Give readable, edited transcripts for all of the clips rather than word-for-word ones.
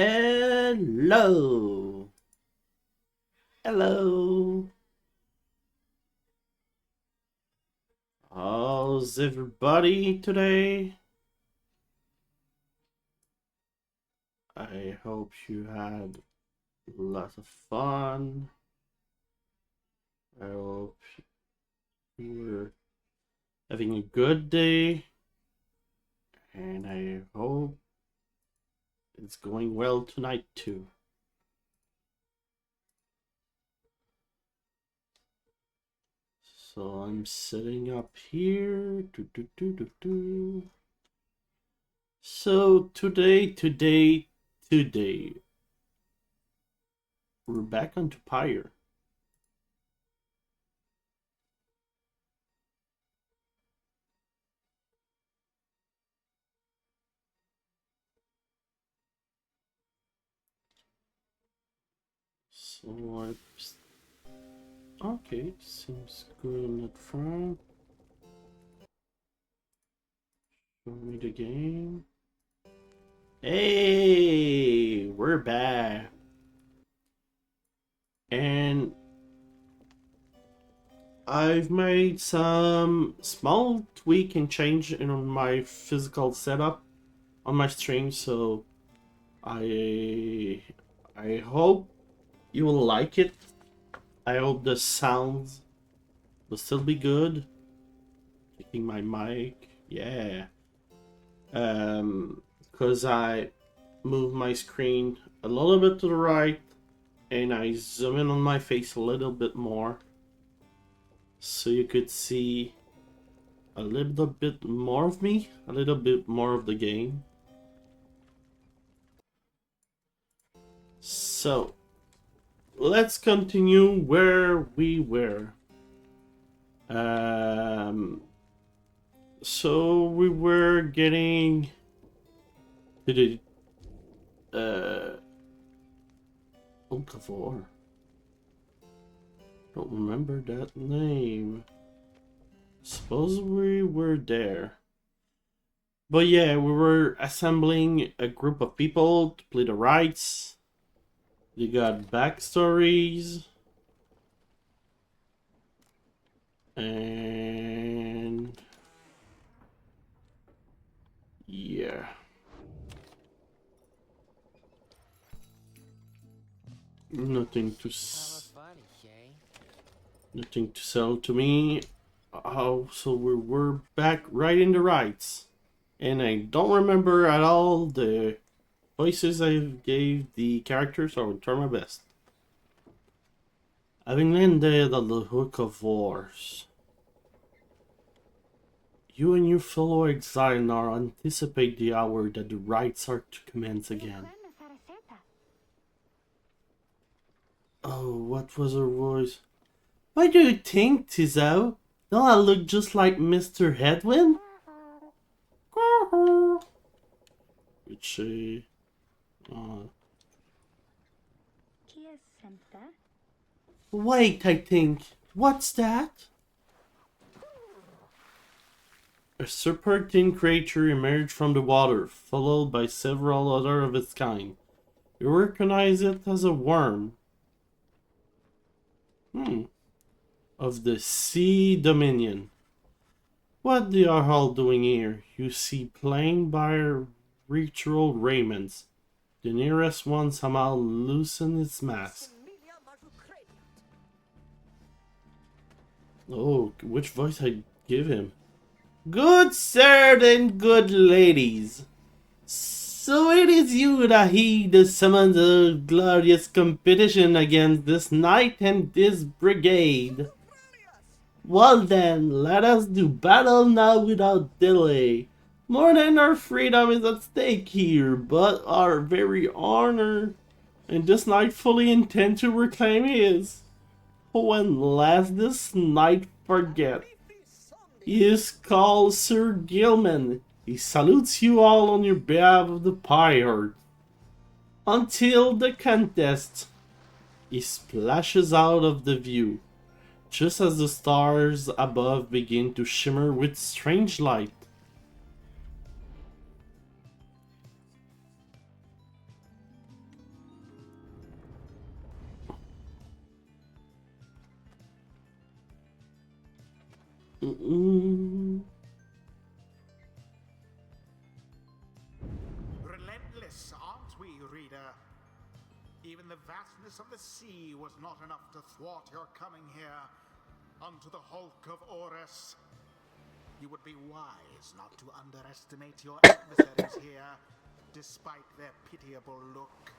Hello. Hello. How's everybody today? I hope you had lots of fun. I hope you were having a good day. And I hope it's going well tonight too. So I'm setting up here. So today, we're back onto Pyre. So okay, seems good on that front. Show me the game. Hey, we're back. And I've made some small tweak and change in my physical setup on my stream, so I hope you will like it. I hope the sounds will still be good. Checking my mic, yeah. Because I move my screen a little bit to the right and I zoom in on my face a little bit more so you could see a little bit more of me, a little bit more of the game. So let's continue where we were. So we were getting to the Okafor. Don't remember that name. Suppose we were there. But yeah, we were assembling a group of people to play the rights. They got backstories. And yeah. Nothing to sell to me. Oh, so we were back right in the rights. And I don't remember at all the voices I gave the characters, so I will try my best. Having landed on the hook of wars, you and your fellow exile now anticipate the hour that the rites are to commence again. Oh, what was her voice? Why do you think, Tizao? Don't I look just like Mr. Headwind? Which, wait, I think. What's that? A serpentine creature emerged from the water, followed by several other of its kind. You recognize it as a worm. Of the Sea Dominion. What they are all doing here? You see plain by ritual raiments. The nearest one somehow loosened its mask. Oh, which voice I give him? Good sir and good ladies. So it is you that heed the summons of glorious competition against this knight and this brigade. Well then, let us do battle now without delay. More than our freedom is at stake here, but our very honor, and this knight fully intend to reclaim his. When last this knight forget, he is called Sir Gilman. He salutes you all on your behalf of the Pyre. Until the contest, he splashes out of the view, just as the stars above begin to shimmer with strange light. Mm-mm. Relentless, aren't we, reader? Even the vastness of the sea was not enough to thwart your coming here unto the hulk of Orus. You would be wise not to underestimate your adversaries here, despite their pitiable look.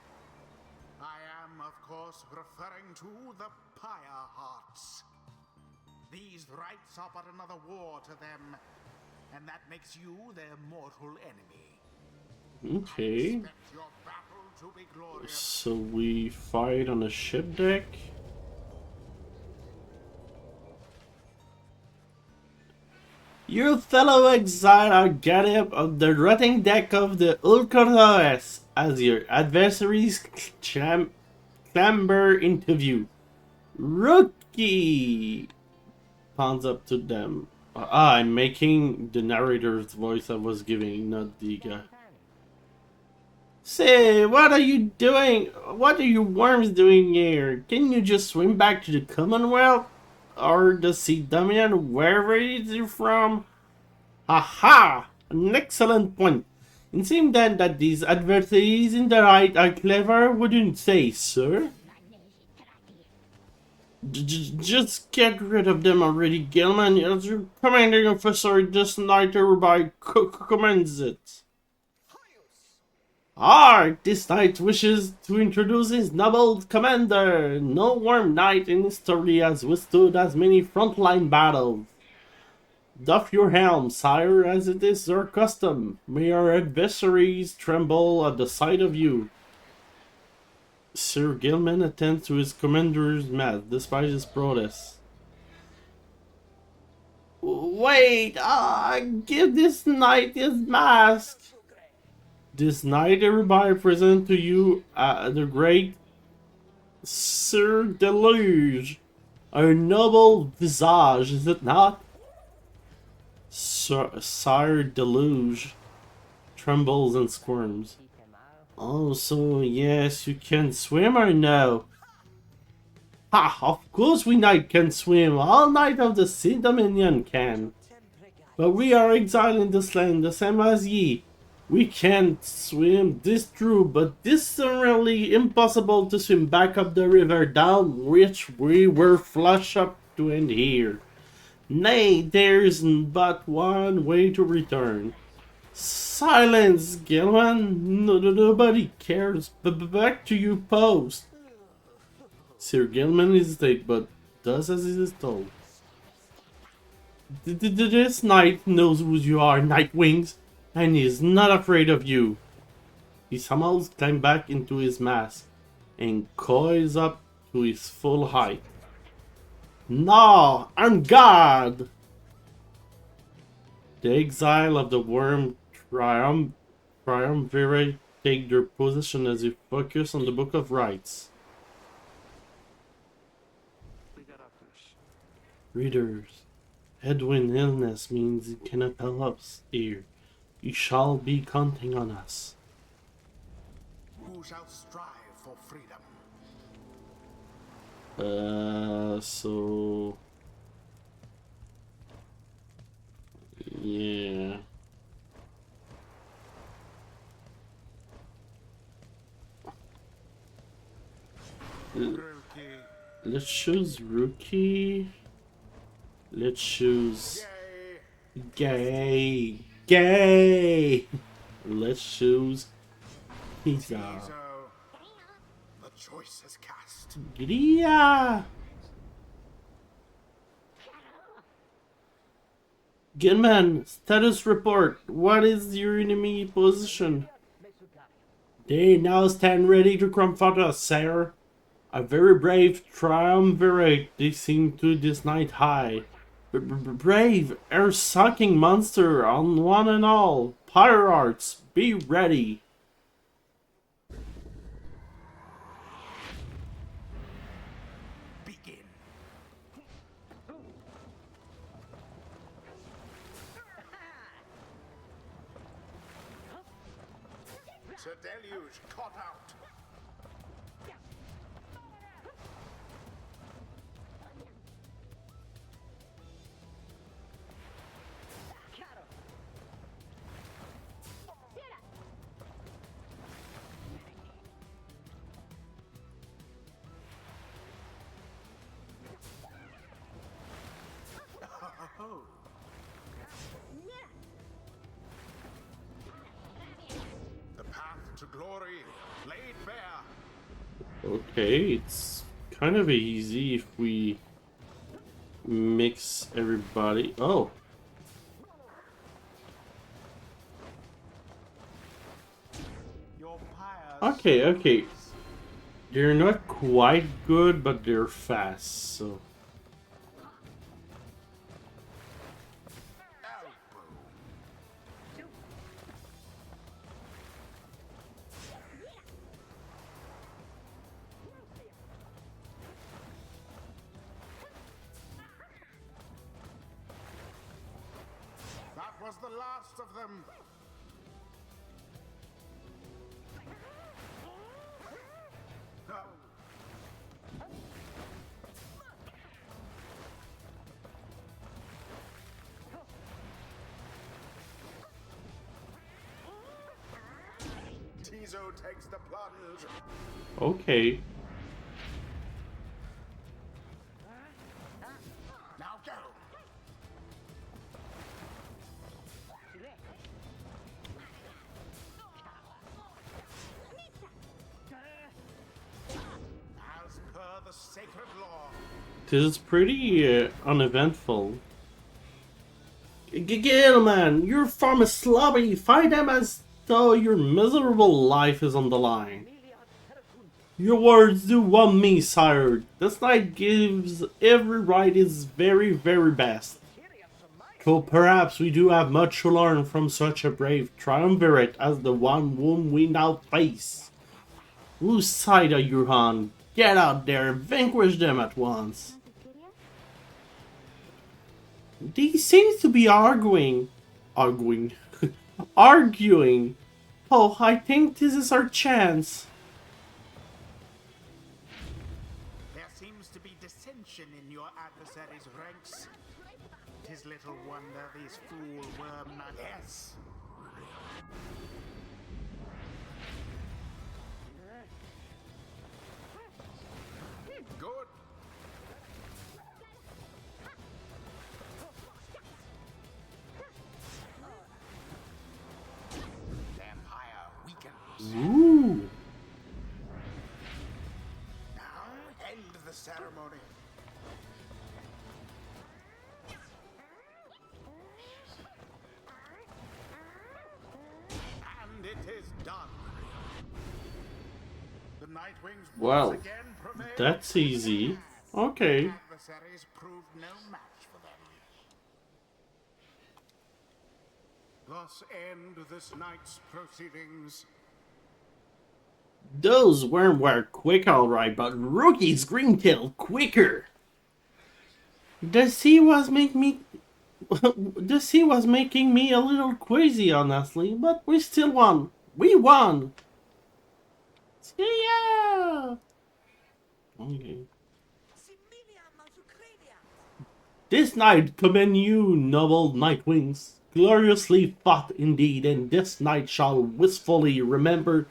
I am, of course, referring to the Pyre Hearts. These rites are but another war to them, and that makes you their mortal enemy. Okay. Expect your battle to be glorious. So we fight on a ship deck. Your fellow exile are gathered on the rotting deck of the Ulcoroes as your adversaries clamber into view. Rookie! Pounds up to them. I'm making the narrator's voice I was giving, not the guy. Say, what are you doing? What are you worms doing here? Can you just swim back to the Commonwealth? Or the Sea Dominion, wherever it is from? Aha! An excellent point. It seems then that these adversaries in the right are clever, wouldn't say, sir? Just get rid of them already, Gilman. As your commanding officer this night hereby commands it. This knight wishes to introduce his noble commander. No warm knight in history has withstood as many frontline battles. Doff your helm, sire, as it is our custom. May our adversaries tremble at the sight of you. Sir Gilman attends to his commander's mass, despite his protest. Wait, give this knight his mask. This night, everybody present to you the great Sir Deluge. A noble visage, is it not? Sire Deluge trembles and squirms. Oh, so yes, you can swim or no? Ha, of course we knight can swim. All knight of the Sea Dominion can. But we are exiled in this land, the same as ye. We can't swim, this true, but this is really impossible to swim back up the river down which we were flushed up to end here. Nay, there's but one way to return. Silence, Gilman! Nobody cares. Back to your post. Sir Gilman hesitates, but does as he is told. This knight knows who you are, Nightwings, and he is not afraid of you. He somehow climbs back into his mask and coils up to his full height. No, I'm God! The exile of the worm triumvirate take their position as they focus on the Book of Rites. Readers, Edwin illness means he cannot help us here. You shall be counting on us. Who shall strive for freedom? So... yeah. Let's choose Rookie. Let's choose... Gay. Let's choose Pizza. The choice is cast. Gria. Gilman, status report. What is your enemy position? They now stand ready to confront us, sire. A very brave triumvirate they seem to this night high. Brave, air-sucking monster on one and all. Pirates, be ready. Begin. Sir Deluge caught out. to glory laid bare. Okay, it's kind of easy if we mix everybody. Oh. Your pyres Okay, okay. They're not quite good, but they're fast, so... That was the last of them. No. Tizo takes the plunge. Okay. Now go. As per the sacred law. This is pretty uneventful. Gilman, your farm is sloppy. Fight them as though your miserable life is on the line. Your words do want me, sire. This knight gives every right his very, very best. So perhaps we do have much to learn from such a brave triumvirate as the one whom we now face. Whose side are you on? Get out there and vanquish them at once. They seem to be arguing. Arguing. Oh, I think this is our chance. There seems to be dissension in your adversaries' ranks. 'Tis little wonder these fool worm nuggets. Good. Vampire weakens. Ooh. Now end the ceremony. And it is done. The Nightwings Well, once again prevail. that's easy. Okay. Adversaries proved no match for them. Thus end this night's proceedings. Those worms were quick alright, but Rookie's Greentail quicker. The sea was making me a little crazy, honestly, but we still won. We won. See ya. Okay. This night commend you, noble Nightwings. Gloriously fought indeed, and this night shall wistfully remember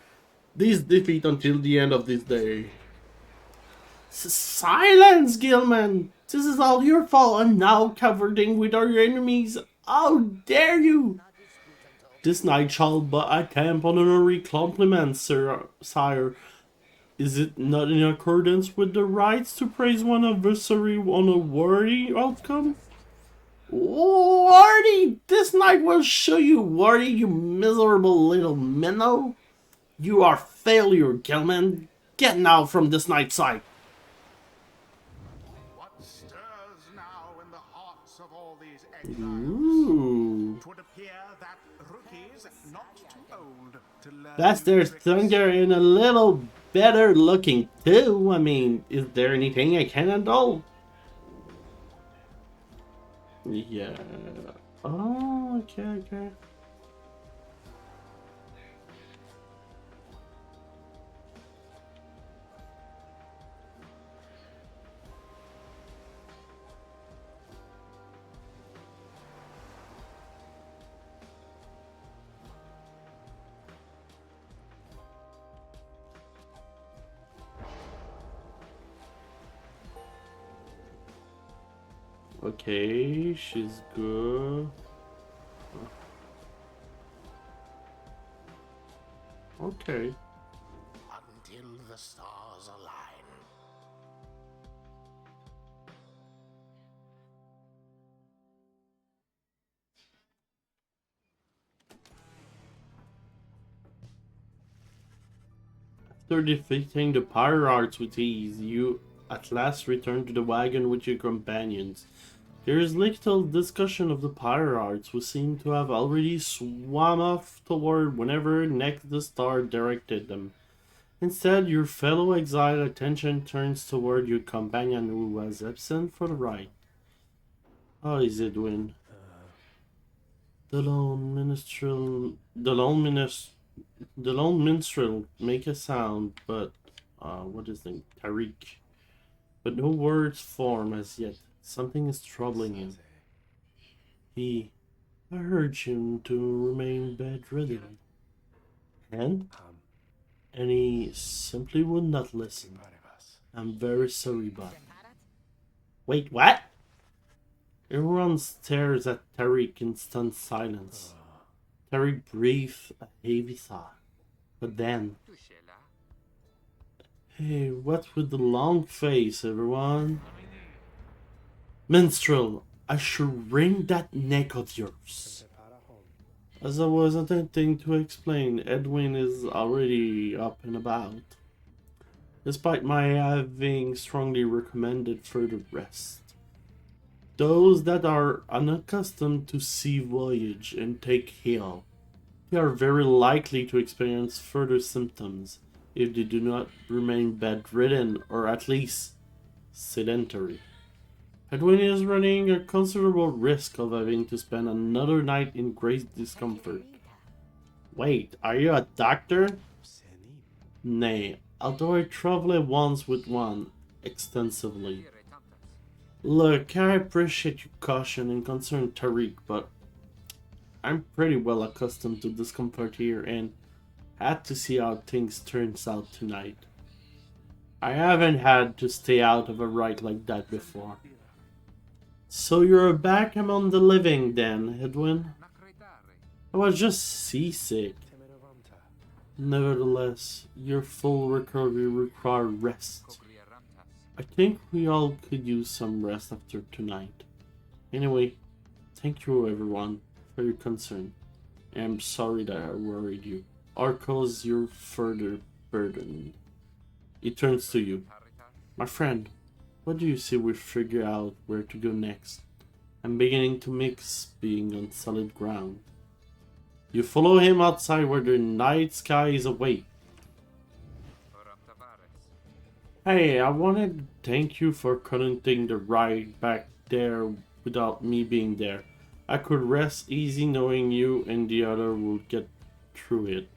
this defeat until the end of this day. Silence, Gilman! This is all your fault, and now covering with our enemies. How dare you! This night shall but attempt honorary compliment, sire. Is it not in accordance with the rights to praise one adversary on a worthy outcome? Worthy! This night will show you worthy, you miserable little minnow. You are failure, Gilman. Get now from this night's sight. What stirs now in the hearts of all these exiles? Ooh. 'Twould appear that rookies not too old to learn. That's their tricks. thunder and a little better looking too. I mean, is there anything I can handle? Yeah. Oh, okay. Okay, she's good. Okay. until the stars align. After defeating the pirates with ease, you at last return to the wagon with your companions. There is little discussion of the pirates, who seem to have already swam off toward whenever next the star directed them. Instead, your fellow exile attention turns toward your companion who was absent for the ride. How is it doing? The lone minstrel make a sound, but what is the Tariq? But no words form as yet. Something is troubling him. He, I urged him to remain bedridden, and he simply would not listen. I'm very sorry, but wait, what? Everyone stares at Tariq in stunned silence. Tariq breathed a heavy sigh, but then, hey, what with the long face, everyone? Minstrel, I should wring that neck of yours. As I was attempting to explain, Edwin is already up and about, despite my having strongly recommended further rest. Those that are unaccustomed to sea voyage and take ill, they are very likely to experience further symptoms if they do not remain bedridden or at least sedentary. Edwin is running a considerable risk of having to spend another night in great discomfort. Wait, are you a doctor? Nay, although I traveled once with one, extensively. Look, I appreciate your caution and concern, Tariq, but I'm pretty well accustomed to discomfort here and had to see how things turns out tonight. I haven't had to stay out of a ride like that before. So you're back among the living then, Edwin? I was just seasick. Nevertheless, your full recovery requires rest. I think we all could use some rest after tonight. Anyway, thank you everyone for your concern. I'm sorry that I worried you or caused you further burden. It turns to you. My friend, what do you say we figure out where to go next? I'm beginning to mix being on solid ground. You follow him outside where the night sky is awake. Hey, I wanted to thank you for conducting the ride back there without me being there. I could rest easy knowing you and the other will get through it.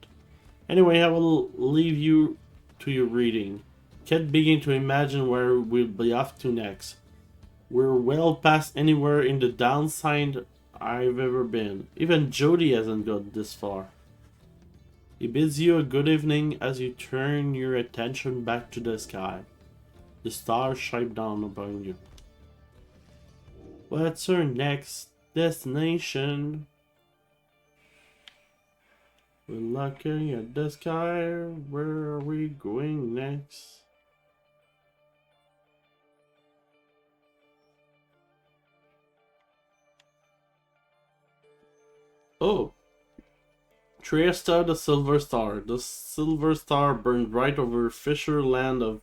Anyway, I will leave you to your reading. Can't begin to imagine where we'll be off to next. We're well past anywhere in the downside I've ever been. Even Jody hasn't got this far. He bids you a good evening as you turn your attention back to the sky. The stars shine down upon you. What's our next destination? We're looking at the sky. Where are we going next? Oh, Triesta the Silver Star. The Silver Star burned right over Fisher Land of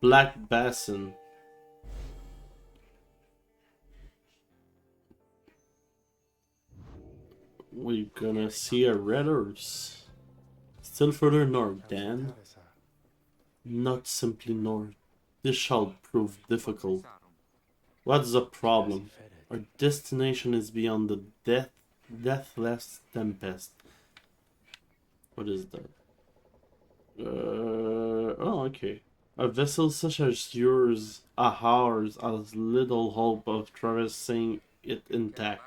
Black Basin. We're gonna see a red horse. Still further north, Dan. Not simply north. This shall prove difficult. What's the problem? Our destination is beyond the deathless tempest. What is that? Oh, okay. A vessel such as yours, ours, has little hope of traversing it intact.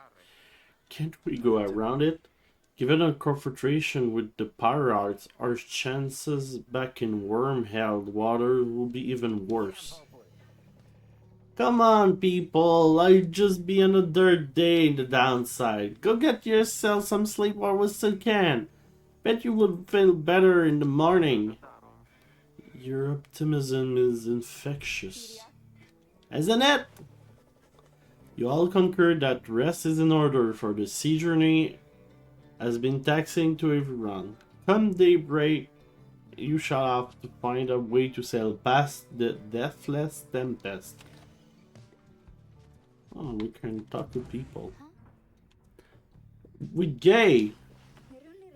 Can't we go around it? Given our confrontation with the pirates, our chances back in worm-held water will be even worse. Come on, people. I'd just be another day in the downside. Go get yourself some sleep while we still can. Bet you will feel better in the morning. Your optimism is infectious. Isn't it? You all concur that rest is in order, for the sea journey has been taxing to everyone. Come daybreak, you shall have to find a way to sail past the deathless tempest. Oh, we can talk to people. With Gay.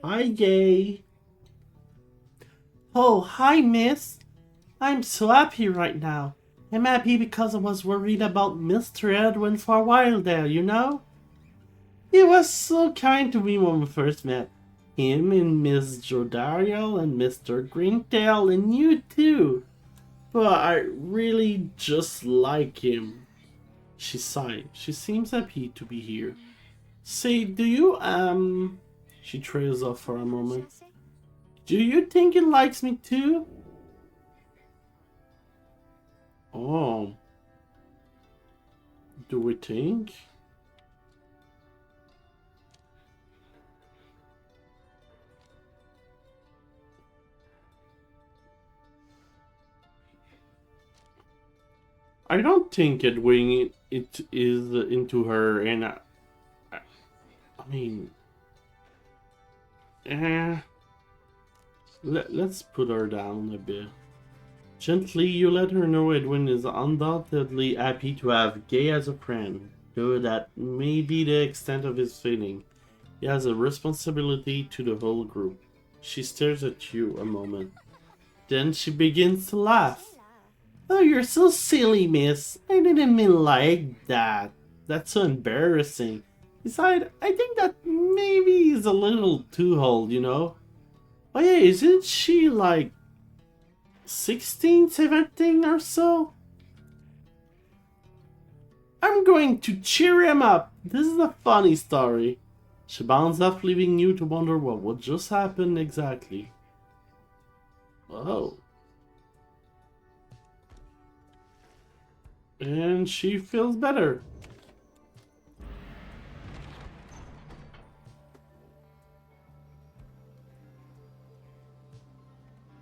Hi, Gay. Oh, hi, miss. I'm so happy right now. I'm happy because I was worried about Mr. Edwin for a while there, you know? He was so kind to me when we first met. Him and Miss Jodariel and Mr. Greentail and you too. But I really just like him. She sighed. She seems happy to be here. Say, do you, She trails off for a moment. Do you think he likes me too? Oh. Do we think? I don't think Edwin it is into her, and I mean, let's put her down a bit. Gently, you let her know Edwin is undoubtedly happy to have Gay as a friend, though that may be the extent of his feeling. He has a responsibility to the whole group. She stares at you a moment. Then she begins to laugh. Oh, you're so silly, miss. I didn't mean like that. That's so embarrassing. Besides, I think that maybe is a little too old, you know? Oh yeah, isn't she like 16, 17 or so? I'm going to cheer him up. This is a funny story. She bounds off, leaving you to wonder what just happened exactly. Oh. And she feels better.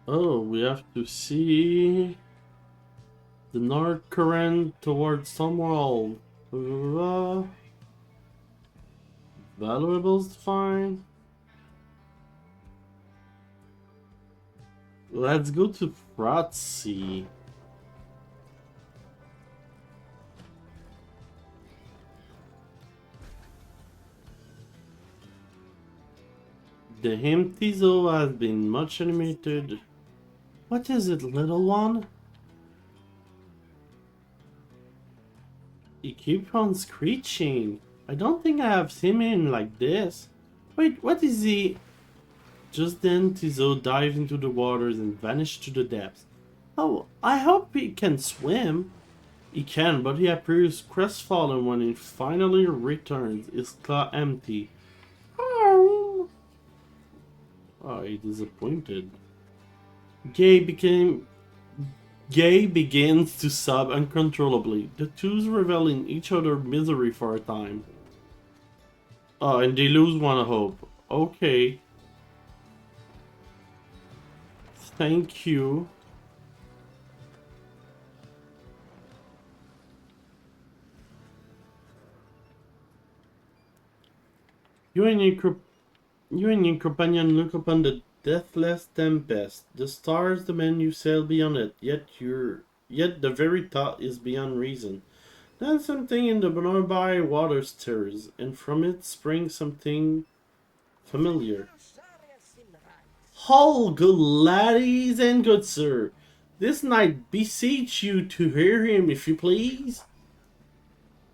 Oh, we have to see the north current towards Stonewall. Valuables fine. Let's go to Fratsy. The Hemtizo has been much animated. What is it, little one? He keeps on screeching. I don't think I have seen him like this. Wait, what is he? Just then, Tizo dived into the waters and vanished to the depths. Oh, I hope he can swim. He can, but he appears crestfallen when he finally returns, his claw empty. Oh, he's disappointed. Gay begins to sob uncontrollably, the two reveling each other misery for a time. Oh, and they lose one hope. Okay. Thank you. You and your companion look upon the deathless tempest. The stars demand you sail beyond it, yet the very thought is beyond reason. Then something in the nearby water stirs, and from it springs something familiar. Ho, good laddies and good sir, this knight beseech you to hear him, if you please.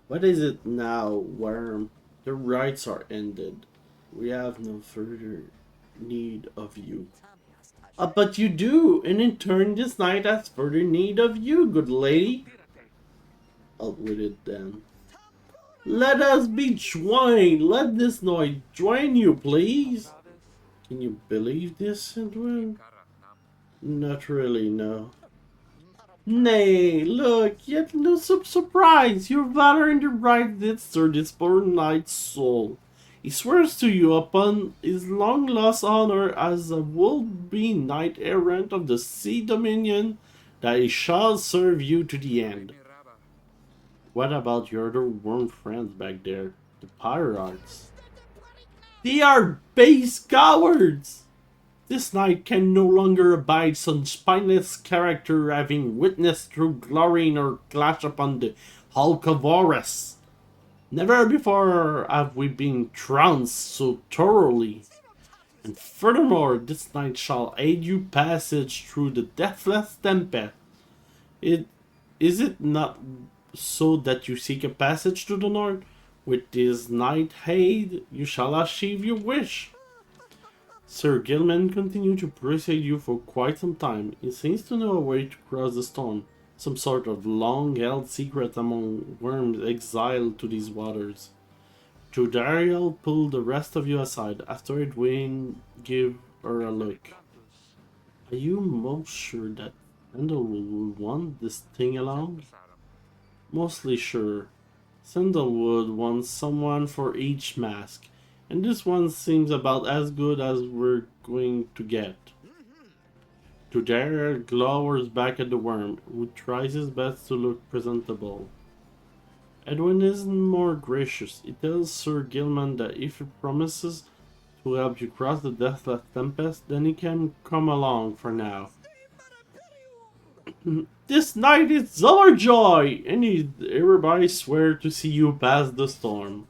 What is it now, worm? The rites are ended. We have no further need of you. But you do, and in turn this knight has further need of you, good lady. Out with it then. Let us be joined. Let this knight join you, please. Can you believe this, Edwin? Not really, no. Nay, look, yet no surprise. Your valor and your right did stir this poor knight's soul. He swears to you upon his long lost honor as a would-be knight errant of the Sea Dominion that he shall serve you to the end. What about your other worm friends back there, the pirates? They are base cowards! This knight can no longer abide some spineless character having witnessed through glory nor clash upon the hulk of Horus. Never before have we been trounced so thoroughly. And furthermore, this knight shall aid you passage through the deathless tempest. Is it not so that you seek a passage to the north? With this knight aid, you shall achieve your wish. Sir Gilman continued to precede you for quite some time. He seems to know a way to cross the storm, some sort of long-held secret among worms exiled to these waters. Jodariel pulled the rest of you aside. After Edwin gave her a look. Are you most sure that Sandal will want this thing along? Mostly sure. Sandalwood wants someone for each mask, and this one seems about as good as we're going to get. Jodariel glowers back at the worm, who tries his best to look presentable. Edwin isn't more gracious. He tells Sir Gilman that if he promises to help you cross the deathless tempest, then he can come along for now. This night is our joy, and he hereby swear to see you pass the storm.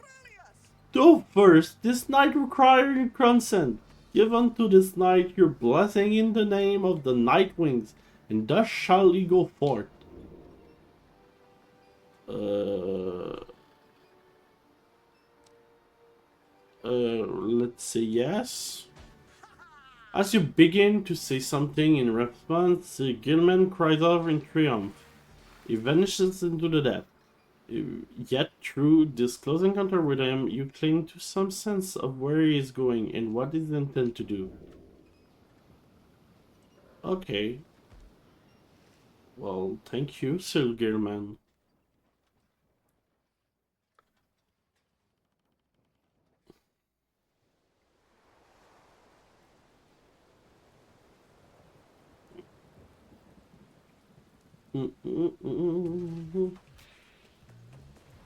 Though first, this night requires your consent. Give unto this night your blessing in the name of the Nightwings, and thus shall he go forth. Let's say yes. As you begin to say something in response, Gilman cries out in triumph. He vanishes into the depth. Yet through this close encounter with him, you cling to some sense of where he is going and what he intends to do. Okay. Well, thank you, Sir Gilman.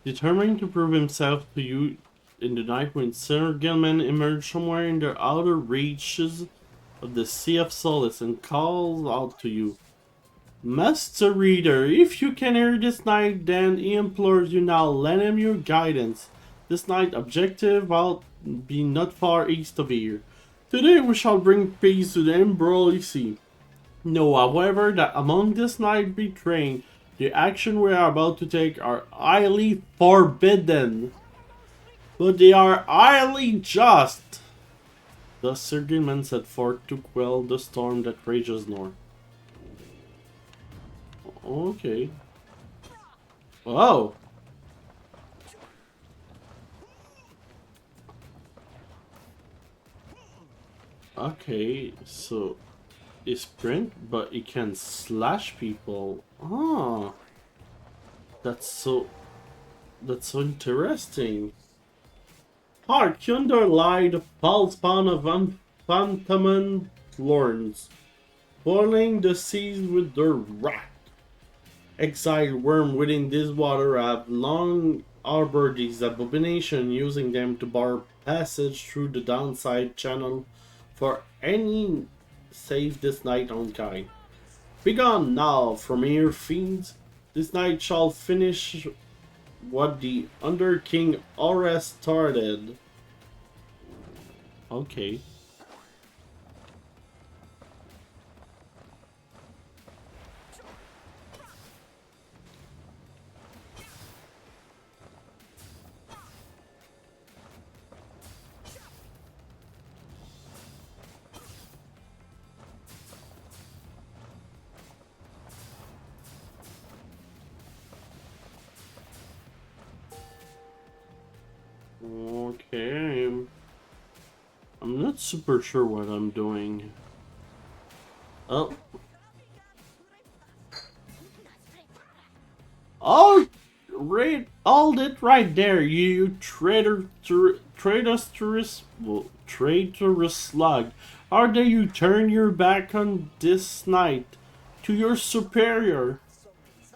Determined to prove himself to you in the night when Sir Gilman emerged somewhere in the outer reaches of the Sea of Solace and calls out to you. Master Reader, if you can hear this night, then he implores you now, lend him your guidance. This night objective will be not far east of here. Today we shall bring peace to the embroiled sea. Know, however, that among this night betraying, the action we are about to take are highly forbidden. But they are highly just. Thus Sir Gilman set forth to quell the storm that rages north. Okay. Oh. Okay, so he sprint, but he can slash people. Ah, that's so interesting. Hark, yonder lie the foul spawn of unfathomed lords, boiling the seas with their wrath. Exiled worm within this water have long harbored these abominations, using them to bar passage through the downside channel for any save this night unkind. Begone now from here, fiends. This night shall finish what the Under King Horus started. Okay. Okay. I'm not super sure what I'm doing. Oh. Oh! hold it right there, you traitorous slug. How dare you turn your back on this knight to your superior?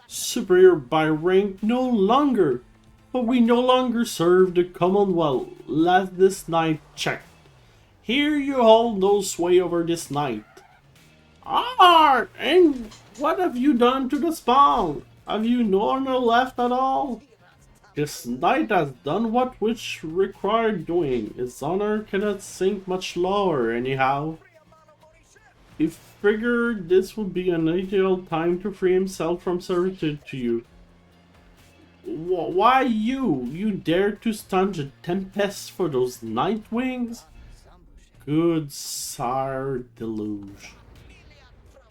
Superior by rank no longer, but we no longer serve the Commonwealth. Let this knight check. Here you hold no sway over this knight. Ah, and what have you done to the spawn? Have you no honor left at all? This knight has done what which required doing. His honor cannot sink much lower anyhow. He figured this would be an ideal time to free himself from servitude to you. Why you? You dare to stanch a tempest for those night wings? Good sire deluge.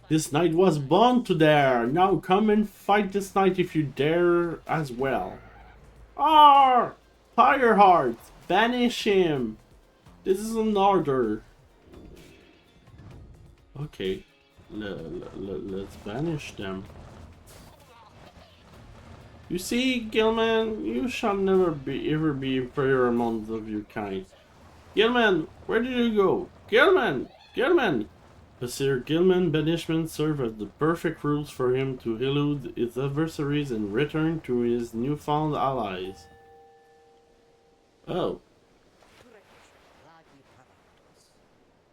This knight was born to dare. Now come and fight this knight if you dare as well. Arr! Pyre heart! Banish him! This is an order. Okay. Let's banish them. You see, Gilman, you shall never ever be inferior among of your kind. Gilman, where did you go? Gilman! Gilman! But Sir Gilman banishment served as the perfect rules for him to elude his adversaries and return to his newfound allies. Oh.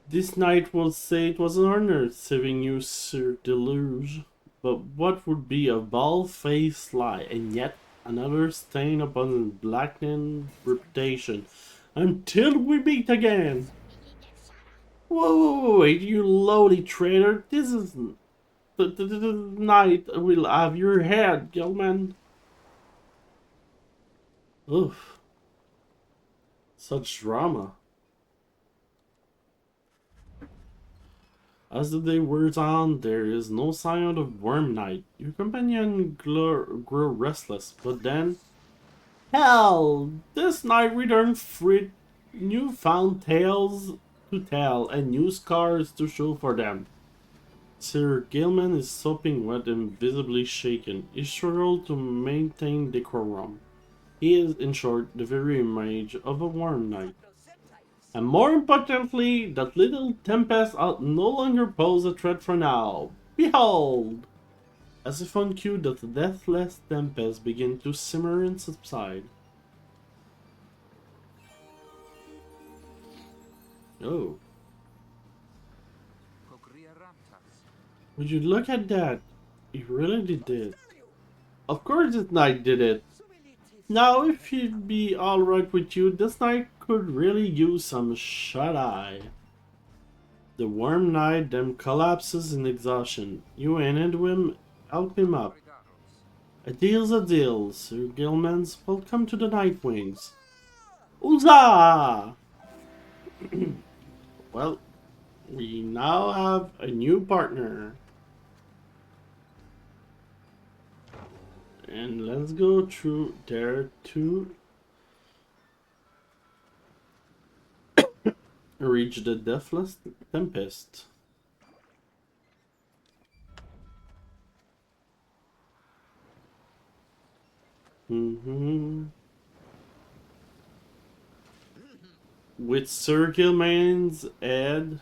This knight will say it was an honor saving you, Sir Deluge, but what would be a bald-faced lie, and yet another stain upon his blackened reputation, until we meet again. Whoa, wait, you lowly traitor, this is... The knight will have your head, Gilman. Oof. Such drama. As the day wears on, there is no sign of the Worm Knight. Your companion grew restless, but then... Hell! This night returned free newfound tales to tell and new scars to show for them. Sir Gilman is sopping wet and visibly shaken. He struggled to maintain decorum. He is, in short, the very image of a Worm Knight. And more importantly, that little tempest out no longer pose a threat for now. Behold! As if on cue, that deathless tempest begin to simmer and subside. Oh. Would you look at that? He really did it. Of course this knight did it. Now, if it'd be alright with you, this knight could really use some shut-eye. The Worm Knight then collapses in exhaustion. You and him help him up. A deal's a deal, Sir Gilman's. Welcome to the Nightwings. Huzzah! Well, we now have a new partner. And let's go through there to reach the Deathless Tempest. With Sir Gilman's aid,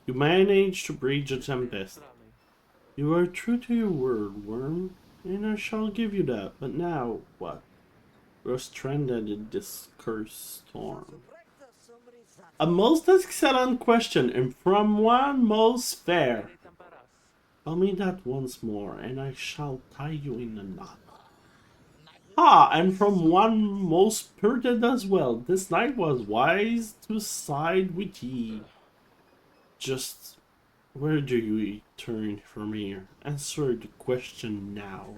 you managed to breach the Tempest. You are true to your word, Worm, and I shall give you that. But now, what? We're stranded in this cursed storm. A most excellent question, and from one most fair. Tell me that once more, and I shall tie you in a knot. Ah, and from one most spirited as well. This knight was wise to side with ye. Just where do you turn from here? Answer the question now.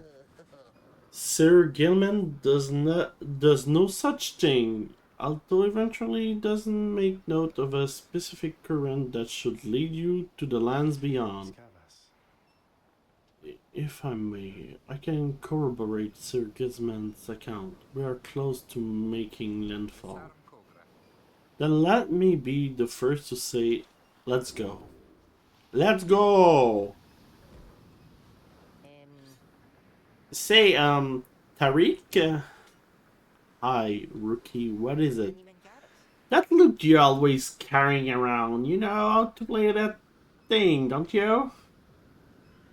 Sir Gilman does no such thing, although eventually doesn't make note of a specific current that should lead you to the lands beyond. If I may, I can corroborate Sir Gilman's account. We are close to making landfall. Then let me be the first to say, let's go. Let's go! Say, Tariq? Hi, rookie, what is it? That loot you're always carrying around. You know how to play that thing, don't you?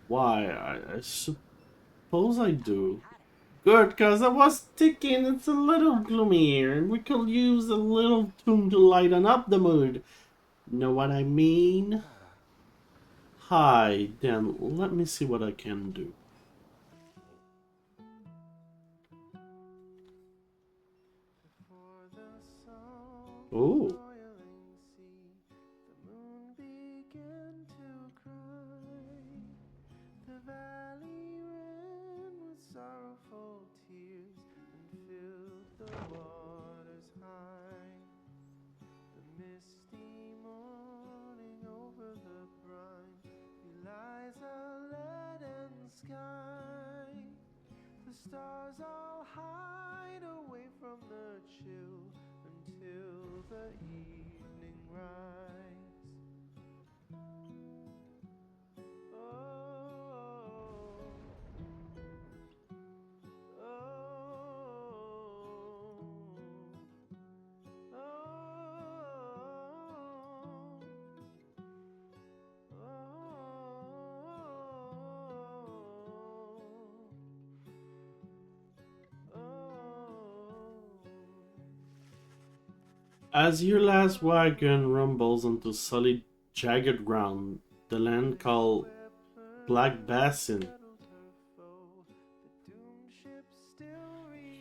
Why, I suppose I do. Good, cause I was thinking it's a little gloomy here, and we could use a little tune to lighten up the mood. Know what I mean? Hi, then let me see what I can do. Oh. The valley ran with sorrowful tears and filled the waters high. The misty morning over the brine belies a leaden sky. The stars all hide away from the chill until the evening rise. As your last wagon rumbles onto solid, jagged ground, the land called Black Basin,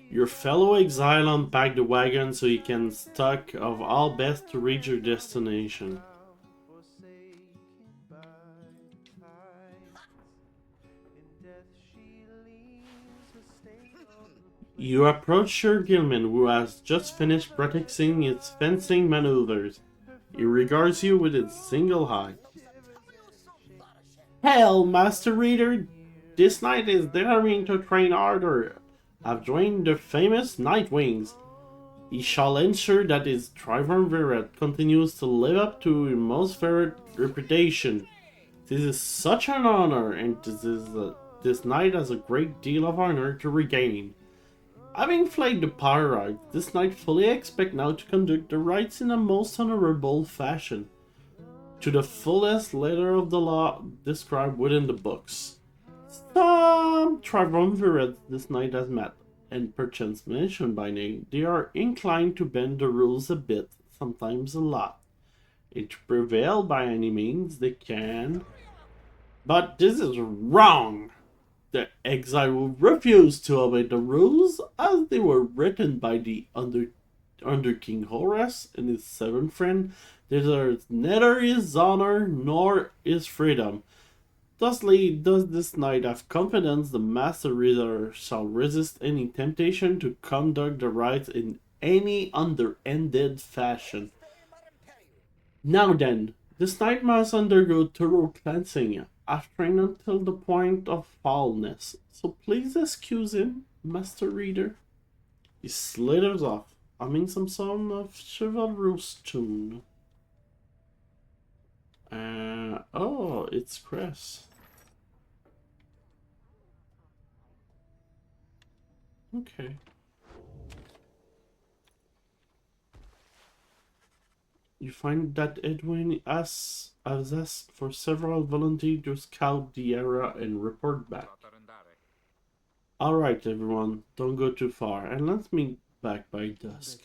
your fellow exile unpack the wagon so you can stock of all best to reach your destination. You approach Sir Gilman, who has just finished practicing its fencing maneuvers. He regards you with its single eye. Hell, Master Reader, this knight is daring to train harder. I've joined the famous Nightwings. He shall ensure that his triumvirate continues to live up to his most fair reputation. This is such an honor, and this knight has a great deal of honor to regain. Having flayed the Pyre, this knight fully expects now to conduct the rites in a most honorable fashion, to the fullest letter of the law described within the books. Some triumvirates this knight has met, and perchance mentioned by name, they are inclined to bend the rules a bit, sometimes a lot. And to prevail by any means they can. But this is wrong! The exile will refuse to obey the rules as they were written by the under King Horus and his seventh friend. Deserves neither his honor nor his freedom. Thusly does this knight have confidence the Master Reader shall resist any temptation to conduct the rites in any underhanded fashion. Now then, this knight must undergo thorough cleansing, after until the point of foulness. So please excuse him, Master Reader. He slithers off, humming some song of chivalrous tune. Oh, it's Chris. Okay. You find that Edwin has asked for several volunteers to scout the area and report back. Alright, everyone, don't go too far, and let's meet back by dusk.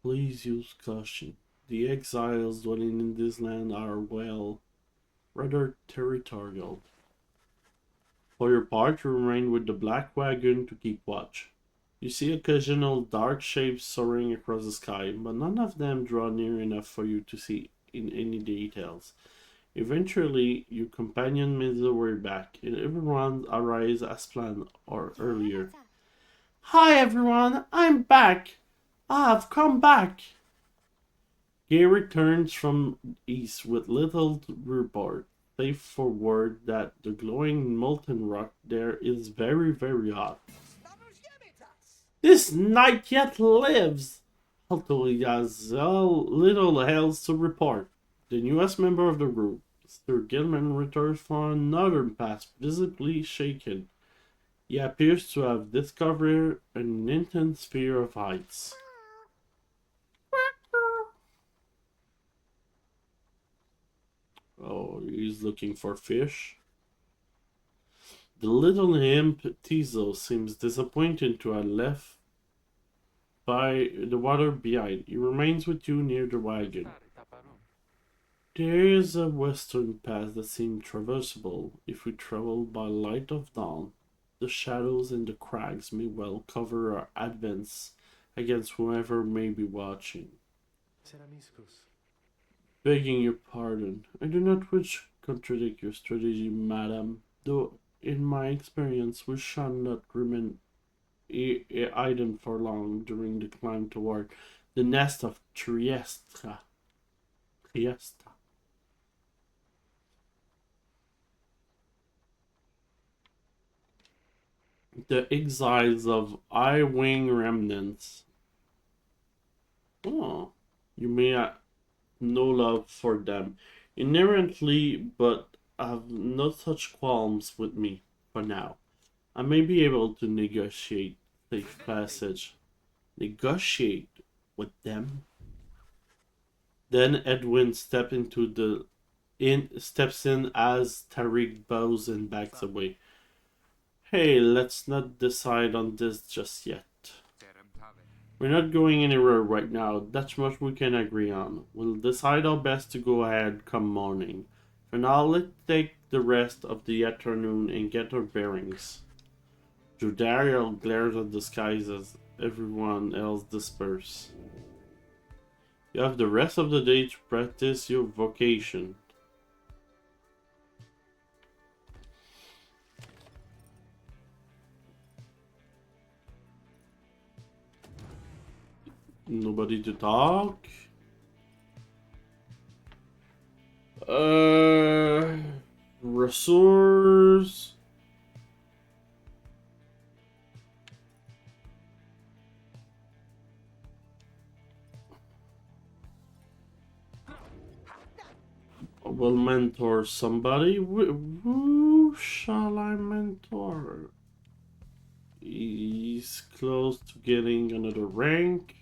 Please use caution. The exiles dwelling in this land are, well, rather territorial. For your part, you remain with the Black Wagon to keep watch. You see occasional dark shapes soaring across the sky, but none of them draw near enough for you to see in any details. Eventually, your companion makes their way back, and everyone arrives as planned or earlier. Hi everyone, I'm back! I've come back! Gay returns from east with little to report, save for word that the glowing molten rock there is very, very hot. This knight yet lives, although he has little else to report. The newest member of the group, Sir Gilman, returns from another pass, visibly shaken. He appears to have discovered an intense fear of heights. Oh, he's looking for fish. The little imp Tizo seems disappointed to have left by the water behind. He remains with you near the wagon. There is a western path that seems traversable if we travel by light of dawn. The shadows in the crags may well cover our advance against whoever may be watching. Begging your pardon, I do not wish to contradict your strategy, madam, though in my experience we shall not remain idle for long during the climb toward the nest of Trieste. The exiles of I-Wing remnants. Oh, you may have no love for them inherently, but have no such qualms with me for now. I may be able to negotiate safe passage. Negotiate with them? Then Edwin steps in as Tariq bows and backs away. Hey, let's not decide on this just yet. We're not going anywhere right now. That's much we can agree on. We'll decide our best to go ahead come morning. For now, let's take the rest of the afternoon and get our bearings. Judariel glares at the skies as everyone else disperses. You have the rest of the day to practice your vocation. Nobody to talk. Resource. Will mentor somebody. Who shall I mentor? He's close to getting another rank.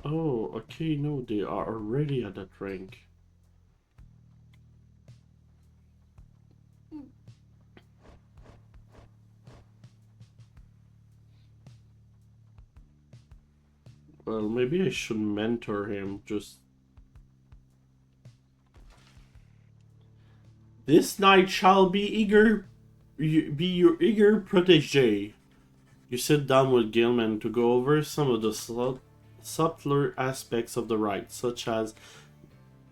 Oh, okay, no, they are already at that rank. Well, maybe I should mentor him, just... This knight shall be your eager protege. You sit down with Gilman to go over some of the subtler aspects of the rite, such as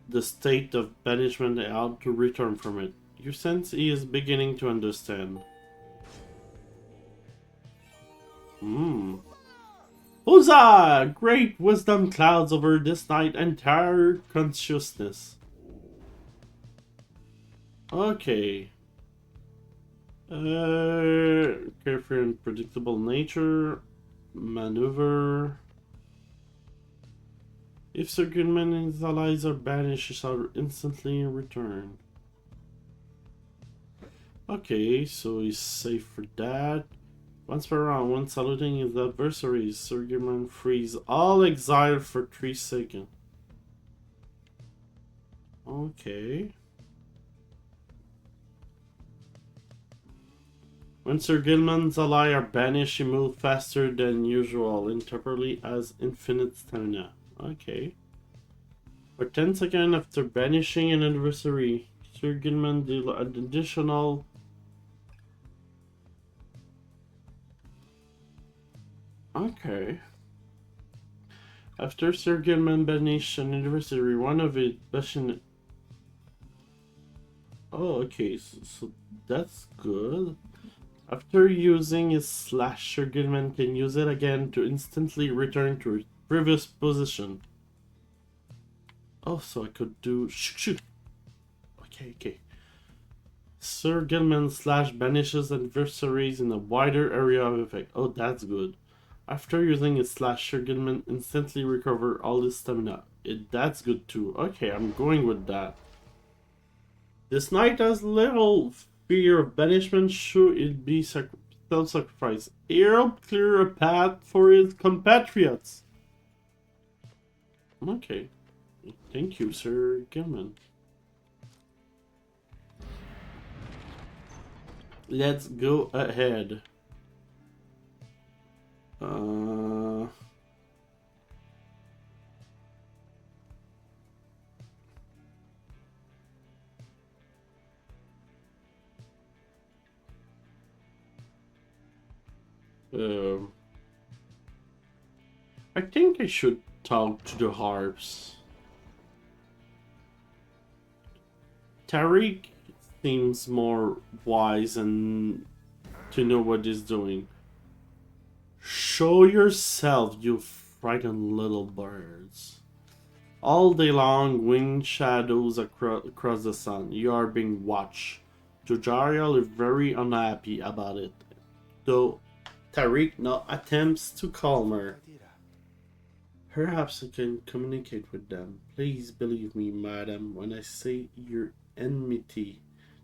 the state of banishment and how to return from it. You sense he is beginning to understand. Huzzah! Great wisdom clouds over this night entire consciousness. Okay. Carefree and predictable nature. Maneuver. If Sir Goodman and his allies are banished, he shall instantly return. Okay, so he's safe for that. Once per round, when saluting his adversaries, Sir Goodman frees all exile for 3 seconds. Okay. When Sir Gilman's ally are banished, he moves faster than usual, interpolate as infinite stamina. Okay. For 10 seconds after banishing an adversary, Sir Gilman deal an additional... Okay. After Sir Gilman banished an adversary, one of it bashing... Oh, okay, so that's good. After using his slash, Sir Gilman can use it again to instantly return to his previous position. Oh, so I could do... Shoot! Okay. Sir Gilman slash banishes adversaries in a wider area of effect. Oh, that's good. After using his slasher, Gilman instantly recover all his stamina. That's good too. Okay, I'm going with that. This knight has little fear of banishment should it be self-sacrifice. He helped clear a path for his compatriots. Okay. Thank you, Sir Gilman. Let's go ahead. I think I should talk to the harps. Tariq seems more wise and to know what he's doing. Show yourself, you frightened little birds. All day long, winged shadows across the sun. You are being watched. Jojariel is very unhappy about it, though Tariq now attempts to calm her. Perhaps I can communicate with them. Please believe me, madam, when I say your enmity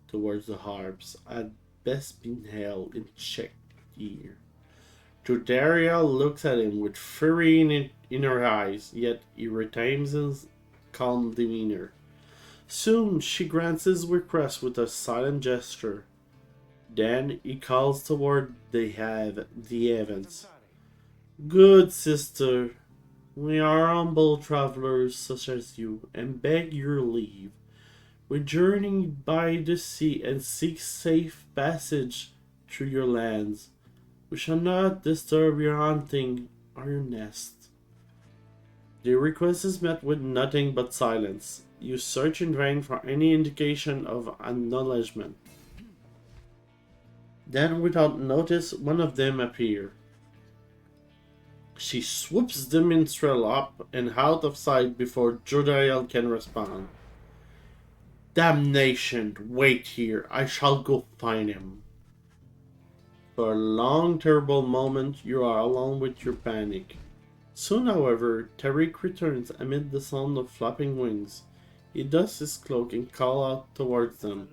towards the harps had best been held in check here. Jodariel looks at him with fury in her eyes, yet he retains his calm demeanor. Soon she grants his request with a silent gesture. Then he calls toward the Evans. Good sister, we are humble travelers such as you, and beg your leave. We journey by the sea and seek safe passage through your lands. We shall not disturb your hunting or your nest. The request is met with nothing but silence. You search in vain for any indication of acknowledgement. Then, without notice, one of them appear. She swoops the minstrel up and out of sight before Jodariel can respond. Damnation! Wait here, I shall go find him. For a long, terrible moment, you are alone with your panic. Soon, however, Tariq returns amid the sound of flapping wings. He dusts his cloak and calls out towards them.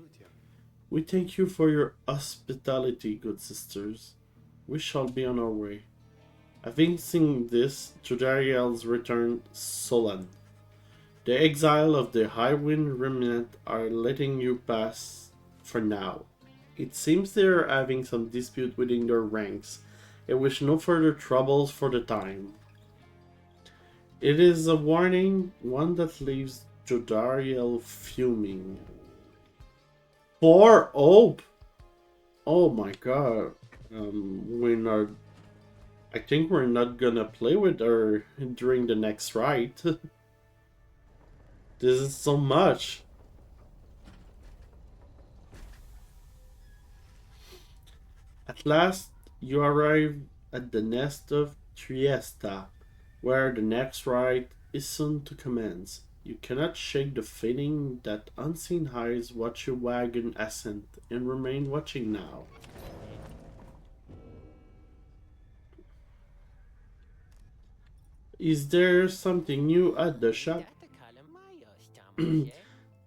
We thank you for your hospitality, good sisters. We shall be on our way. Having seen this, Jodariel's return sullen. The exile of the High Wind Remnant are letting you pass for now. It seems they are having some dispute within their ranks, and wish no further troubles for the time. It is a warning, one that leaves Jodariel fuming. For Hope! Oh my god. We're not... I think we're not gonna play with her during the next ride. This is so much. At last, you arrive at the nest of Triesta, where the next ride is soon to commence. You cannot shake the feeling that unseen eyes watch your wagon ascent and remain watching now. Is there something new at the shop?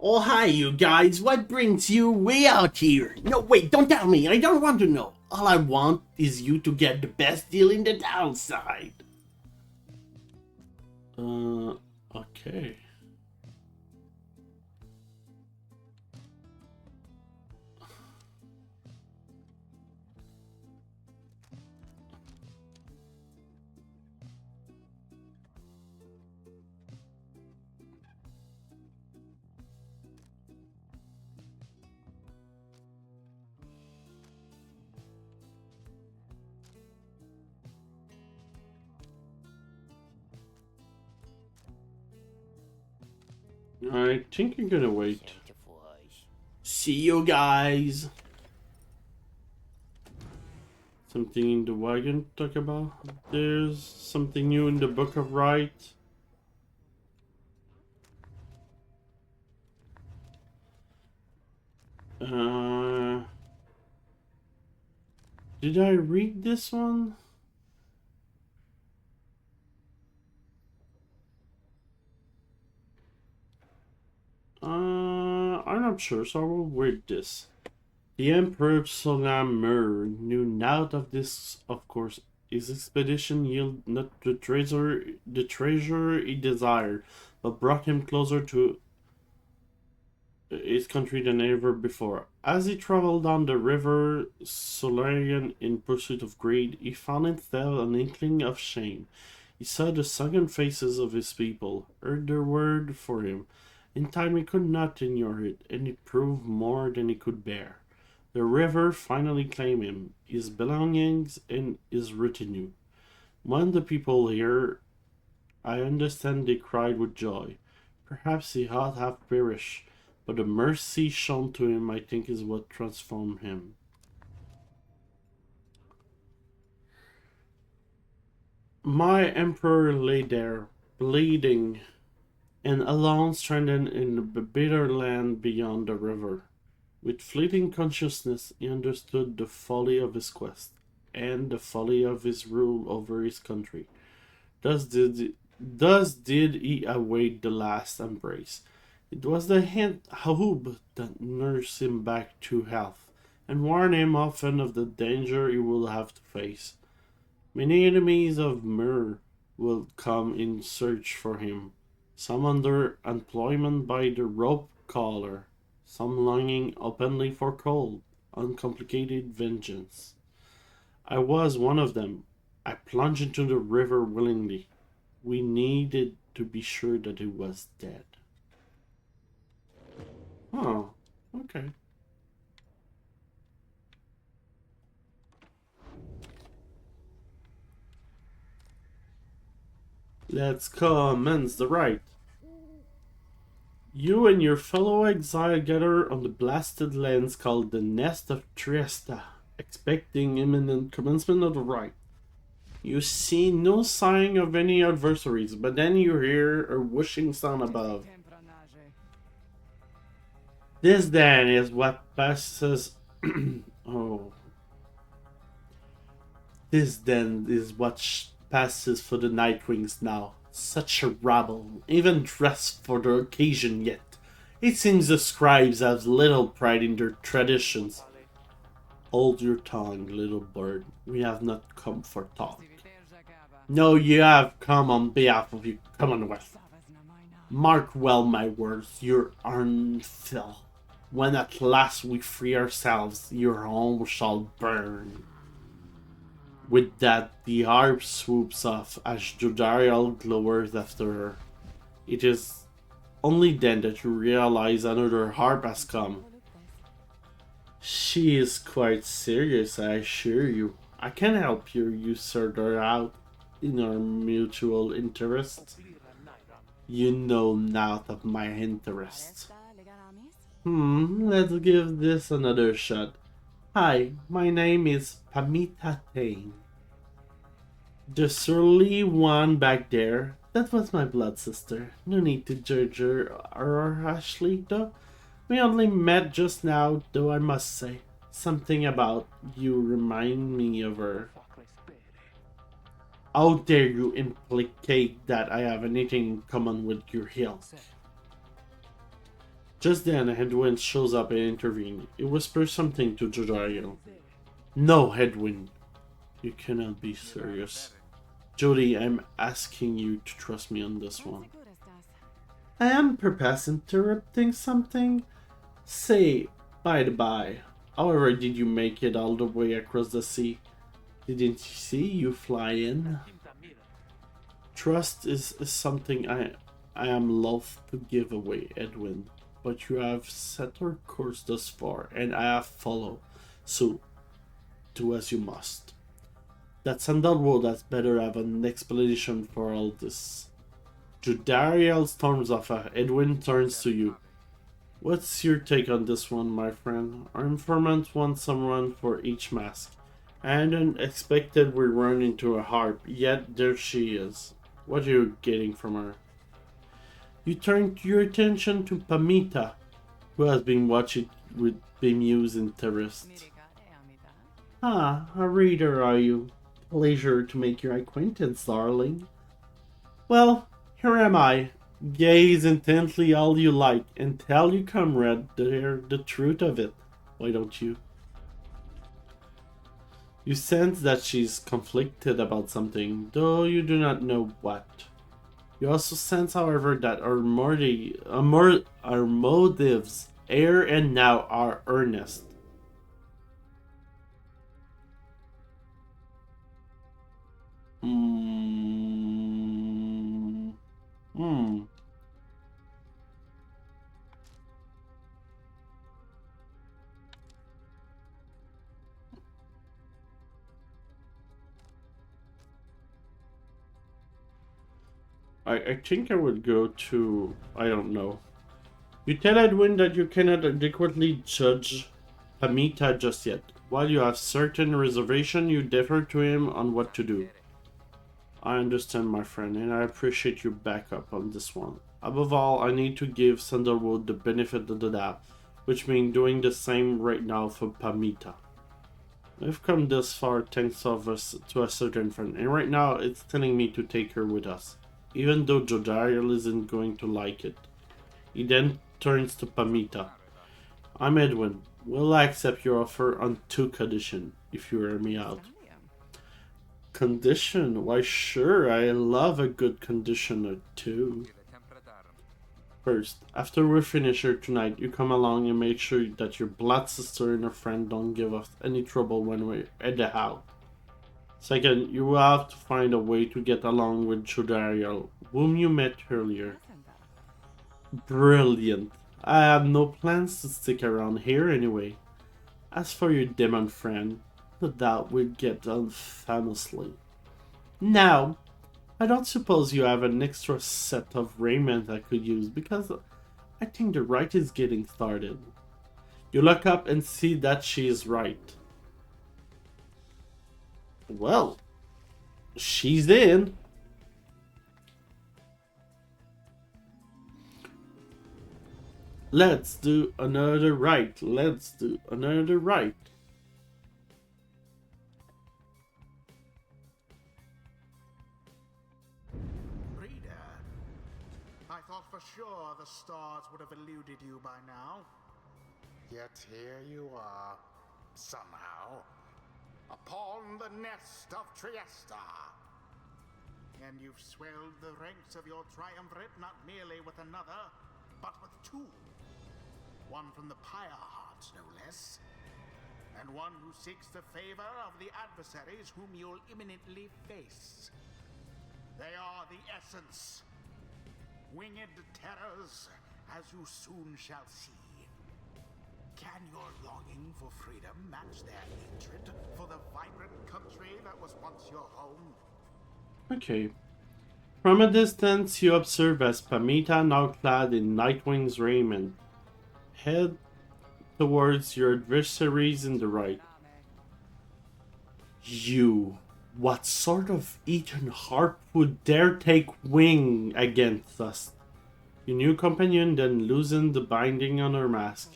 Oh, hi, you guys. What brings you way out here? No, wait, don't tell me. I don't want to know. All I want is you to get the best deal in the downside. Okay. I think I'm gonna wait. See you guys. Something in the wagon to talk about? There's something new in the Book of Right. Did I read this one? I'm sure, so I will read this. The Emperor Solamur knew naught of this, of course. His expedition yielded not the treasure he desired, but brought him closer to his country than ever before. As he traveled down the river Solarian in pursuit of greed, he found instead an inkling of shame. He saw the sunken faces of his people, heard their word for him. In time he could not ignore it, and it proved more than he could bear. The river finally claimed him, his belongings, and his retinue. When the people hear, I understand they cried with joy. Perhaps he ought have perished, but the mercy shown to him, I think, is what transformed him. My emperor lay there, bleeding, and alone stranded in the bitter land beyond the river. With fleeting consciousness, he understood the folly of his quest, and the folly of his rule over his country. Thus did he await the last embrace. It was the Hahub that nursed him back to health, and warned him often of the danger he will have to face. Many enemies of Myr will come in search for him, some under employment by the rope caller, some longing openly for cold, uncomplicated vengeance. I was one of them. I plunged into the river willingly. We needed to be sure that he was dead. Oh, okay. Let's commence the rite. You and your fellow exile gather on the blasted lands called the Nest of Triesta, expecting imminent commencement of the rite. You see no sign of any adversaries, but then you hear a whooshing sound above. This then is what passes. Oh. This then is what passes for the Nightwings now. Such a rabble, even dressed for the occasion yet. It seems the scribes have little pride in their traditions. Hold your tongue, little bird. We have not come for talk. No, you have come on behalf of your Commonwealth. Mark well my words, your Arnfil. When at last we free ourselves, your home shall burn. With that, the harp swoops off as Jodariel glowers after her. It is only then that you realize another harp has come. She is quite serious, I assure you. I can help you sort her out in our mutual interest. You know naught of my interests. Let's give this another shot. Hi, my name is Pamita Tain. The surly one back there, that was my blood sister. No need to judge her or harshly, though. We only met just now, though I must say, something about you remind me of her. How dare you implicate that I have anything in common with your hill? Just then, Hedwin shows up and intervenes. He whispers something to Jodariel. No, Hedwin. You cannot be serious. Jody, I'm asking you to trust me on this one. I am perhaps interrupting something? Say, by the by, however did you make it all the way across the sea? Didn't you see you fly in? Trust is something I am loath to give away, Edwin. But you have set our course thus far, and I have followed. So, do as you must. That sandalwood had better have an explanation for all this. Jodariel storms off. Edwin turns to you. What's your take on this one, my friend? Our informant wants someone for each mask. I hadn't expected we run into a harp, yet there she is. What are you getting from her? You turn your attention to Pamita, who has been watching with bemused interest. Ah, a reader are you? Pleasure to make your acquaintance, darling. Well, here am I, Gaze intently all you like and tell your comrade the truth of it. Why don't you? You sense that she's conflicted about something, though you do not know what. You also sense, however, that our motives, ere and now, are earnest. Hmm. Hmm. I think I would go to... I don't know. You tell Edwin that you cannot adequately judge Pamita just yet. While you have certain reservation, you defer to him on what to do. I understand, my friend, and I appreciate your backup on this one. Above all, I need to give Sandalwood the benefit of the doubt, which means doing the same right now for Pamita. We've come this far thanks to a certain friend, and right now it's telling me to take her with us, even though Jodariel isn't going to like it. He then turns to Pamita. I'm Edwin. Will I accept your offer on two conditions, if you hear me out? Condition? Why sure, I love a good condition or two. First, after we finish here tonight, you come along and make sure that your blood sister and her friend don't give us any trouble when we're at the house. Second, you will have to find a way to get along with Jodariel, whom you met earlier. Brilliant. I have no plans to stick around here anyway. As for your demon friend, the doubt will get on famously. Now, I don't suppose you have an extra set of raiment I could use, because I think the rite is getting started. You look up and see that she is right. Well, she's in. Let's do another rite. Let's do another rite. Reader, I thought for sure the stars would have eluded you by now. Yet here you are, somehow, upon the nest of Triesta. And you've swelled the ranks of your triumvirate not merely with another, but with two. One from the Pyre hearts, no less. And one who seeks the favor of the adversaries whom you'll imminently face. They are the essence. Winged terrors, as you soon shall see. Can your longing for freedom match their hatred for the vibrant country that was once your home? Okay. From a distance, you observe as Pamita, now clad in Nightwing's raiment, head towards your adversaries in the right. You, what sort of eaten harp would dare take wing against us? Your new companion then loosened the binding on her mask.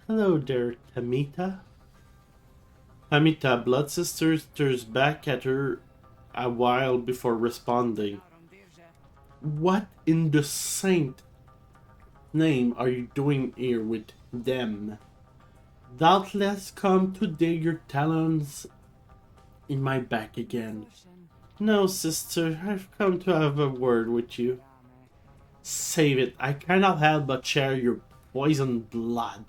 Hello there, Pamita. Pamita, Blood Sister, stares back at her a while before responding. What in the saint name are you doing here with them? Doubtless come to dig your talons in my back again. No, sister, I've come to have a word with you. Save it, I cannot help but share your poisoned blood.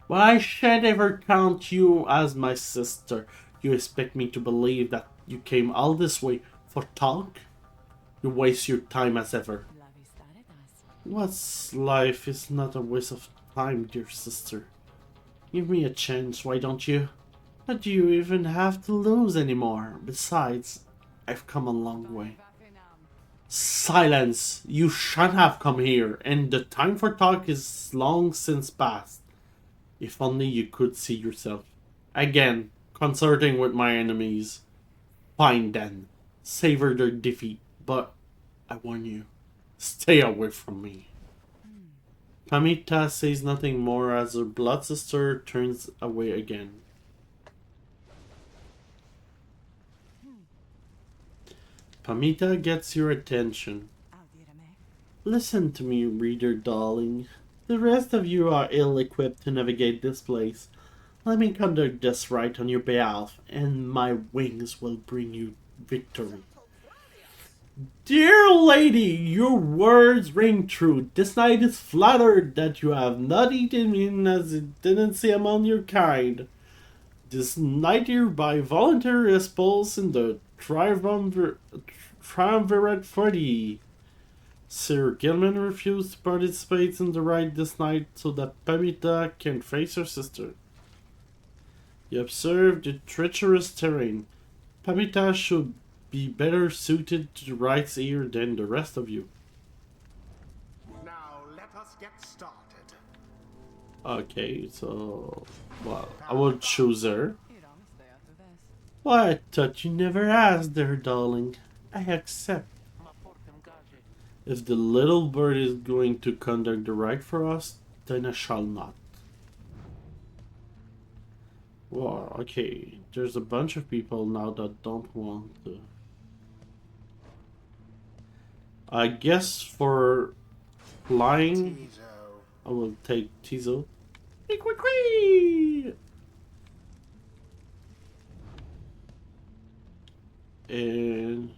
But I shan't ever count you as my sister. You expect me to believe that you came all this way for talk? You waste your time as ever. What's life is not a waste of time, dear sister. Give me a chance, why don't you? What do you even have to lose anymore? Besides, I've come a long way. Silence! You shan't have come here, and the time for talk is long since past. If only you could see yourself. Again, consorting with my enemies. Fine then. Savor their defeat, but I warn you, stay away from me. Pamita says nothing more as her blood sister turns away again. Pamita gets your attention. Listen to me, reader darling. The rest of you are ill-equipped to navigate this place. Let me conduct this rite on your behalf, and my wings will bring you victory. Dear lady, your words ring true. This knight is flattered that you have not eaten him as a tendency among your kind. This knight hereby voluntarily expulsed in the triumvirate for thee. Sir Gilman refused to participate in the rite this night so that Pamita can face her sister. You observe the treacherous terrain. Pamita should be better suited to the rites here than the rest of you. Now let us get started. Okay, so... well, I will choose her. Why, I thought you never asked there, darling. I accept. If the little bird is going to conduct the rite for us, then I shall not. Well, okay, there's a bunch of people now that don't want to. I guess for flying, I will take Tizo. And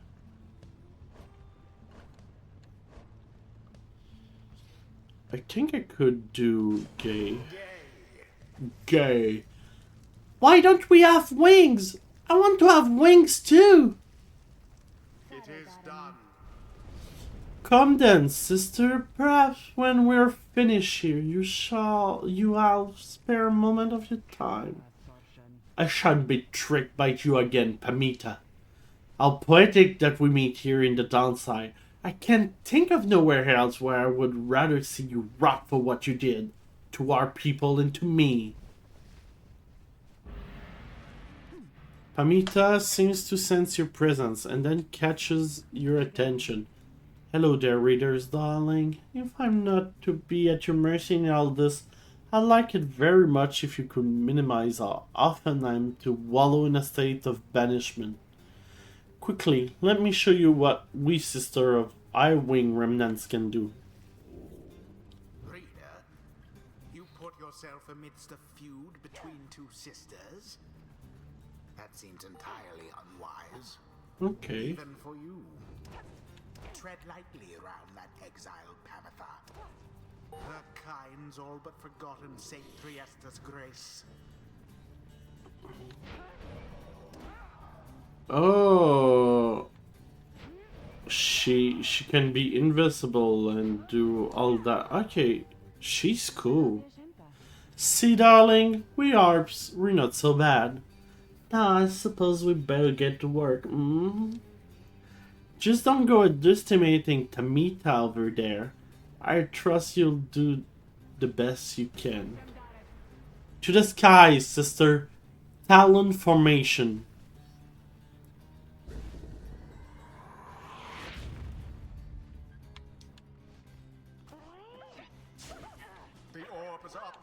I think I could do gay. Gay. Why don't we have wings? I want to have wings too. It is done. Come then, sister. Perhaps when we're finished here, you have spare a moment of your time. I shan't be tricked by you again, Pamita. How poetic that we meet here in the downside. I can't think of nowhere else where I would rather see you rot for what you did to our people and to me. Pamita seems to sense your presence and then catches your attention. Hello there, readers, darling. If I'm not to be at your mercy in all this, I'd like it very much if you could minimize how often I'm to wallow in a state of banishment. Quickly, let me show you what we sister of I-Wing remnants can do. Reader, you put yourself amidst a feud between two sisters? That seems entirely unwise. Okay. Even for you. Tread lightly around that exiled Pamita. Her kind's all but forgotten Saint Triesta's grace. Oh, she can be invisible and do all that. Okay, she's cool. See, darling, we're not so bad. Now I suppose we better get to work. Just don't go underestimating Tamita over there. I trust you'll do the best you can. To the skies, sister. Talon formation. The orb is up.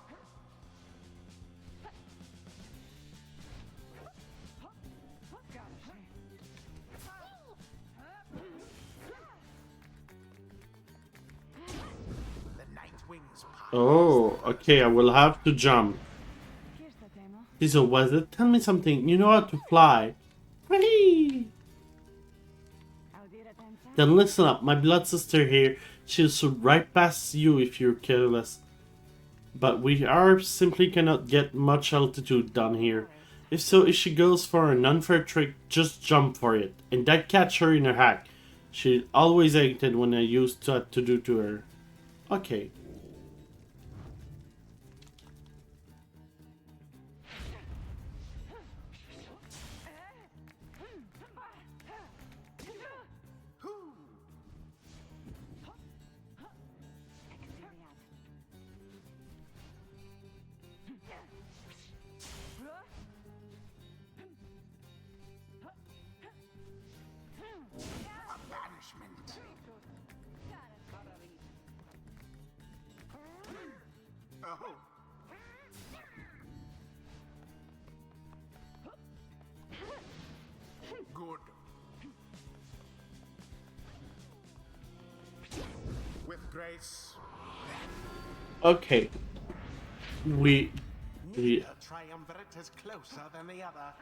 The night wings Pyre. Oh, okay, I will have to jump. So was it? Tell me something. You know how to fly. Whee! Then listen up. My blood sister here, she'll shoot right past you if you're careless. But we are simply cannot get much altitude down here. If she goes for an unfair trick, just jump for it. And that catch her in her hack. She always hated when I used that to do to her. Okay. Grace. Okay. We Neither triumvirate is closer than the other.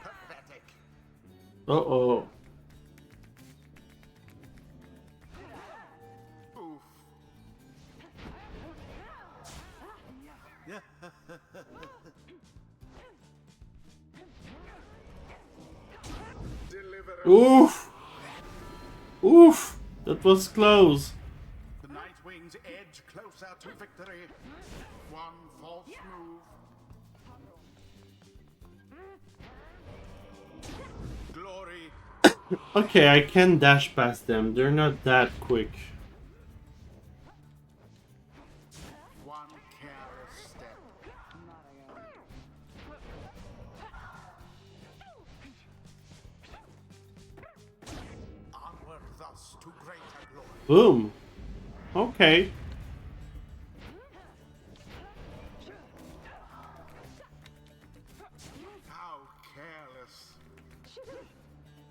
Pathetic. uh-oh. Oof. Deliver. Oof! Oof! That was close. The Nightwings edge closer to victory. One false move. Glory. Okay, I can dash past them. They're not that quick. One careless step. Onward thus to greater glory. Boom. Okay. How careless.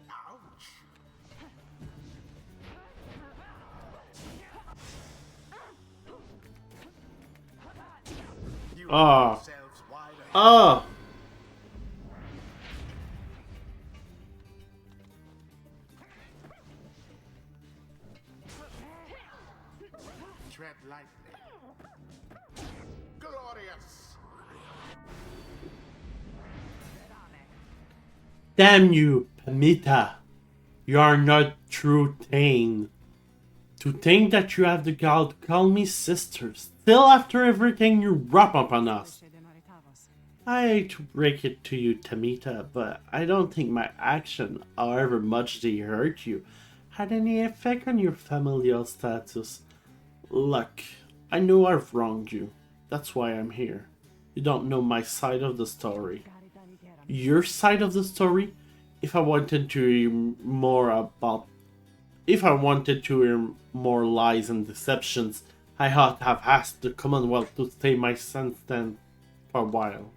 Ouch. You Ah. yourselves wide ahead. Ah! Tread lightly. Glorious. Damn you, Pamita. You are not true Thane. To think that you have the gall to call me sister, still after everything you rub upon us. I hate to break it to you, Tamita, but I don't think my action, however much they hurt you, had any effect on your familial status. Look, I know I've wronged you. That's why I'm here. You don't know my side of the story. Your side of the story? If I wanted to hear more about... If I wanted to hear more lies and deceptions, I ought to have asked the Commonwealth to stay my sentence for a while.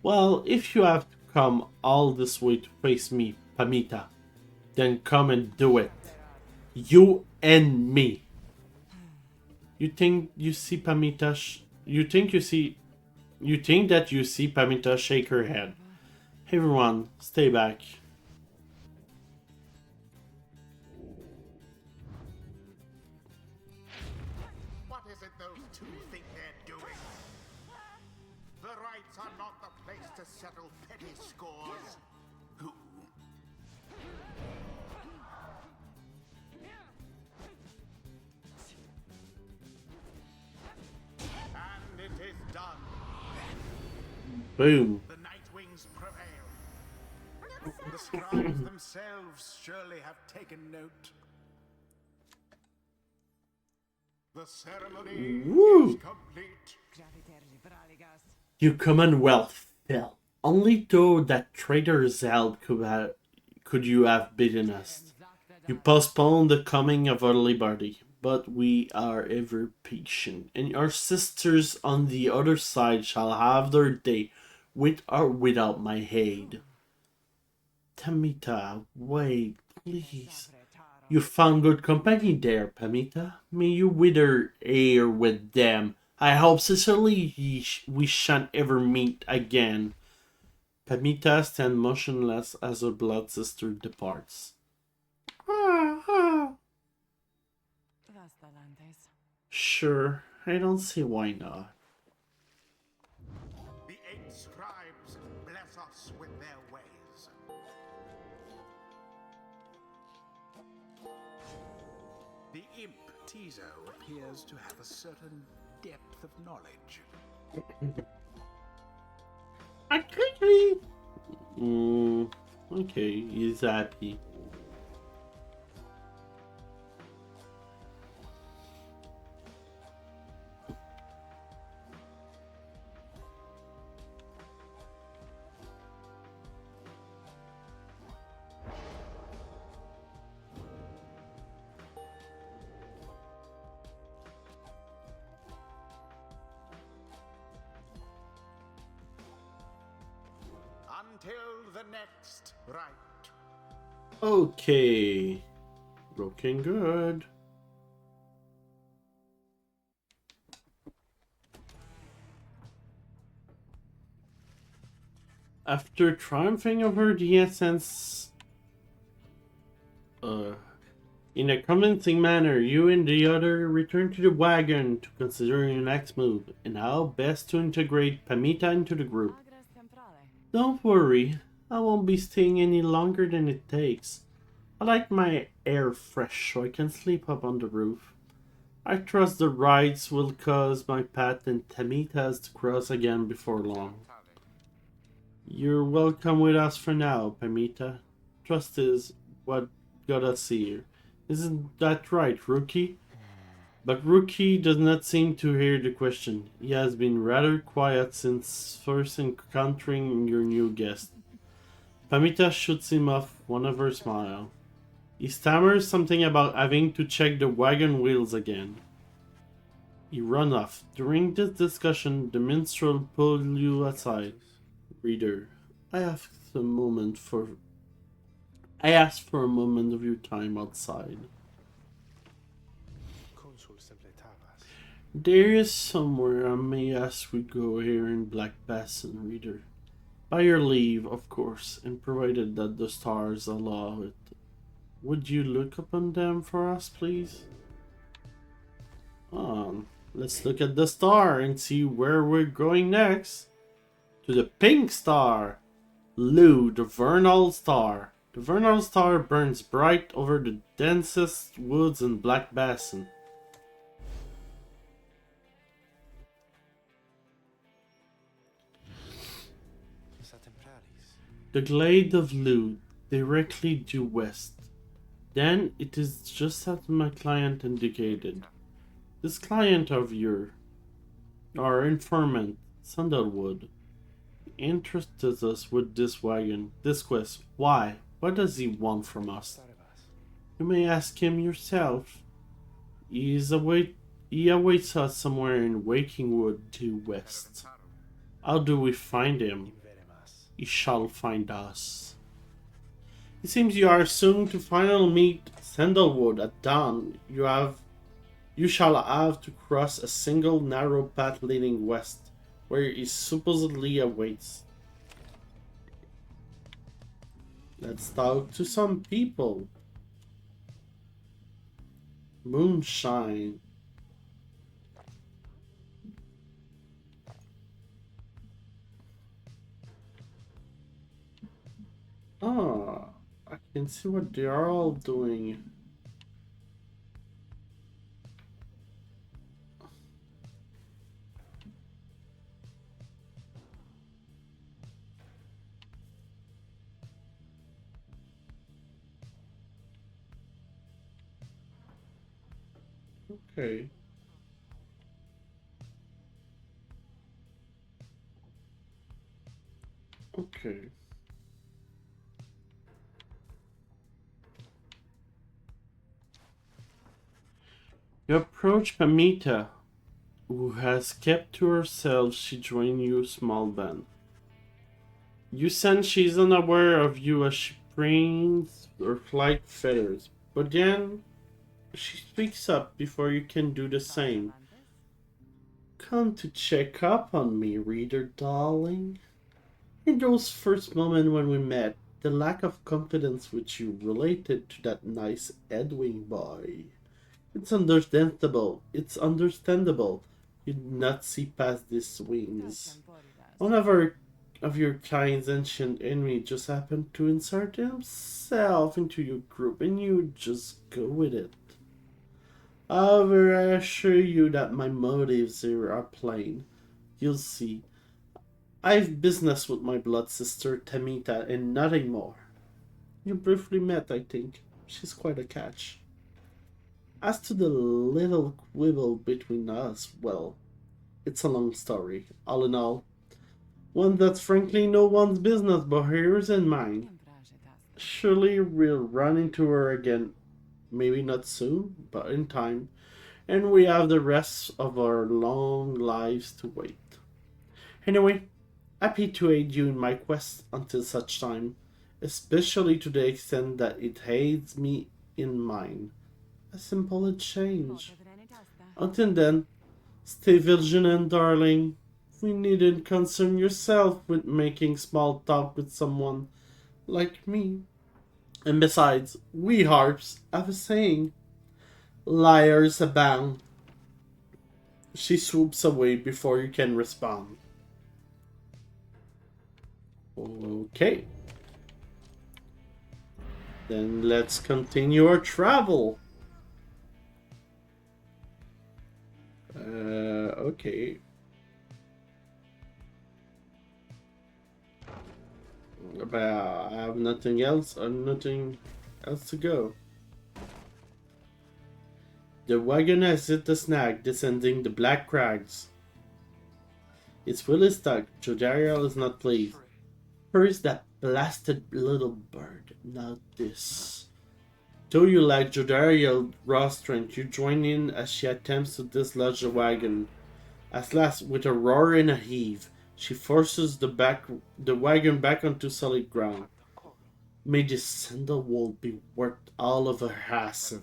Well, if you have to come all this way to face me, Pamita, then come and do it. You and me. You think you see Pamita? You think that you see Pamita shake her head. Everyone, stay back. What is it those two think they're doing? The rights are not the place to settle petty scores. Who? And it is done. Boom. The Nightwings prevail. The scribes themselves surely have taken note. The ceremony Woo. is complete. You Commonwealth fell. Only though that traitor Zeld could you have beaten us. You postponed the coming of our liberty, but we are ever patient, and our sisters on the other side shall have their day, with or without my aid. Tamita, wait, please. You found good company there, Pamita. May you wither here with them. I hope sincerely we shan't ever meet again. Pamita stands motionless as her blood sister departs. Sure, I don't see why not. The 8 scribes bless us with their ways. The imp Tizo appears to have a certain depth of knowledge. Okay, he's happy. until the next rite. Okay. Looking good. After triumphing over the essence, in a convincing manner, you and the other return to the wagon to consider your next move and how best to integrate Pamita into the group. Don't worry, I won't be staying any longer than it takes. I like my air fresh so I can sleep up on the roof. I trust the rides will cause my path and Tamita's to cross again before long. You're welcome with us for now, Pamita. Trust is what got us here. Isn't that right, Rookie? But Rookie does not seem to hear the question. He has been rather quiet since first encountering your new guest. Pamita shoots him off one of her smile. He stammers something about having to check the wagon wheels again. He run off. During this discussion, the minstrel pulled you aside. Reader, I asked a moment for I asked for a moment of your time outside. There is somewhere I may ask we go here in Black Basin, reader. By your leave, of course, and provided that the stars allow it. Would you look upon them for us, please? Let's look at the star and see where we're going next. To the pink star! Lu, the vernal star. The vernal star burns bright over the densest woods in Black Basin. The glade of Lu, directly due west. Then it is just as my client indicated. This client of yours, our informant, Sandalwood, interested us with this wagon, this quest. Why? What does he want from us? You may ask him yourself. He awaits us somewhere in Wakingwood due west. How do we find him? He shall find us. It seems you are soon to finally meet Sandalwood at dawn. You shall have to cross a single narrow path leading west, where he supposedly awaits. Let's talk to some people. Moonshine. Ah, I can see what they are all doing. Okay. Okay. You approach Pamita, who has kept to herself. She joined you small band. You sense she's unaware of you as she preens her flight feathers, but then she speaks up before you can do the same. Come to check up on me, reader darling. In those first moments when we met, the lack of confidence which you related to that nice Edwin boy. It's understandable. It's understandable. You did not see past these swings. One of your kind's ancient enemy just happened to insert himself into your group and you just go with it. However, I assure you that my motives here are plain. You'll see. I've business with my blood sister Tamita and nothing more. You briefly met, I think. She's quite a catch. As to the little quibble between us, well, it's a long story. All in all, one that's frankly no one's business but hers and mine. Surely we'll run into her again. Maybe not soon, but in time. And we have the rest of our long lives to wait. Anyway, Happy to aid you in my quest until such time, especially to the extent that it aids me in mine. A simple exchange. Until then, stay vigilant, darling. We needn't concern yourself with making small talk with someone like me. And besides, we harps have a saying, liars abound. She swoops away before you can respond. Okay. Then let's continue our travel. Okay. But I have nothing else to go. The wagon has hit the snag, descending the black crags. It's fully stuck. Jodariel is not pleased. Where is that blasted little bird? Not this. Though you lack Jodariel raw strength, you join in as she attempts to dislodge the wagon. At last, with a roar and a heave, she forces the wagon back onto solid ground. May this sandalwood be worth all of her hassle.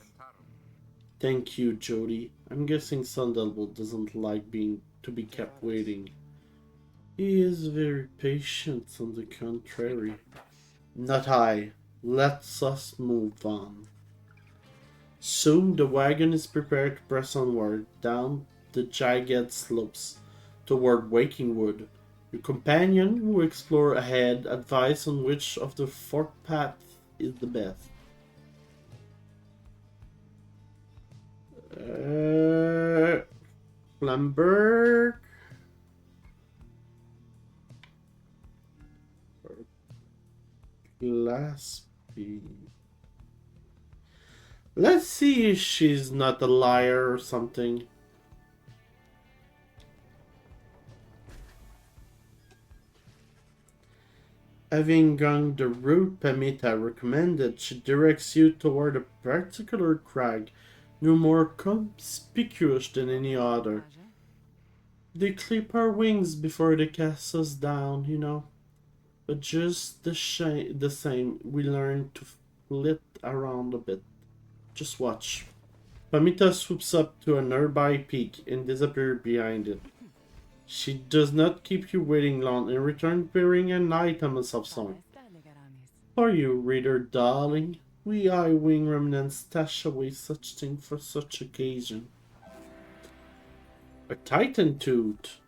Thank you, Jody. I'm guessing Sandalwood doesn't like being to be kept waiting. He is very patient, on the contrary. Not I. Let's us move on. Soon the wagon is prepared to press onward down the jagged slopes toward Wakingwood. Your companion who explore ahead advise on which of the fork path is the best. Flamberg. Glaspie. Let's see if she's not a liar or something. Having gone the route Pamita recommended, she directs you toward a particular crag, no more conspicuous than any other. They clip our wings before they cast us down, you know. But just the same, we learn to flit around a bit. Just watch. Pamita swoops up to a nearby peak and disappears behind it. She does not keep you waiting long and returns bearing an item of some sort. For you, reader darling, we eye-wing remnants stash away such things for such occasion. A Titan tooth.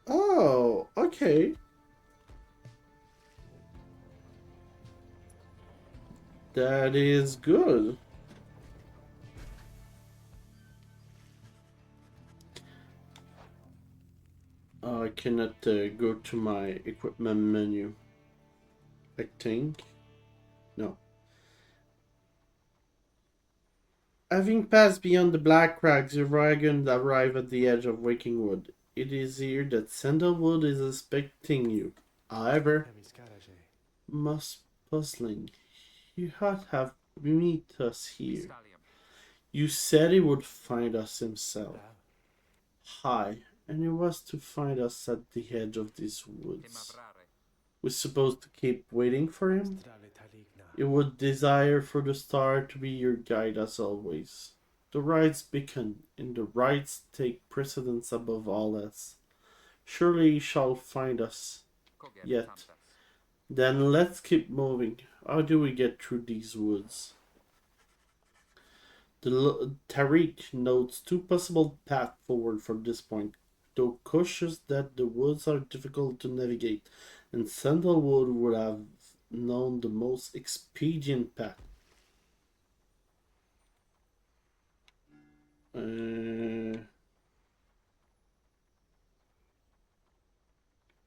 Oh, okay. That is good. I cannot go to my equipment menu. I think. No. Having passed beyond the black crags, your wagon arrive at the edge of Wakingwood. It is here that Sandalwood is expecting you. However, most puzzling. You ought have meet us here. You said he would find us himself. Hi, and he was to find us at the edge of these woods. We're supposed to keep waiting for him? You would desire for the star to be your guide as always. The rites beacon, and the rites take precedence above all else. Surely he shall find us. Yet. Then let's keep moving. How do we get through these woods? The Tariq notes two possible paths forward from this point, though cautious that the woods are difficult to navigate, and Sandalwood would have known the most expedient path.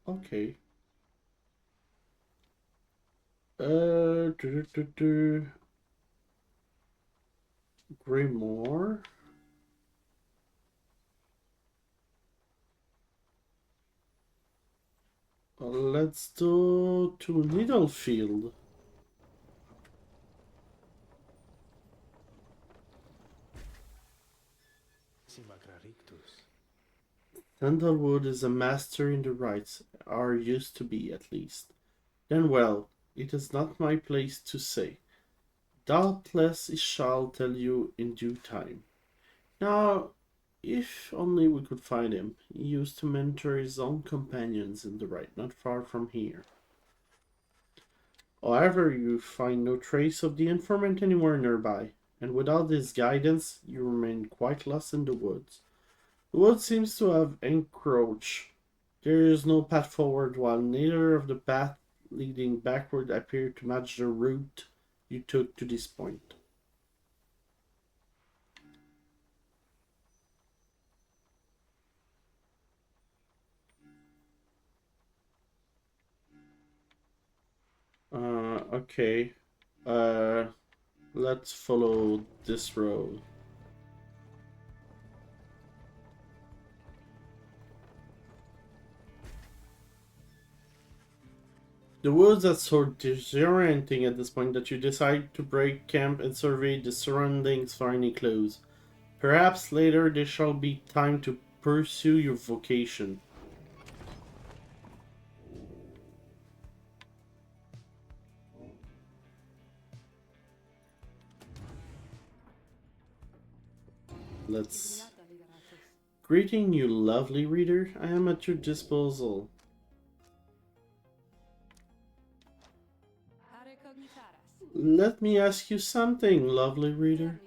Okay. Grimoire. Let's go to Needlefield. Sandalwood is a master in the rites, or used to be at least. Then well, it is not my place to say. Doubtless he shall tell you in due time. Now, if only we could find him. He used to mentor his own companions in the rite, not far from here. However, you find no trace of the informant anywhere nearby, and without his guidance, you remain quite lost in the woods. The wood seems to have encroached. There is no path forward, while neither of the paths leading backward appear to match the route you took to this point. Okay. Uh, let's follow this road. The woods are so disorienting at this point that you decide to break camp and survey the surroundings for any clues. Perhaps later there shall be time to pursue your vocation. Let's... Greeting you, lovely reader. I am at your disposal. Let me ask you something, lovely reader.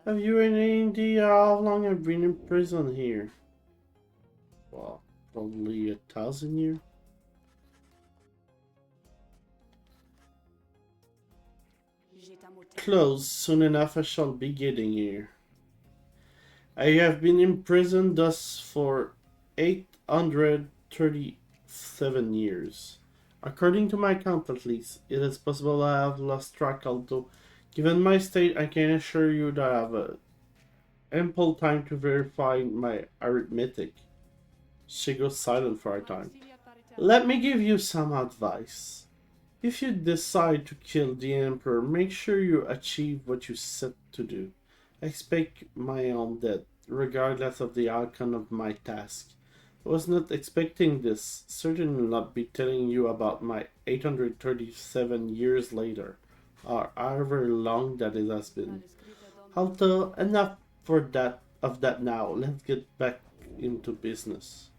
Have you any idea how long I've been in prison here? Well, probably 1,000 years. Close. Soon enough I shall be getting here. I have been in prison thus for 837 years. According to my count at least, it is possible I have lost track, although given my state I can assure you that I have ample time to verify my arithmetic. She goes silent for a time. Let me give you some advice. If you decide to kill the Emperor, make sure you achieve what you set to do. Expect my own death, regardless of the outcome of my task. I was not expecting this, certainly not be telling you about my 837 years later, or however long that it has been. Although, enough for that of that now, let's get back into business.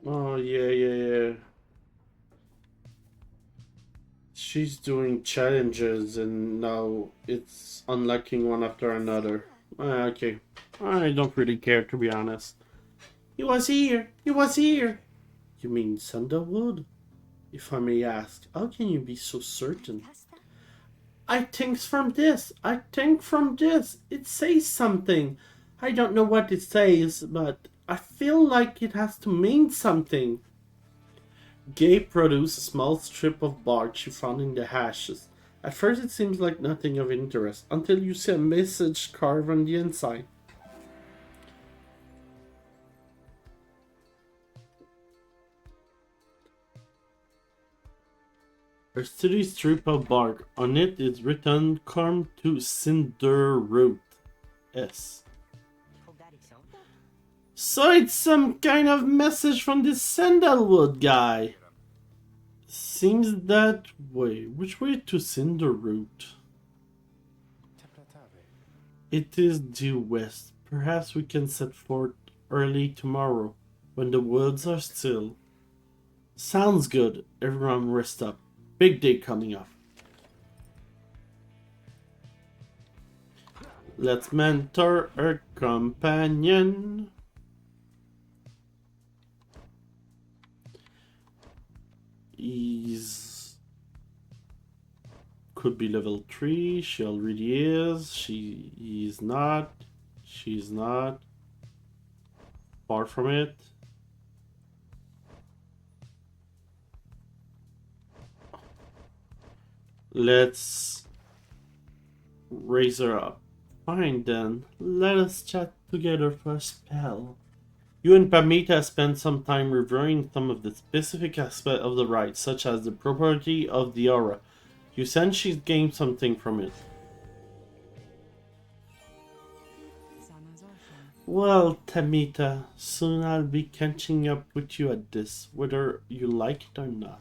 Oh, yeah. She's doing challenges and now it's unlocking one after another. Okay. I don't really care, to be honest. He was here! He was here! You mean Sandalwood? If I may ask, how can you be so certain? I think from this. It says something. I don't know what it says, but I feel like it has to mean something. Gay produced a small strip of bark she found in the ashes. At first it seems like nothing of interest, until you see a message carved on the inside. A sturdy strip of bark. On it is written, "Come to Cinder Root." S. So it's some kind of message from this Sandalwood guy. Seems that way. Which way to Cinder Root? It is due west. Perhaps we can set forth early tomorrow, when the woods are still. Sounds good. Everyone rest up. Big day coming up. Let's mentor our companion. He's... could be level 3. She already is. He's not. She's not. Far from it. Let's raise her up. Fine then, let us chat together for a spell. You and Pamita spent some time reviewing some of the specific aspects of the rite, such as the property of the aura. You sense she's gained something from it. Well, Tamita, soon I'll be catching up with you at this, whether you like it or not.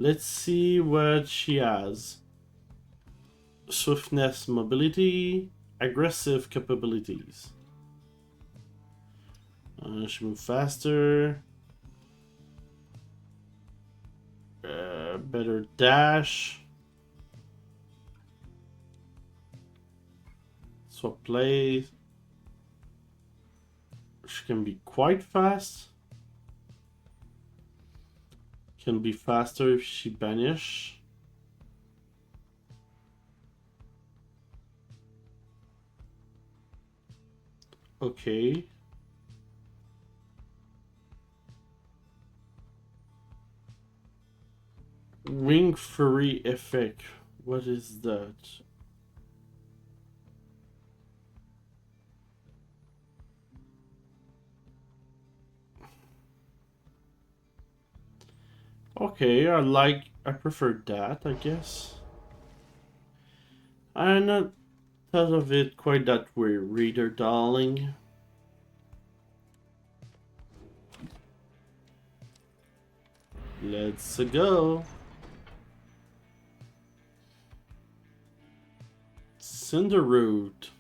Let's see what she has. Swiftness, mobility, aggressive capabilities. She moves faster. Better dash. Swap plays. She can be quite fast. Can be faster if she banish. Okay. Wing Fury effect. What is that? Okay, I prefer that, I guess. I not thought of it quite that way, reader darling. Let's go. Cinder Root.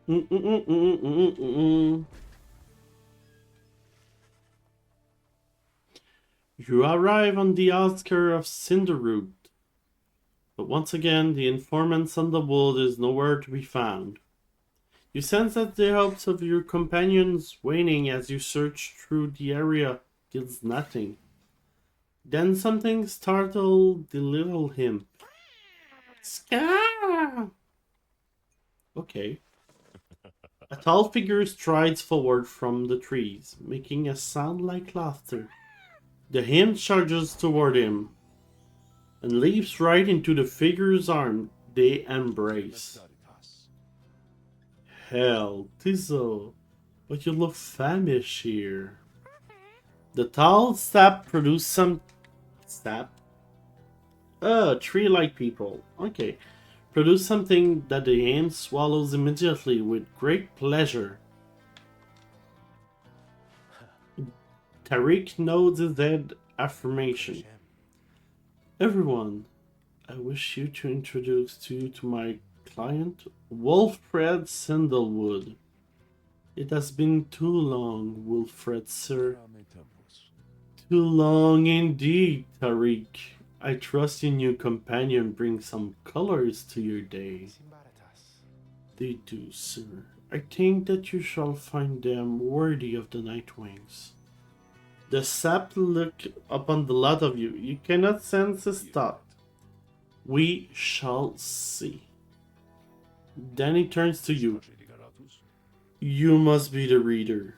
You arrive on the outskirts of Cinderroot, but once again the informants on the wood is nowhere to be found. You sense that the hopes of your companions waning as you search through the area yields nothing. Then something startled the little imp. Scar! Okay. A tall figure strides forward from the trees, making a sound like laughter. The imp charges toward him and leaps right into the figure's arm. They embrace. Hell, Tizo, but you look famished here. The tall sap produce some... Sap? Tree-like people. Okay. Produce something that the ant swallows immediately with great pleasure. Tariq nods his head affirmation. Everyone, I wish you to introduce you to my client, Wolfred Sandalwood. It has been too long, Wolfred, sir. Too long indeed, Tariq. I trust your new companion brings some colors to your day. They do, sir. I think that you shall find them worthy of the Nightwings. The sap look upon the lot of you. You cannot sense his thought. We shall see. Then he turns to you. You must be the reader.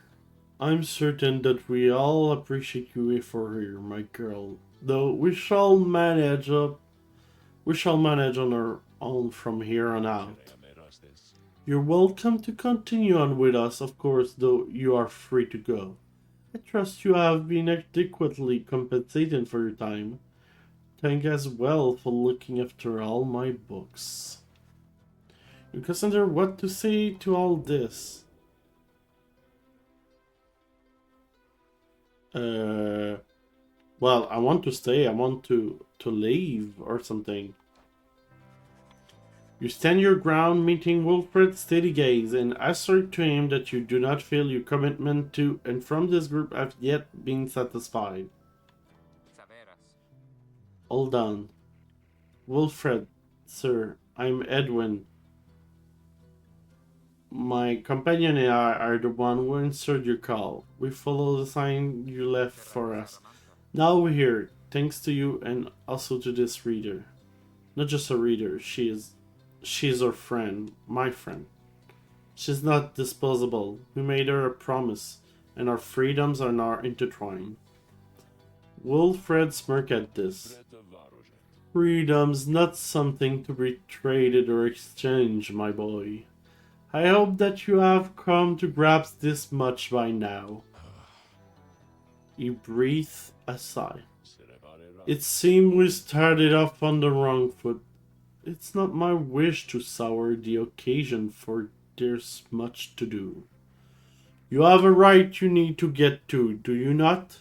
I'm certain that we all appreciate you for here, my girl. Though we shall manage on our own from here on out. You're welcome to continue on with us, of course, though you are free to go. I trust you have been adequately compensated for your time. Thank as well for looking after all my books. You consider what to say to all this. Well, I want to stay. I want to leave or something. You stand your ground, meeting Wilfred's steady gaze, and assert to him that you do not feel your commitment to and from this group have yet been satisfied. Hold on. Wilfred, sir, I'm Edwin. My companion and I are the one who answered your call. We follow the sign you left for us. Now we're here, thanks to you and also to this reader. Not just a reader, she's our friend, my friend. She's not disposable. We made her a promise, and our freedoms are now intertwined. Wilfred smirked at this. Freedom's not something to be traded or exchanged, my boy. I hope that you have come to grasp this much by now. He breathed a sigh. It seemed we started off on the wrong foot. It's not my wish to sour the occasion, for there's much to do. You have a right you need to get to, do you not?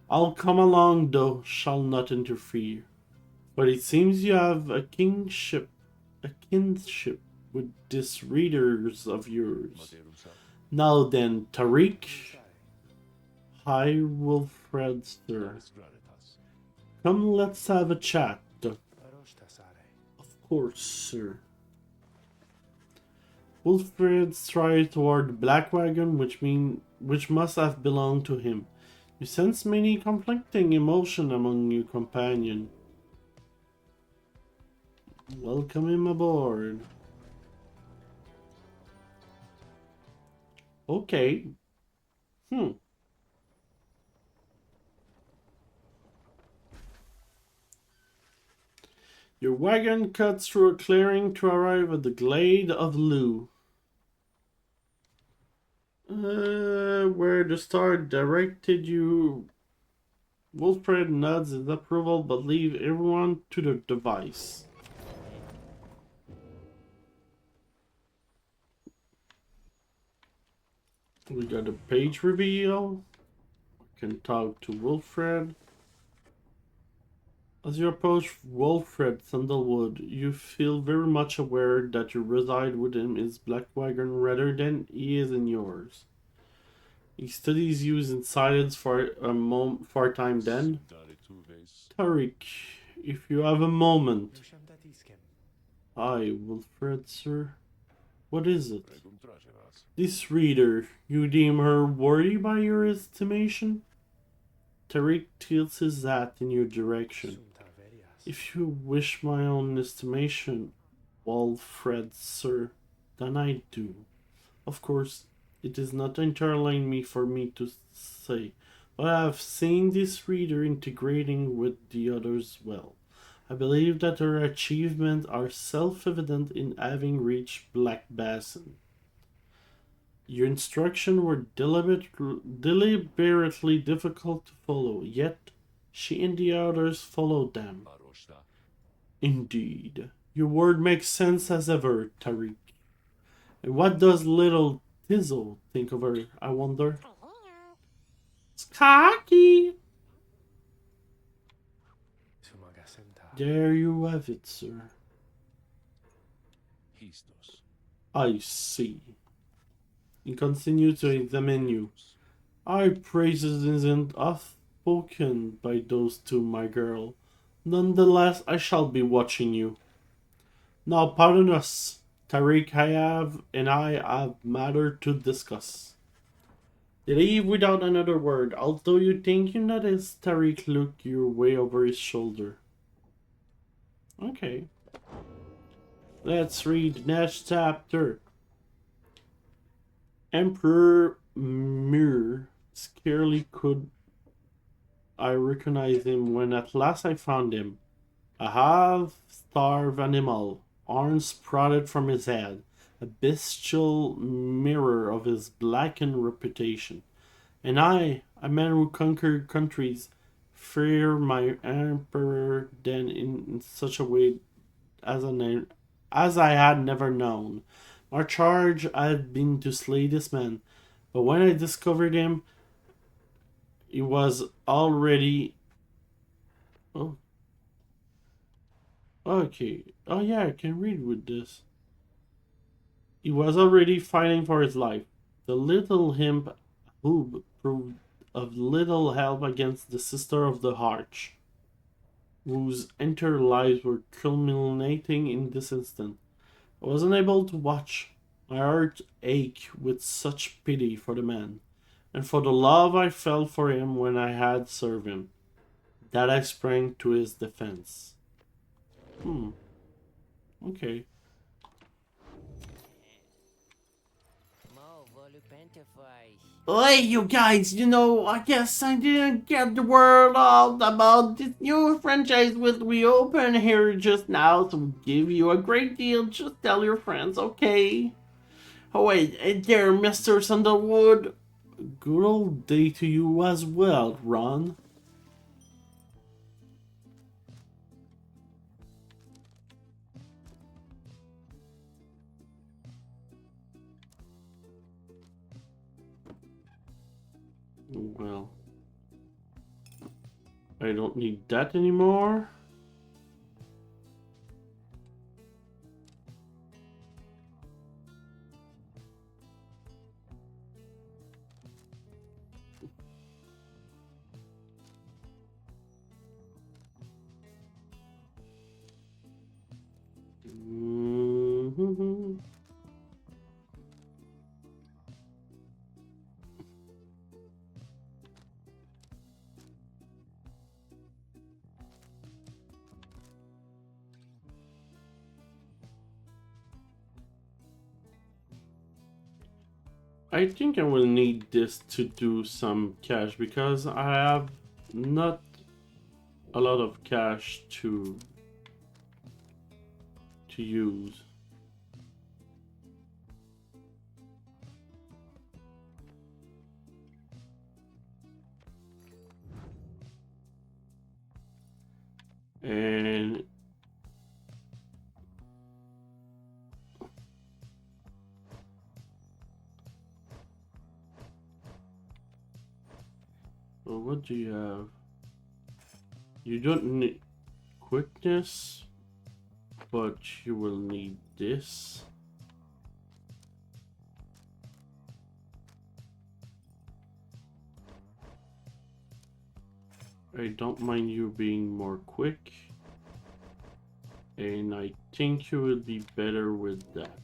I'll come along, though shall not interfere. But it seems you have a kinship with these readers of yours. Now then, Tariq. Hi, Wilfred, sir. Come, let's have a chat. Of course, sir. Wilfred strides toward the black wagon, which must have belonged to him. You sense many conflicting emotion among your companion. Welcome him aboard. Okay. Your wagon cuts through a clearing to arrive at the glade of Lou. Where the star directed you. Wilfred nods his approval, but leave everyone to the device. We got a page reveal. We can talk to Wilfred. As you approach Wilfred Sandalwood, you feel very much aware that you reside within his black wagon rather than he is in yours. He studies you in silence for a time then. Tariq, if you have a moment. Aye, Wilfred, sir. What is it? This reader, you deem her worthy by your estimation? Tariq tilts his hat in your direction. If you wish my own estimation, Wilfred, sir, then I do. Of course, it is not entirely for me to say, but I have seen this reader integrating with the others well. I believe that her achievements are self-evident in having reached Black Basin. Your instructions were deliberately difficult to follow, yet she and the others followed them. Indeed. Your word makes sense as ever, Tariq. And what does little Tizzle think of her, I wonder? It's cocky! There you have it, sir. I see. He continues to examine you. Our praises isn't off-spoken by those two, my girl. Nonetheless, I shall be watching you. Now, pardon us, Tariq. I have matter to discuss. They leave without another word, although you think you notice Tariq look your way over his shoulder. Okay. Let's read the next chapter. Emperor Mir. Scarcely could I recognize him when at last I found him. A half-starved animal, arms sprouted from his head, a bestial mirror of his blackened reputation. And I, a man who conquered countries, fear my emperor then in such a way as I had never known. Our charge had been to slay this man, but when I discovered him, he was already... Oh. Okay. Oh yeah, I can read with this. He was already fighting for his life. The little imp Hoob proved of little help against the Sister of the Arch, whose entire lives were culminating in this instant. I was unable to watch. My heart ached with such pity for the man, and for the love I felt for him when I had served him, that I sprang to his defense. Okay. Hey, you guys, you know, I guess I didn't get the word out about this new franchise will reopen here just now, so we'll give you a great deal. Just tell your friends, okay? Oh, wait, hey there, Mr. Sandalwood. Good old day to you as well, Ron. Well, I don't need that anymore. Mhm. I think I will need this to do some cash because I have not a lot of cash to use. And well, what do you have? You don't need quickness, but you will need this. I don't mind you being more quick, and I think you will be better with that.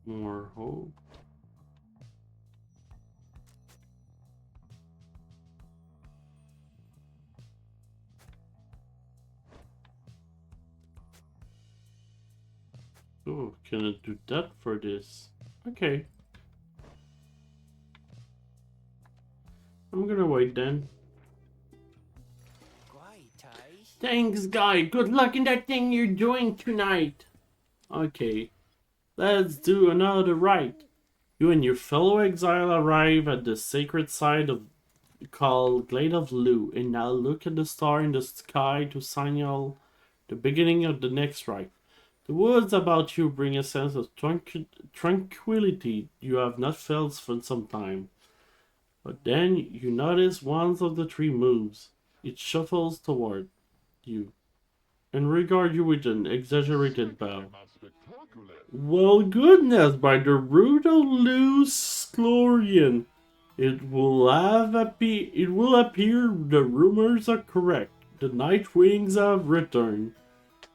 More hope. Oh, can I do that for this? Okay. I'm gonna wait then. Thanks, guy. Good luck in that thing you're doing tonight. Okay. Let's do another rite. You and your fellow exile arrive at the sacred site of called Glade of Lu, and now look at the star in the sky to signal the beginning of the next rite. The woods about you bring a sense of tranquility you have not felt for some time. But then you notice one of the three moves. It shuffles toward you and regard you with an exaggerated bow. Well, goodness, by the root of loose Chlorian, it will appear the rumors are correct. The Night Wings have returned.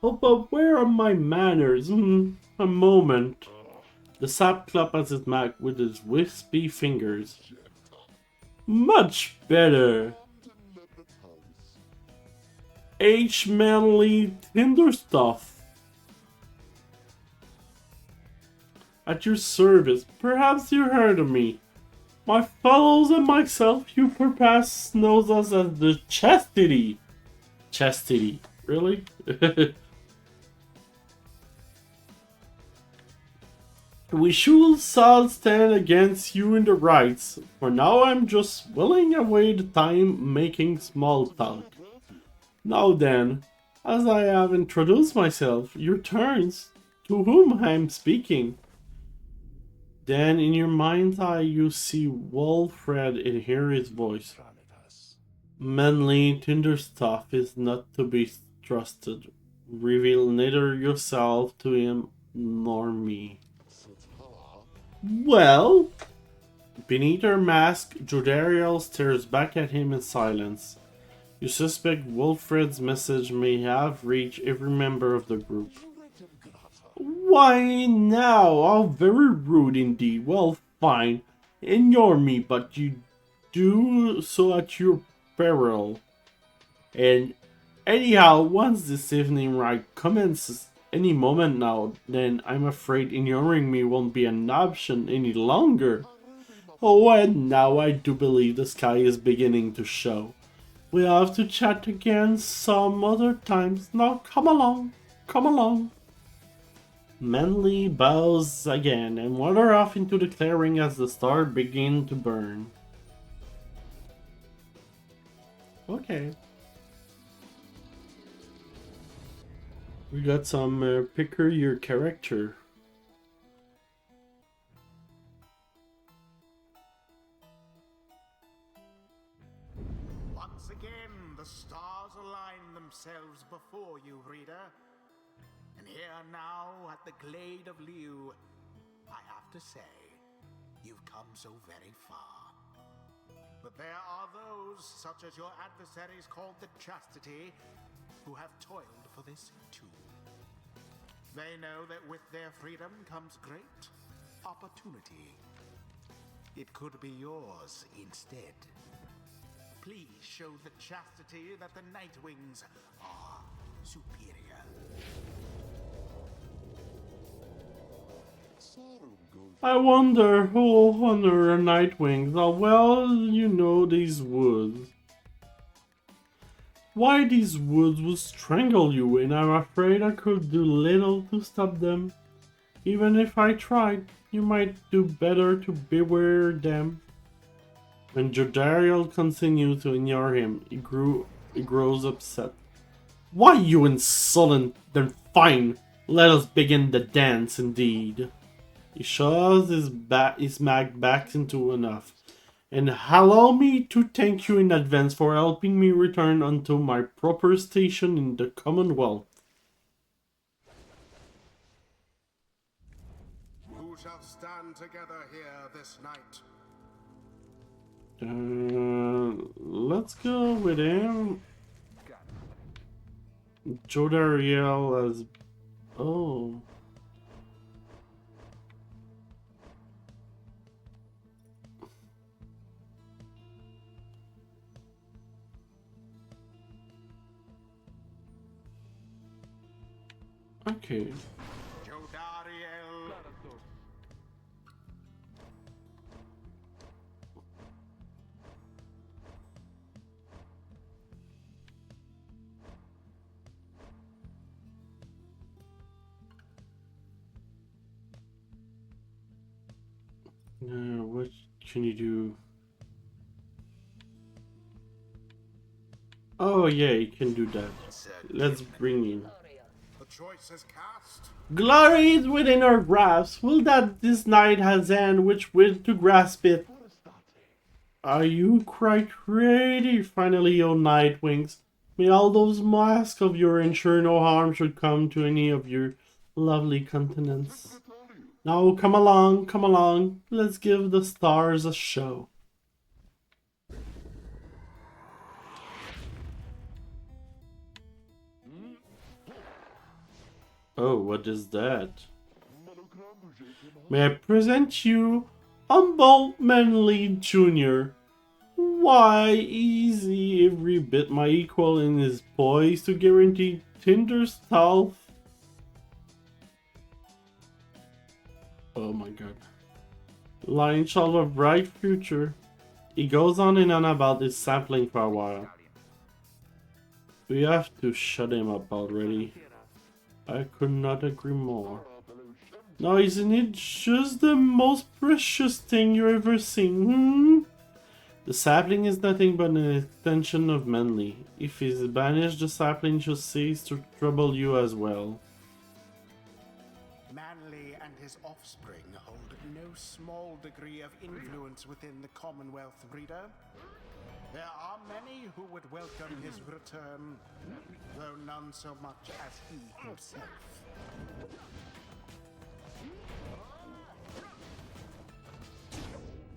Oh, but where are my manners? A moment. The sap clapped at his mouth with his wispy fingers. Much better. H. Manly Tinder stuff. At your service. Perhaps you heard of me. My fellows and myself, you perhaps knows us as the Chastity. Chastity. Really? We should all stand against you in the rights. For now I'm just willing away the time making small talk. Now then, as I have introduced myself, your turns. To whom I am speaking? Then in your mind's eye you see Wolfred and hear his voice. Manly tender stuff is not to be trusted. Reveal neither yourself to him nor me. Well, beneath her mask, Jodariel stares back at him in silence. You suspect Wilfred's message may have reached every member of the group. Why now? How very rude indeed. Well, fine. Ignore me, but you do so at your peril. And anyhow, once this evening ride commences any moment now, then I'm afraid ignoring me won't be an option any longer. Oh, and now I do believe the sky is beginning to show. We'll have to chat again some other times. Now come along, come along. Manly bows again and wander off into the clearing as the stars begin to burn. Okay. We got some picker your character. Once again, the stars align themselves before you, reader. And here now, at the Glade of Liu, I have to say, you've come so very far. But there are those, such as your adversaries called the Chastity, who have toiled for this too. They know that with their freedom comes great opportunity. It could be yours instead. Please show the Chastity that the Nightwings are superior. I wonder who will honor a Nightwing. How well you know these woods. Why these woods will strangle you, and I'm afraid I could do little to stop them. Even if I tried, you might do better to beware them. When Jodariel continued to ignore him, he grows upset. Why, you insolent! Then fine, let us begin the dance indeed. He shoves his mag back into enough. And allow me to thank you in advance for helping me return unto my proper station in the Commonwealth. Who shall stand together here this night? Let's go with him. Jodariel as... Oh. Okay. Jodariel. What can you do? Oh yeah, you can do that. Let's bring in. The choice is cast. Glory is within our grasp. Will that this night has end which will to grasp it? Are you quite ready? Finally, O Nightwings. May all those masks of your ensure no harm should come to any of your lovely countenance. Now come along. Let's give the stars a show. Oh, what is that? May I present you Humboldt Manley Jr. Why, easy every bit my equal in his poise to guarantee tender stealth. Oh my god. Lion shall have a bright future. He goes on and on about this sapling for a while. We have to shut him up already. I could not agree more. Now isn't it just the most precious thing you ever seen, The sapling is nothing but an extension of Manly. If he is banished, the sapling shall cease to trouble you as well. Manly and his offspring hold no small degree of influence within the Commonwealth, reader. There are many who would welcome his return, though none so much as he himself.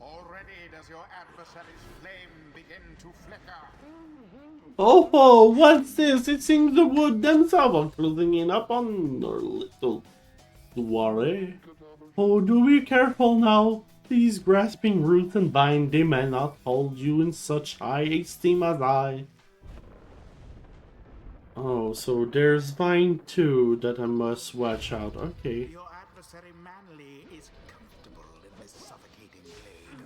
Already does your adversary's flame begin to flicker. Oh, what's this? It seems the wood themselves are closing in up on our little soiree. Oh, do be careful now. These grasping roots and vine, they may not hold you in such high esteem as I. Oh, so there's vine too that I must watch out. Okay. Your adversary Manly is comfortable in this suffocating glade.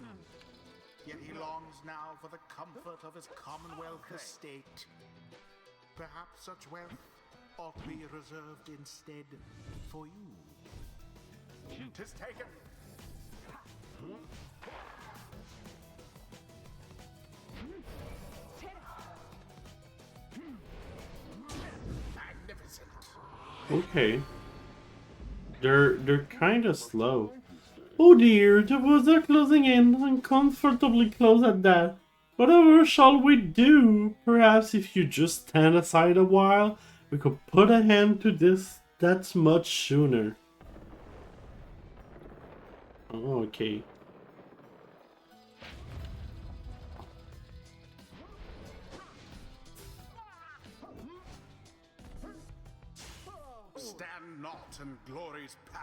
Yet he longs now for the comfort of his Commonwealth estate. Perhaps such wealth ought to be reserved instead for you. 'Tis taken. Magnificent. Okay. They're kinda slow. Oh dear, the woods are closing in, uncomfortably close at that. Whatever shall we do? Perhaps if you just stand aside a while, we could put a hand to this that much sooner. Oh, okay. Stand not in glory's path.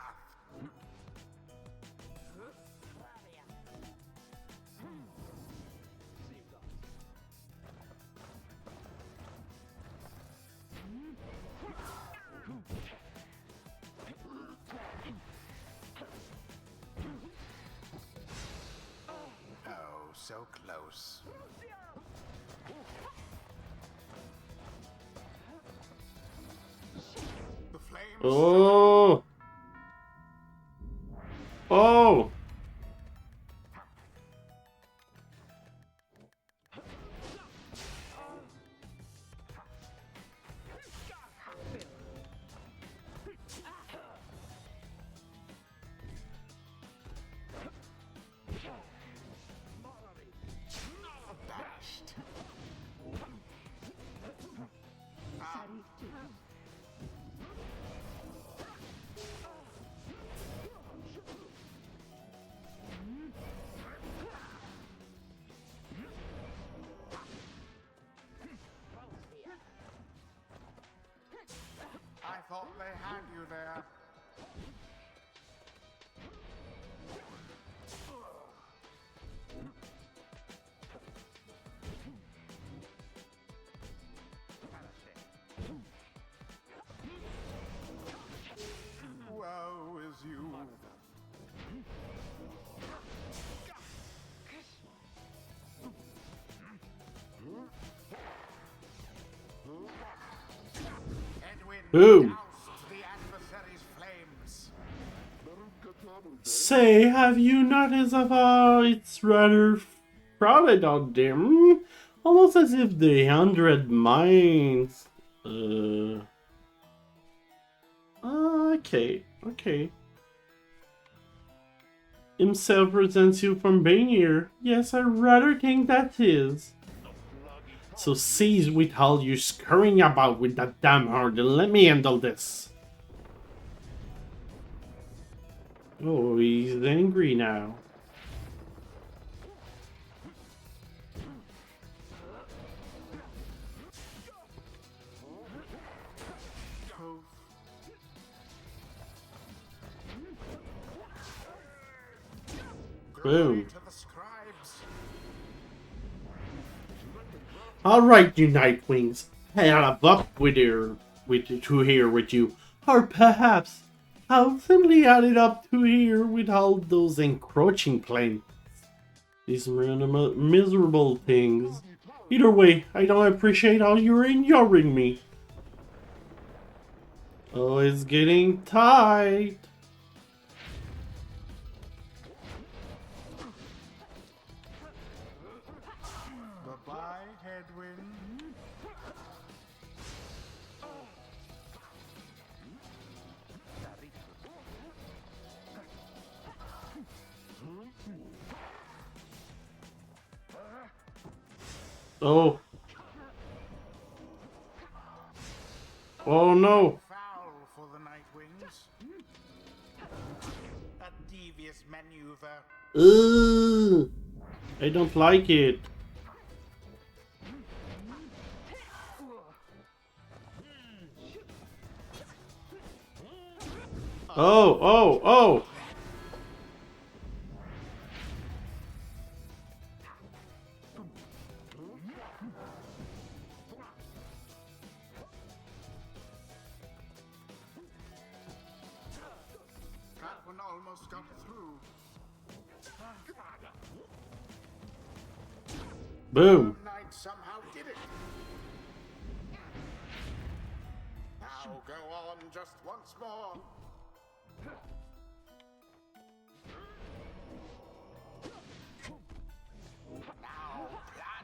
Oh, so close. The flames. Oh! Oh! Abashed. I thought they had you there. Woe is you. Edwin, Boom. doused the adversary's flames. Say, have you noticed how it's rather crowded out there? Almost as if the 100 mines. Okay, okay. Himself resents you from being here. Yes, I rather think that is. So cease with all you scurrying about with that damn herd and let me handle this. Oh, he's angry now. Boom. To the scribes. Alright, you Nightwings. I have up with here with you. Or perhaps I'll simply add it up to here with all those encroaching plants. These miserable things. Either way, I don't appreciate how you're ignoring me. Oh, it's getting tight. Bye-bye, Edwin. Oh. Oh no. Foul for the Nightwings. A devious maneuver. Ugh. I don't like it. Oh, oh, oh! That one almost got through. Boom! The knight somehow did it. Now go on just once more. Now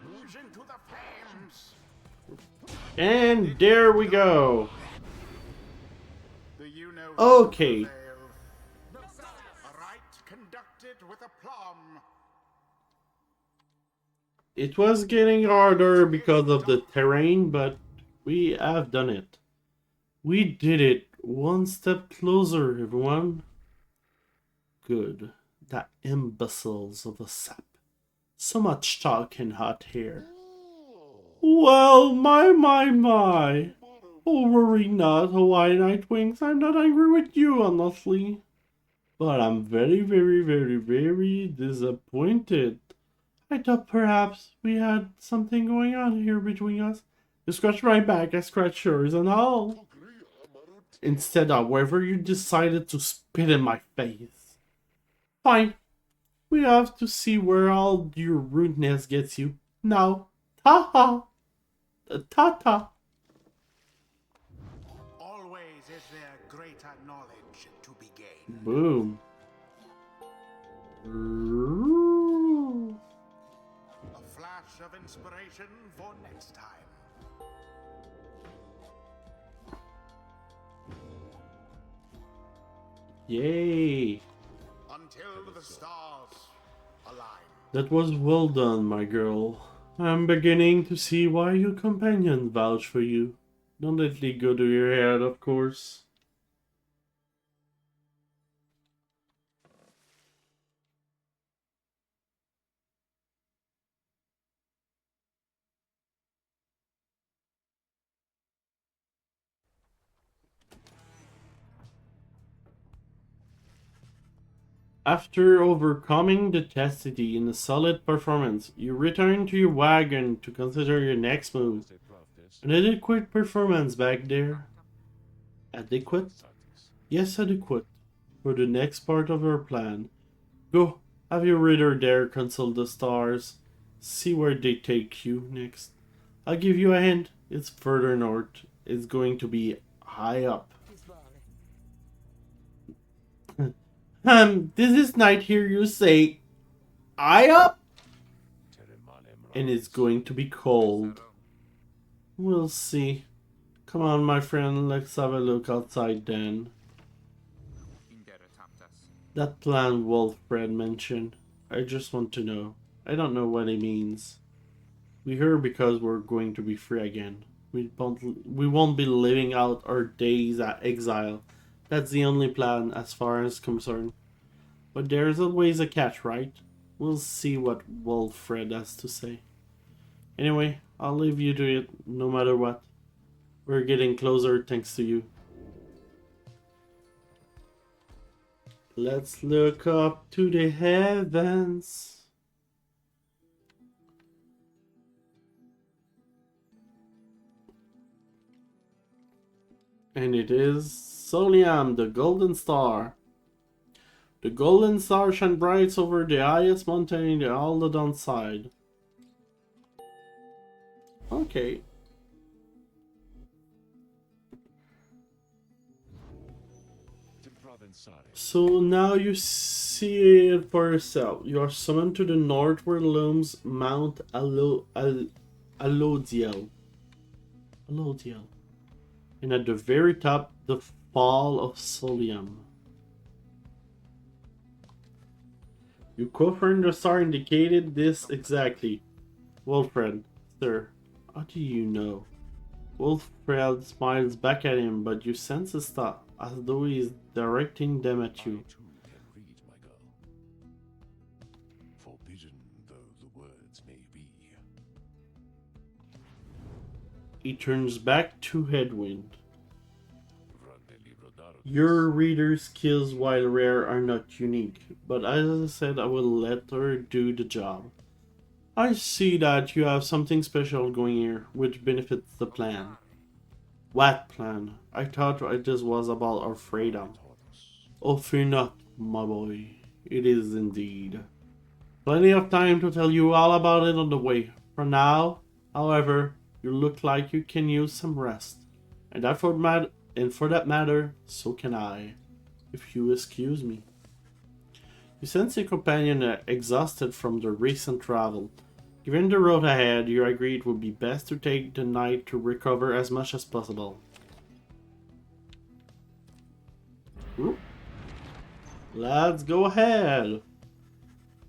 plunge into the flames. And there we go! Do you know Okay. a rite conducted with aplomb. It was getting harder because of the terrain, but we have done it. We did it. One step closer, everyone. Good. The imbeciles of the sap. So much talk and hot hair. Well, my. Oh, worry not, Hawaii Nightwings. I'm not angry with you, honestly. But I'm very disappointed. I thought perhaps we had something going on here between us. You scratched my back, I scratched yours and all. Instead, however, you decided to spit in my face. Fine. We have to see where all your rudeness gets you. Now, ta-ha! Ta-ta! Always is there greater knowledge to be gained. Boom. A flash of inspiration for next time. Yay! Until the stars align. That was well done, my girl. I'm beginning to see why your companions vouch for you. Don't let it go to your head, of course. After overcoming the testy in a solid performance, you return to your wagon to consider your next move. An adequate performance back there. Adequate? Yes, adequate. For the next part of our plan. Go, have your reader there consult the stars. See where they take you next. I'll give you a hint. It's further north. It's going to be high up. This is night here you say, high up? And it's going to be cold. We'll see. Come on, my friend, let's have a look outside then. That plan Wolfred mentioned, I just want to know. I don't know what it means. We're here because we're going to be free again. We won't be living out our days at exile. That's the only plan as far as concerned. But there's always a catch, right? We'll see what Wolfred has to say. Anyway, I'll leave you to it no matter what. We're getting closer thanks to you. Let's look up to the heavens. And it is Soliam, the golden star. The golden star shines bright over the highest mountain in the Aldadon side. Okay. So now you see it for yourself. You are summoned to the north where looms Mount Alodiel. Alodiel. And at the very top, the fall of Soliam. You confirmed the star indicated this exactly. Wolfred, sir, how do you know? Wolfred smiles back at him, but you sense his thought, as though he is directing them at you. I too can read, my girl. Forbidden though the words may be. He turns back to Headwind. Your reader's skills, while rare, are not unique, but as I said, I will let her do the job. I see that you have something special going here, which benefits the plan. What plan? I thought this was about our freedom. Oh, fear not, my boy. It is indeed. Plenty of time to tell you all about it on the way. For now, however, you look like you can use some rest. And for that matter, so can I, if you excuse me. You sense your companion exhausted from the recent travel. Given the road ahead, you agree it would be best to take the night to recover as much as possible. Ooh. Let's go ahead.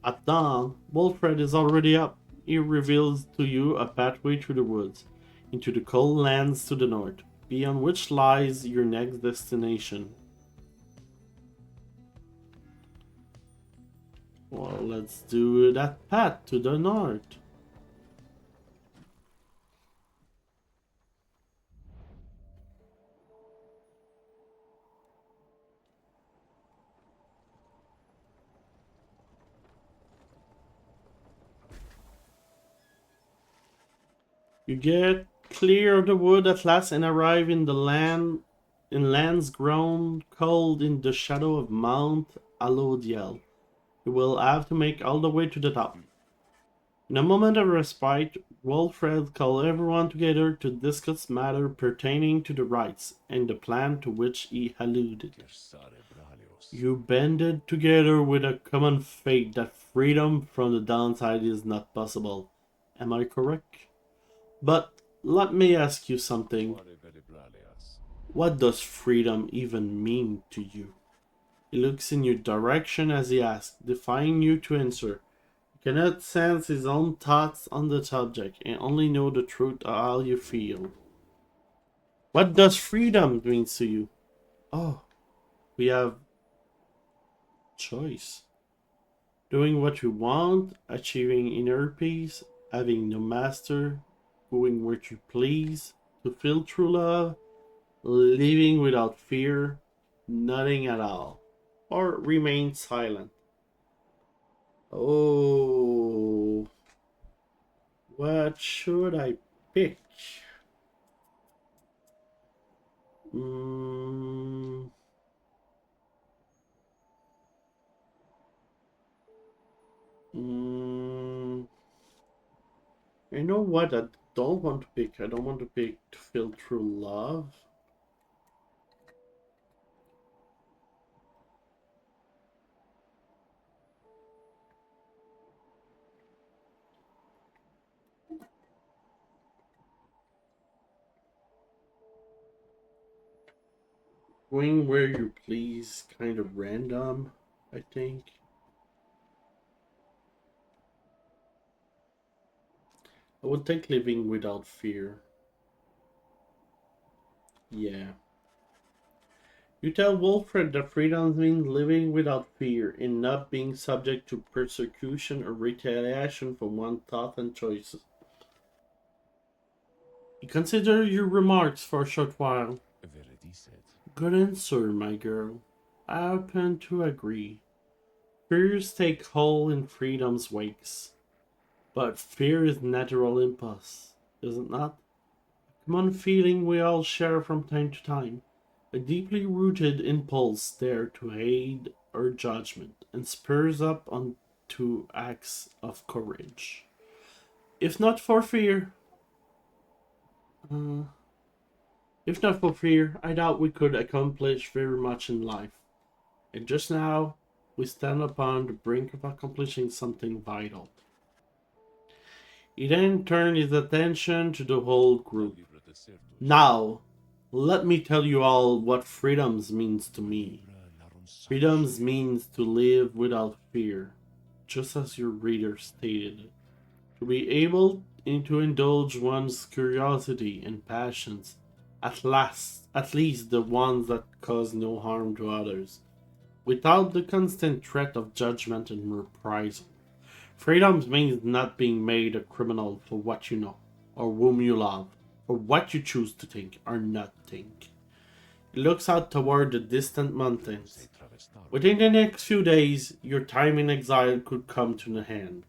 At dawn, Wilfred is already up. He reveals to you a pathway through the woods, into the cold lands to the north, beyond which lies your next destination. Well, let's do that path to the north. You get clear of the wood at last and arrive in lands grown cold in the shadow of Mount Alodiel. You will have to make all the way to the top. In a moment of respite, Wilfred called everyone together to discuss matter pertaining to the rites and the plan to which he alluded. You banded together with a common fate that freedom from the downside is not possible. Am I correct? But let me ask you something. What does freedom even mean to you? He looks in your direction as he asks, defying you to answer. You cannot sense his own thoughts on the subject and only know the truth of how you feel. What does freedom mean to you? Oh, we have choice. Doing what you want, achieving inner peace, having no master, going where you please, to feel true love, living without fear, nothing at all, or remain silent. Oh, what should I pick? Mm, mm, you know what? I don't want to pick. I don't want to pick to feel true love. Going where you please, kind of random, I think. I would take living without fear. Yeah. You tell Wilfred that freedom means living without fear and not being subject to persecution or retaliation for one's thoughts and choices. You consider your remarks for a short while. Good answer, my girl. I happen to agree. Fears take hold in freedom's wakes. But fear is natural impulse, is it not? A common feeling we all share from time to time. A deeply rooted impulse there to aid our judgment and spurs up on to acts of courage. If not for fear, uh, if not for fear, I doubt we could accomplish very much in life. And just now, we stand upon the brink of accomplishing something vital. He then turned his attention to the whole group. Now, let me tell you all what freedoms means to me. Freedoms means to live without fear, just as your reader stated. To be able to indulge one's curiosity and passions, at least the ones that cause no harm to others, without the constant threat of judgment and reprisal. Freedom means not being made a criminal for what you know, or whom you love, or what you choose to think or not think. It looks out toward the distant mountains. Within the next few days, your time in exile could come to an end.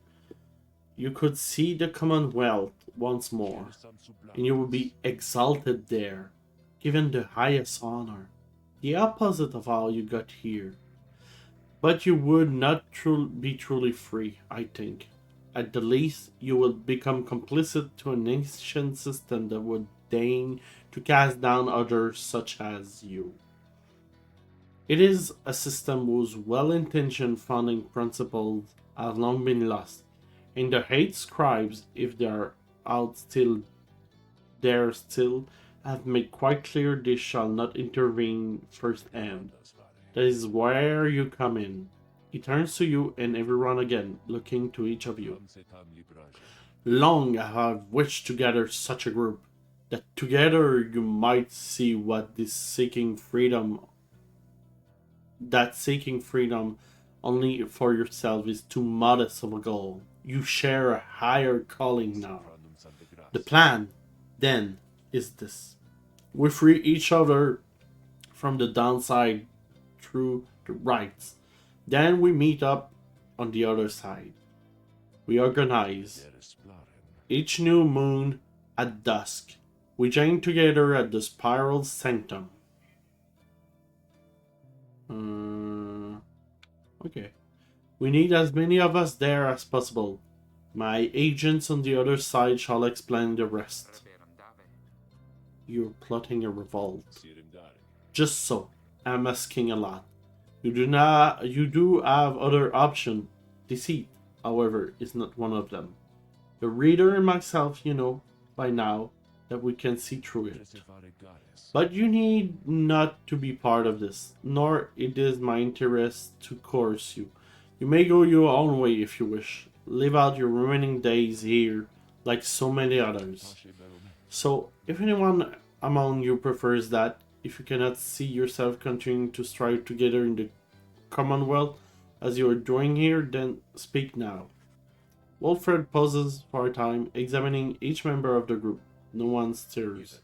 You could see the Commonwealth once more, and you would be exalted there, given the highest honor, the opposite of all you got here. But you would not be truly free, I think. At the least, you would become complicit to an ancient system that would deign to cast down others such as you. It is a system whose well-intentioned founding principles have long been lost, and the hate scribes, if they are out still there still, have made quite clear they shall not intervene firsthand. That is where you come in. He turns to you and everyone again, looking to each of you. Long I have wished to gather such a group, that together you might see what this seeking freedom only for yourself is too modest of a goal. You share a higher calling now. The plan, then, is this. We free each other from the downside through the rights. Then we meet up on the other side. We organize. Each new moon at dusk, we join together at the Spiral Sanctum. Okay. We need as many of us there as possible. My agents on the other side shall explain the rest. You're plotting a revolt. Just so. I'm asking a lot. You do have other options. Deceit, however, is not one of them. The reader and myself, you know, by now, that we can see through it. But you need not to be part of this, nor it is my interest to coerce you. You may go your own way if you wish. Live out your remaining days here, like so many others. So, if anyone among you prefers that, if you cannot see yourself continuing to strive together in the Commonwealth as you are doing here, then speak now. Wilfred pauses for a time, examining each member of the group. No one stirs.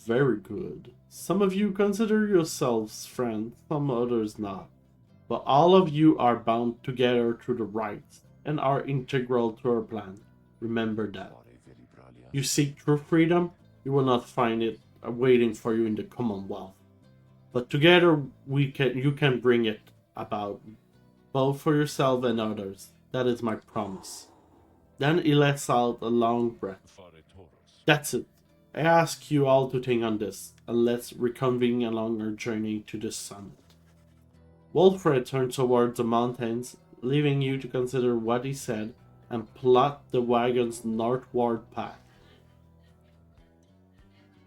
Very good. Some of you consider yourselves friends, some others not. But all of you are bound together through the rights and are integral to our plan. Remember that. You seek true freedom, you will not find it waiting for you in the Commonwealth. But together you can bring it about, both for yourself and others. That is my promise. Then he lets out a long breath. That's it. I ask you all to think on this, and let's reconvene along our journey to the summit. Wilfred turned towards the mountains, leaving you to consider what he said and plot the wagon's northward path.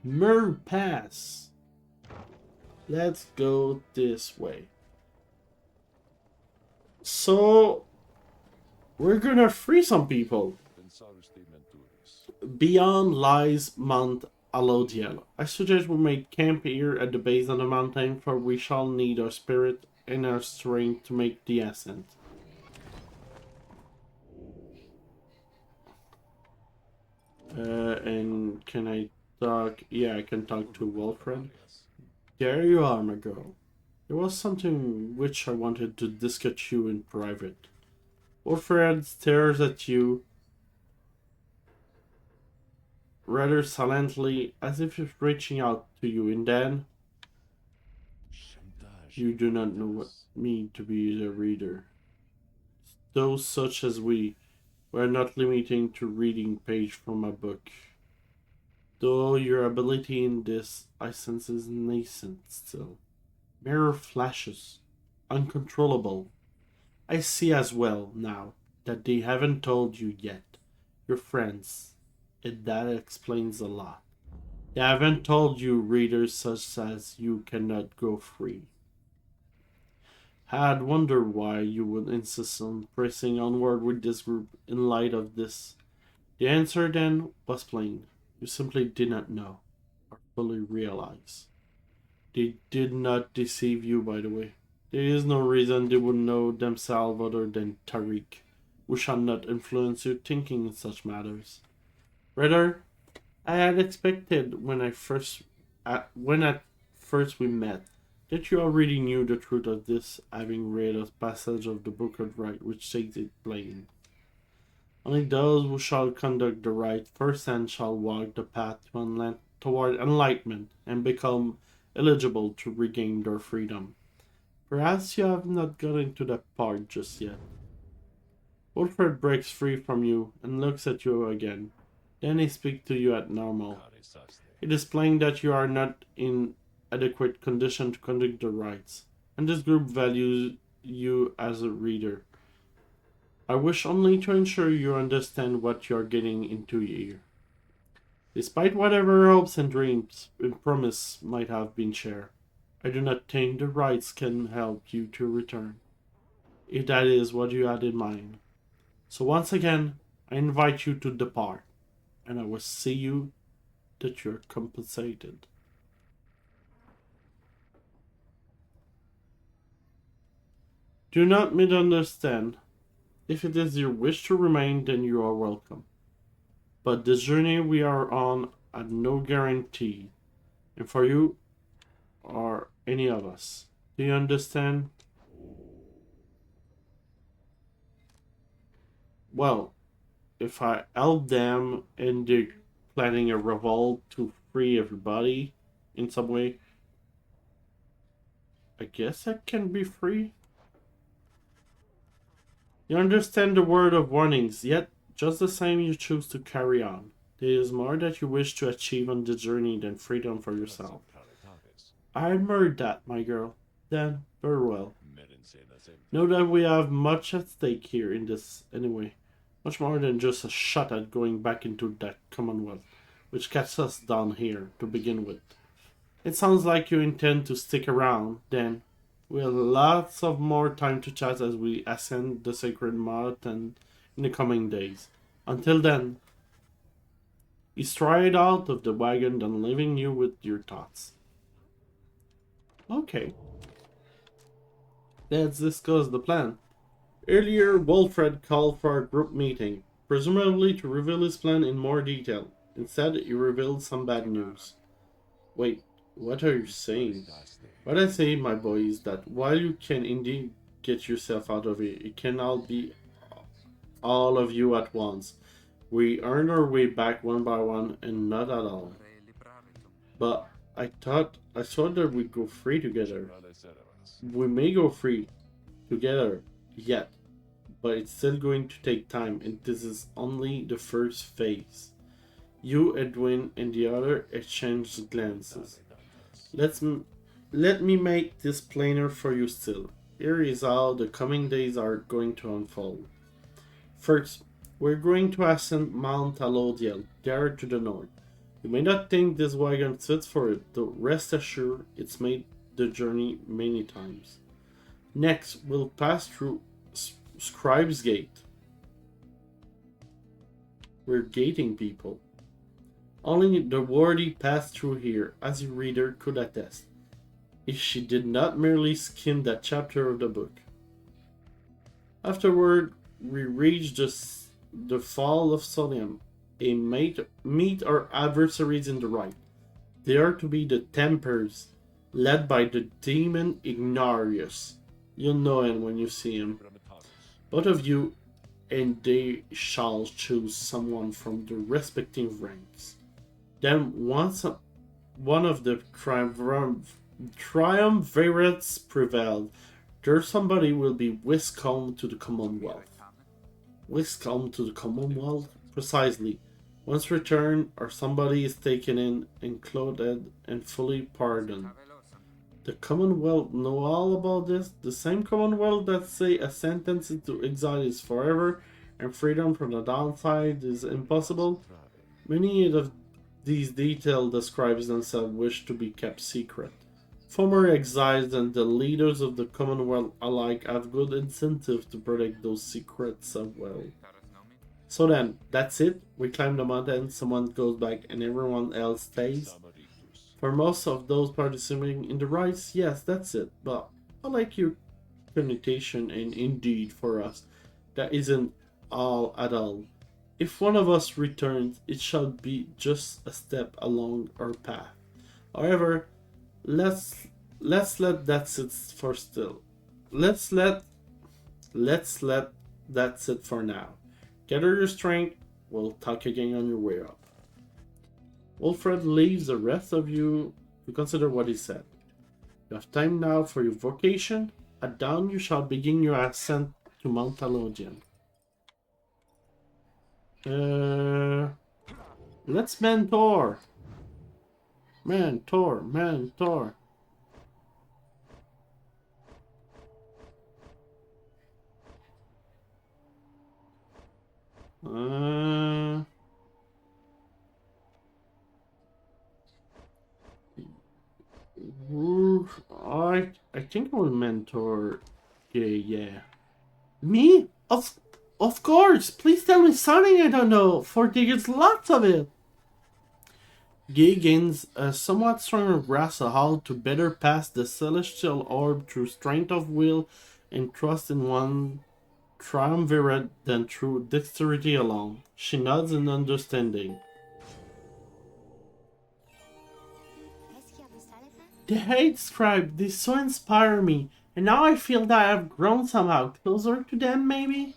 Mer Pass. Let's go this way. So, we're gonna free some people. Beyond lies Mount Alodiel. I suggest we make camp here at the base of the mountain, for we shall need our spirit and our strength to make the ascent. And can I talk? Yeah, I can talk to Wilfred. There you are, my girl. There was something which I wanted to discuss you in private. Wilfred stares at you rather silently, as if he's reaching out to you, and then you do not know what me to be the reader. Those such as we were not limiting to reading page from a book. Though your ability in this, I sense, is nascent still. Mirror flashes, uncontrollable. I see as well now that they haven't told you yet. Your friends. And that explains a lot. They haven't told you readers such as you cannot go free. Had wondered why you would insist on pressing onward with this group in light of this. The answer then was plain. You simply did not know, or fully realize. They did not deceive you, by the way. There is no reason they would know themselves other than Tariq. We shall not influence your thinking in such matters. Rather, I had expected when at first we met that you already knew the truth of this, having read a passage of the Book of Right which states it plain. Only those who shall conduct the right firsthand shall walk the path toward enlightenment and become eligible to regain their freedom. Perhaps you have not gotten to that part just yet. Wilfred breaks free from you and looks at you again. Then he speaks to you at normal. It is plain that you are not in adequate condition to conduct the rites, and this group values you as a reader. I wish only to ensure you understand what you are getting into here. Despite whatever hopes and dreams and promise might have been shared, I do not think the rites can help you to return, if that is what you had in mind. So once again, I invite you to depart, and I will see you that you are compensated. Do not misunderstand. If it is your wish to remain, then you are welcome. But this journey we are on had no guarantee, and for you or any of us. Do you understand? Well, if I help them and they're planning a revolt to free everybody in some way, I guess I can be free. You understand the word of warnings, yet just the same you choose to carry on. There is more that you wish to achieve on the journey than freedom for yourself. I admire that, my girl. Then, very well. Know that we have much at stake here in this, anyway. Much more than just a shot at going back into that Commonwealth, which kept us down here to begin with. It sounds like you intend to stick around, then. We have lots of more time to chat as we ascend the sacred mountain in the coming days. Until then, he stride out of the wagon, then leaving you with your thoughts. Okay. Let's discuss the plan. Earlier, Wilfred called for a group meeting, presumably to reveal his plan in more detail. Instead, he revealed some bad news. Wait, what are you saying? What I say, my boy, is that while you can indeed get yourself out of here, it cannot be all of you at once. We earn our way back one by one, and not at all. But I thought that we'd go free together. We may go free together yet, but it's still going to take time, and this is only the first phase. You, Edwin, and the other exchanged glances. Let me make this plainer for you still. Here is how the coming days are going to unfold. First, we're going to ascend Mount Alodiel, there to the north. You may not think this wagon fits for it, though rest assured it's made the journey many times. Next, we'll pass through Scribe's Gate. We're gating people. Only the worthy pass through here, as your reader could attest, if she did not merely skim that chapter of the book. Afterward, we reach the fall of Solium, and meet our adversaries in the right. They are to be the Tempers, led by the demon Ignarius. You'll know him when you see him. Both of you and they shall choose someone from the respective ranks. Then once one of the triumvirates prevailed, there somebody will be whisked home to the Commonwealth. Whisked home to the Commonwealth? Precisely. Once returned, or somebody is taken in and clothed and fully pardoned. The Commonwealth know all about this? The same Commonwealth that say a sentence into exile is forever and freedom from the downside is impossible? Many of these details the scribes themselves wish to be kept secret. Former exiles and the leaders of the Commonwealth alike have good incentive to protect those secrets as well. So then, that's it? We climb the mountain, someone goes back and everyone else stays? For most of those participating in the rites, yes, that's it. But I like your connotation, and indeed for us, that isn't all at all. If one of us returns, it shall be just a step along our path. However, Let's let that sit for still. Let's let that sit for now. Gather your strength. We'll talk again on your way up. Wilfred leaves the rest of you to consider what he said. You have time now for your vocation. At dawn you shall begin your ascent to Mount Alodian. Let's mentor. Mentor. I think I will mentor. Yeah. Me? Of course. Please tell me something I don't know, for there's lots of it. Gay gains a somewhat stronger grasp of how to better pass the celestial orb through strength of will and trust in one triumvirate than through dexterity alone. She nods in understanding. The hate scribe, they so inspire me, and now I feel that I have grown somehow closer to them, maybe?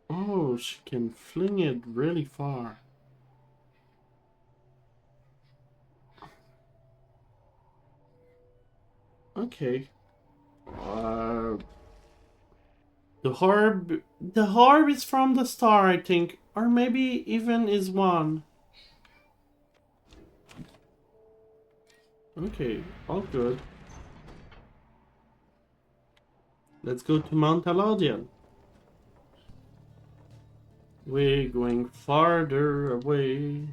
Oh, she can fling it really far. Okay. The orb is from the star, I think, or maybe even is one. Okay, all good. Let's go to Mount Alodian. We're going farther away.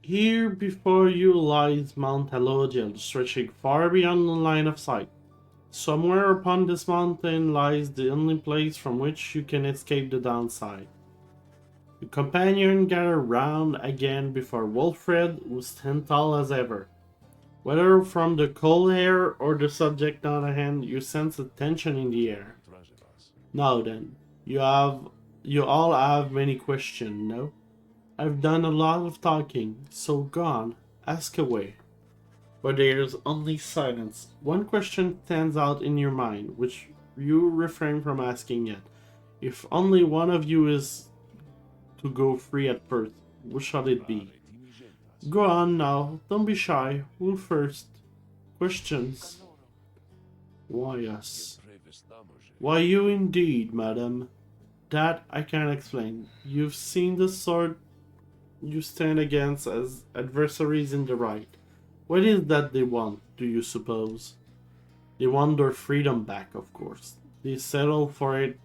Here before you lies Mount Alodian, stretching far beyond the line of sight. Somewhere upon this mountain lies the only place from which you can escape the downside. Your companion gather round again before Wilfred, who stands tall as ever. Whether from the cold air or the subject on hand, you sense a tension in the air. Now then, you all have many questions, no? I've done a lot of talking, so go on, ask away. But there's only silence. One question stands out in your mind, which you refrain from asking yet. If only one of you is to go free at first, what shall it be? Go on now, don't be shy. Who first? Questions? Why us? Why you indeed, madam? That I can't explain. You've seen the sort you stand against as adversaries in the right. What is that they want, do you suppose? They want their freedom back, of course. They settle for it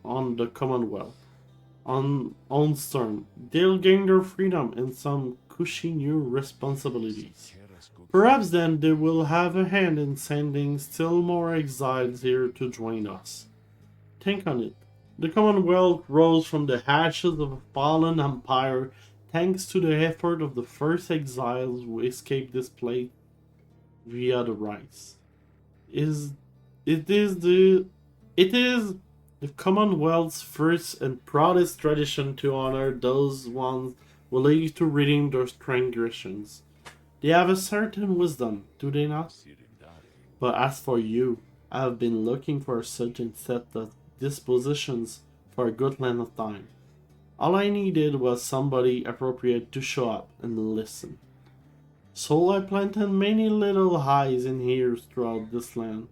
on the Commonwealth. On terms, they'll gain their freedom and some cushy new responsibilities. Perhaps then they will have a hand in sending still more exiles here to join us. Think on it. The Commonwealth rose from the ashes of a fallen empire thanks to the effort of the first exiles who escaped this place via the rice. It is the Commonwealth's first and proudest tradition to honor those ones willing to redeem their transgressions. They have a certain wisdom, do they not? But as for you, I have been looking for a certain set of dispositions for a good length of time. All I needed was somebody appropriate to show up and listen. So I planted many little eyes and ears throughout this land,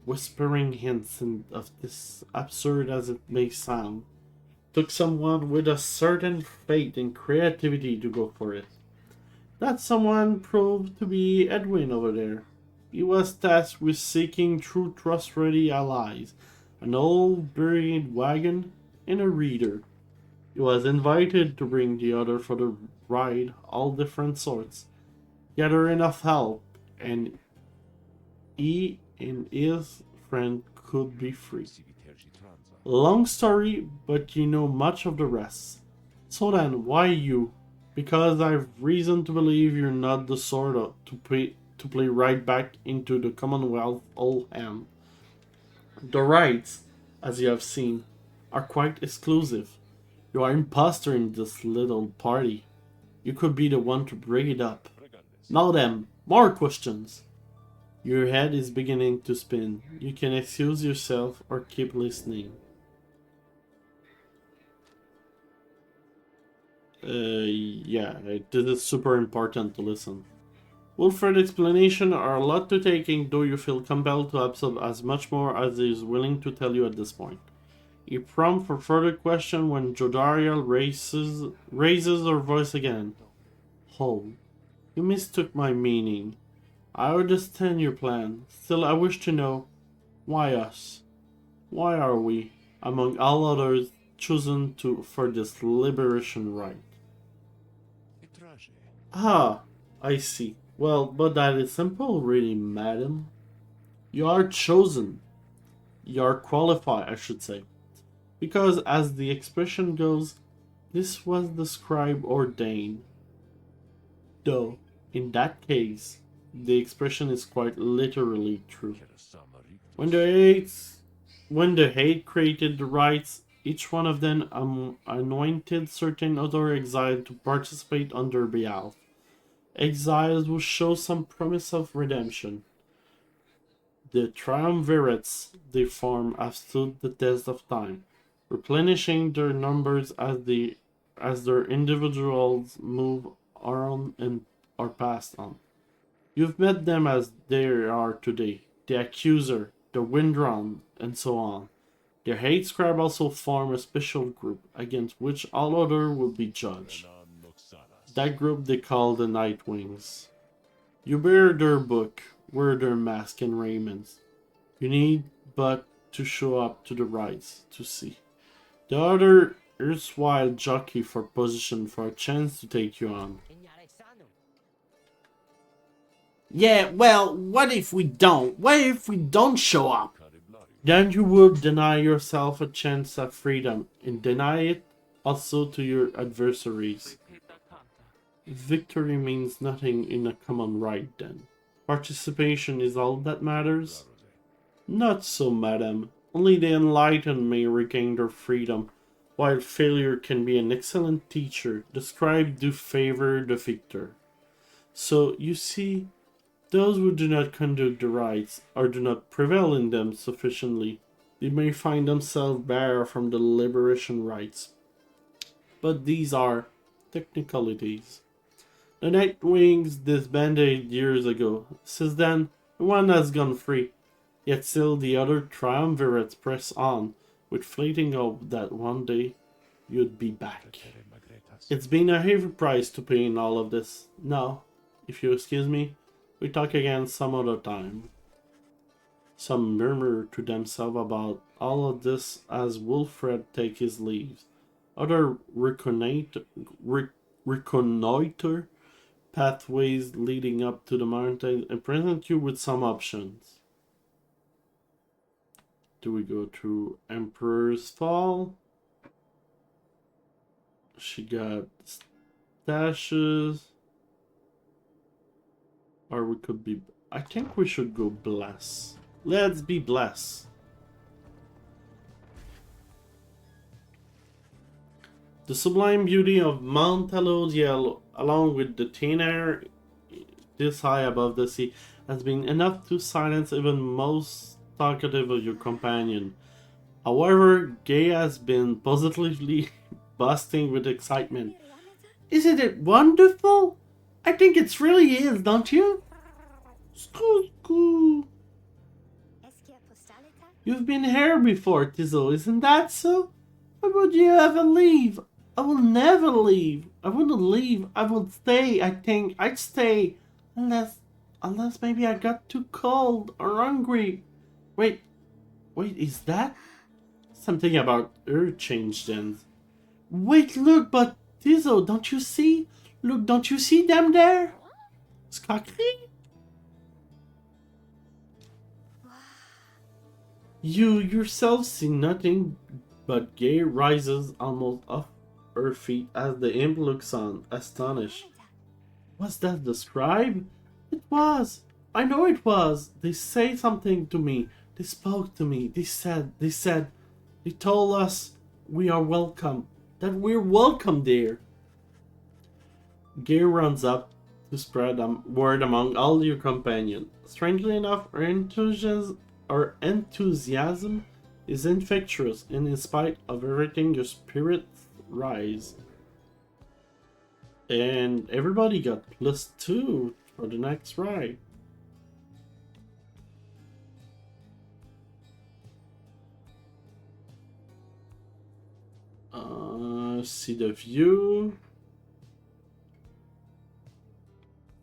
whispering hints of this absurd as it may sound. Took someone with a certain faith and creativity to go for it. That someone proved to be Edwin over there. He was tasked with seeking true trustworthy allies, an old buried wagon, and a reader. He was invited to bring the other for the ride, all different sorts. Gather enough help, and he and his friend could be free. Long story, but you know much of the rest. So then, why you? Because I've reason to believe you're not the sort of to play right back into the Commonwealth old hand. The rights, as you have seen, are quite exclusive. You are imposter in this little party. You could be the one to bring it up. Now then, more questions. Your head is beginning to spin. You can excuse yourself or keep listening. Yeah, this is super important to listen. Wilfred's explanations are a lot to taking, though you feel compelled to absorb as much more as he is willing to tell you at this point. You prompt for further question when Jodariel raises her voice again. Hold. You mistook my meaning. I understand your plan. Still, I wish to know, why us? Why are we, among all others, chosen for this liberation rite? Étranger. Ah, I see. Well, but that is simple, really, madam. You are chosen. You are qualified, I should say. Because, as the expression goes, this was the scribe ordained. Though, in that case, the expression is quite literally true. When the hate created the rites, each one of them anointed certain other exiles to participate on their behalf. Exiles will show some promise of redemption. The triumvirates they form have stood the test of time, replenishing their numbers as their individuals move on and are passed on. You've met them as they are today, the accuser, the windrun, and so on. Their hate scribe also form a special group against which all other will be judged. That group they call the Nightwings. You bear their book, wear their mask and raiments. You need but to show up to the rites to see. The other erstwhile jockey for position for a chance to take you on. Yeah, well, what if we don't? What if we don't show up? Then you would deny yourself a chance at freedom and deny it also to your adversaries. Victory means nothing in a common right then. Participation is all that matters? Not so, madam. Only the enlightened may regain their freedom, while failure can be an excellent teacher. The scribe do favor the victor. So, you see, those who do not conduct the rites, or do not prevail in them sufficiently, they may find themselves barred from the liberation rites. But these are technicalities. The Nightwings disbanded years ago. Since then, one has gone free. Yet still the other triumvirates press on, with fleeting hope that one day you'd be back. It's been a heavy price to pay in all of this. Now, if you excuse me, we talk again some other time. Some murmur to themselves about all of this as Wilfred takes his leave. Other reconnoiter pathways leading up to the mountain and present you with some options. Do we go to Emperor's Fall? She got stashes. Or we could be... I think we should go Bless. Let's be Bless. The sublime beauty of Mount Alodiel, along with the thin air this high above the sea, has been enough to silence even most talkative of your companion. However, Gay has been positively busting with excitement. Isn't it wonderful? I think it really is, don't you? Skoo. You've been here before, Tizzle, isn't that so? Why would you ever leave? I will never leave. I wouldn't leave. I would stay. I think I'd stay. Unless maybe I got too cold or hungry. Wait, is that? Something about her changed then. Wait, look, but Tizzle, don't you see? Look, don't you see them there? Skakri? You yourself see nothing But Gay rises almost off her feet as the imp looks on, astonished. Was that the scribe? It was. I know it was. They say something to me. They spoke to me. They told us we are welcome. That we're welcome there. Gay runs up to spread word among all your companions. Strangely enough, her enthusiasm is infectious, and in spite of everything, your spirits rise. And everybody got +2 for the next ride. See the view.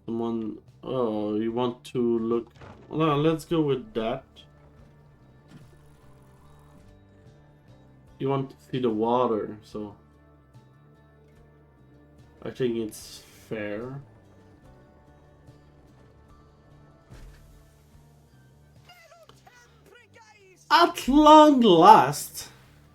Someone. Oh, you want to look. Well, let's go with that. You want to see the water, so I think it's fair. At long last,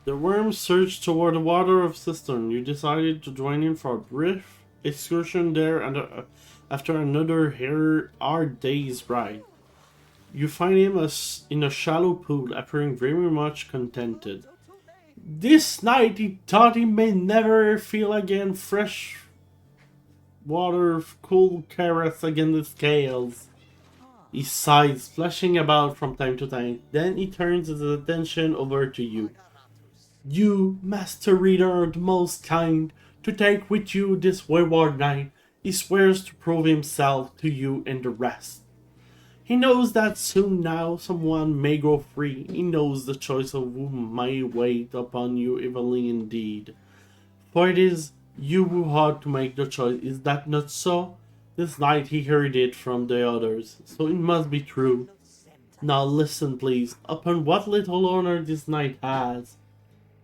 the worm surged toward the water of cistern. You decided to join in for a brief excursion there, and after another hard day's ride, you find him in a shallow pool, appearing very much contented. This night he thought he may never feel again fresh water, cool caress against the scales. He sighs, splashing about from time to time. Then he turns his attention over to you. You, Master Reader, are the most kind to take with you this wayward night. He swears to prove himself to you and the rest. He knows that soon now someone may go free. He knows the choice of whom may wait upon you evilly indeed. For it is you who ought to make the choice. Is that not so? This night he heard it from the others, so it must be true. Now listen, please, upon what little honor this night has.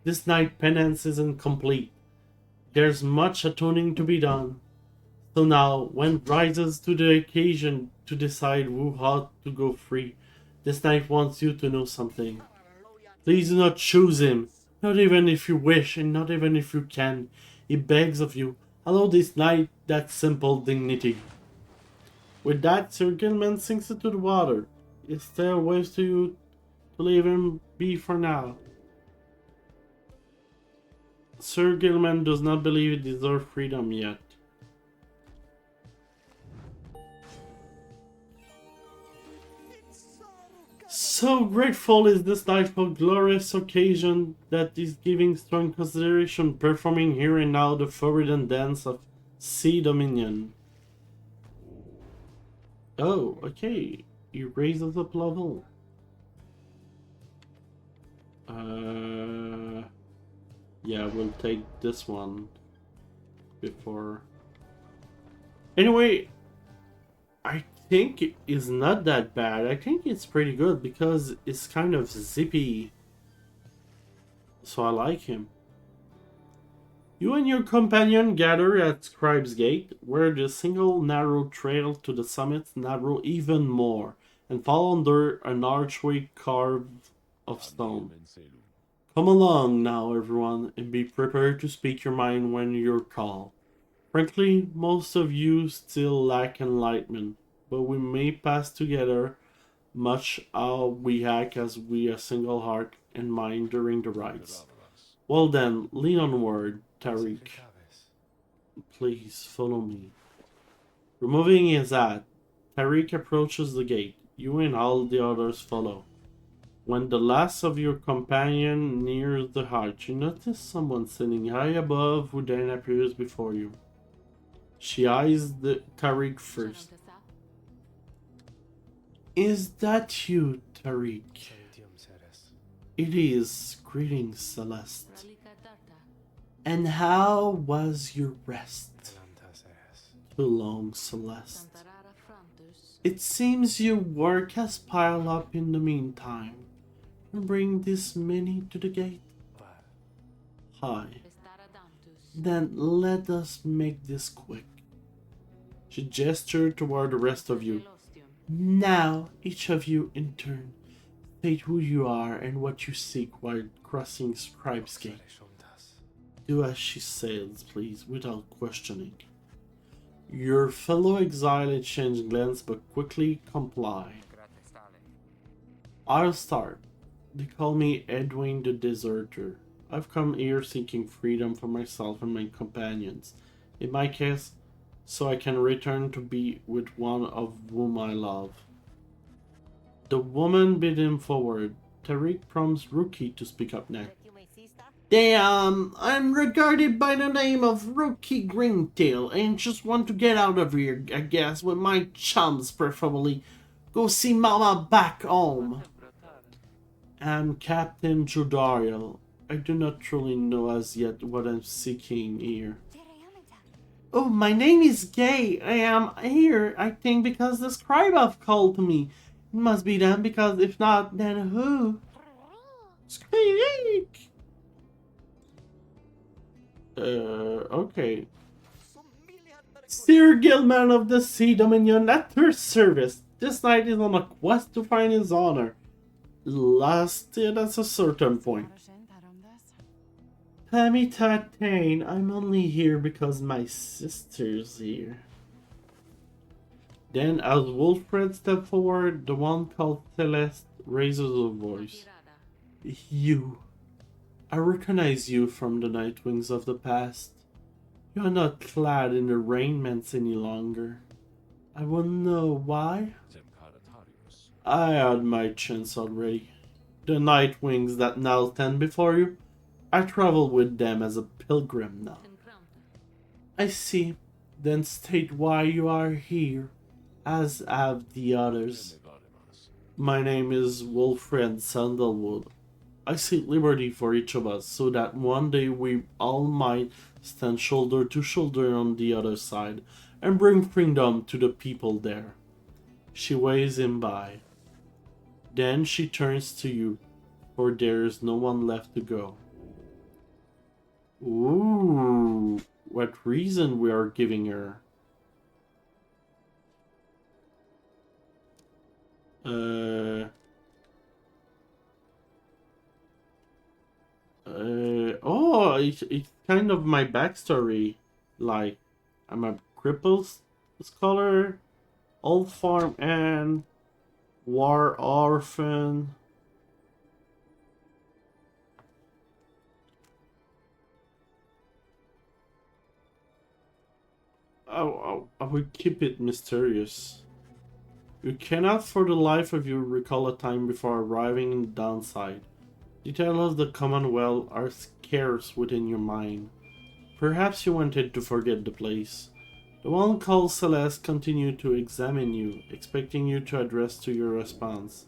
This night penance isn't complete. There's much atoning to be done. So now, when it rises to the occasion to decide who ought to go free, this knight wants you to know something. Please do not choose him, not even if you wish, and not even if you can. He begs of you, allow this knight that simple dignity. With that, Sir Gilman sinks into the water. Estelle waves to you to leave him be for now. Sir Gilman does not believe he deserves freedom yet. So grateful is this night for glorious occasion that is giving strong consideration, performing here and now the forbidden dance of Sea Dominion. Oh, okay. He raises up level. Yeah, we'll take this one before. Anyway, I think it's not that bad. I think it's pretty good because it's kind of zippy. So I like him. You and your companion gather at Scribe's Gate, where the single narrow trail to the summit narrow even more, and fall under an archway carved of stone. Come along now, everyone, and be prepared to speak your mind when you're called. Frankly, most of you still lack enlightenment, but we may pass together much how we act as we a single heart and mind during the rites. Well then, lean onward, Tariq. Please follow me. Removing his hat, Tariq approaches the gate. You and all the others follow. When the last of your companion nears the arch, you notice someone sitting high above who then appears before you. She eyes the Tariq first. Is that you, Tariq? It is. Greetings, Celeste. And how was your rest? Too long, Celeste. It seems your work has piled up in the meantime. Bring this many to the gate? Hi. Then let us make this quick. She gestured toward the rest of you. Now, each of you in turn, State who you are and what you seek while crossing Scribe's Gate. Do as she says, please, without questioning. Your fellow exile exchange glance but quickly comply. I'll start. They call me Edwin the Deserter. I've come here seeking freedom for myself and my companions. In my case, so I can return to be with one of whom I love. The woman bid him forward. Tariq prompts Rookie to speak up next. Damn, I'm regarded by the name of Rookie Greentail and just want to get out of here, I guess, with my chums preferably. Go see Mama back home. I'm Captain Jodariel. I do not truly know as yet what I'm seeking here. Oh, my name is Gay. I am here, I think, because the scribe have called me. It must be them, because if not, then who? Squeak! Okay. Sir Gilman of the Sea Dominion at your service. This knight is on a quest to find his honor. Lasted at a certain point. Tammy Tatane, I'm only here because my sister's here. Then, as Wolfred steps forward, the one called Celeste raises her voice. You. I recognize you from the Nightwings of the past. You are not clad in the raiments any longer. I won't know why. I had my chance already. The Nightwings that now stand before you, I travel with them as a pilgrim now. I see. Then state why you are here, as have the others. My name is Wolfred Sandalwood. I seek liberty for each of us, so that one day we all might stand shoulder to shoulder on the other side, and bring freedom to the people there. She waves him by. Then she turns to you, for there is no one left to go. Ooh, what reason we are giving her? Oh, it's kind of my backstory. Like, I'm a crippled scholar, old farm and war orphan. I will keep it mysterious. You cannot for the life of you recall a time before arriving in the downside. Details of the Commonwealth are scarce within your mind. Perhaps you wanted to forget the place. The one called Celeste continued to examine you, expecting you to address to your response.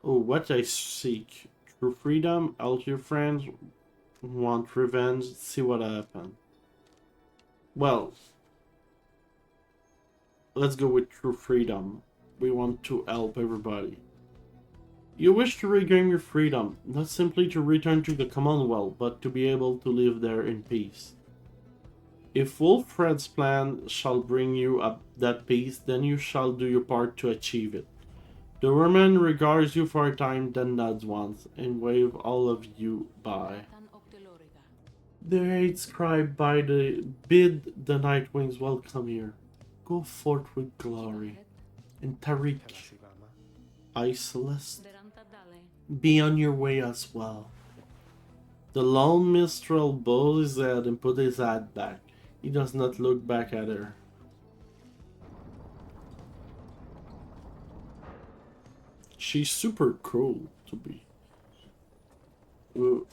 Oh, what I seek. True freedom, help your friends, want revenge, see what happened. Well, let's go with true freedom. We want to help everybody. You wish to regain your freedom, not simply to return to the Commonwealth, but to be able to live there in peace. If Wolfred's plan shall bring you up that peace, then you shall do your part to achieve it. The woman regards you for a time, then nods once, and waves all of you by. The eight scribe by the bid the Nightwings welcome here. Go forth with glory. And Tariq, I, Celeste, be on your way as well. The lone minstrel bows his head and put his hat back. He does not look back at her. She's super cool to be. Oh.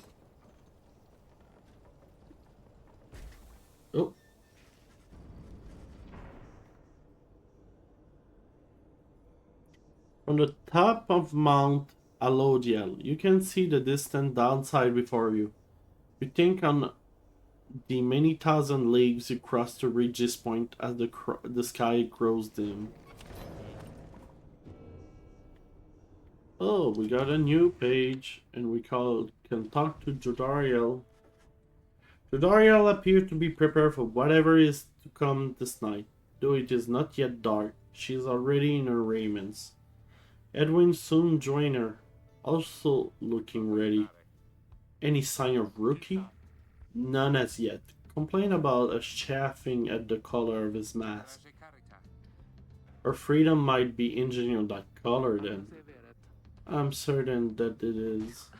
From the top of Mount Alodiel, you can see the distant downside before you. You think on the many thousand leagues you cross to reach this point as the sky grows dim. Oh, we got a new page, and we can talk to Jodariel. Jodariel appears to be prepared for whatever is to come this night. Though it is not yet dark, she is already in her raiments. Edwin soon joined her, also looking ready. Any sign of Rookie? None as yet. Complain about us chafing at the color of his mask. Our freedom might be engineered that color then. I'm certain that it is.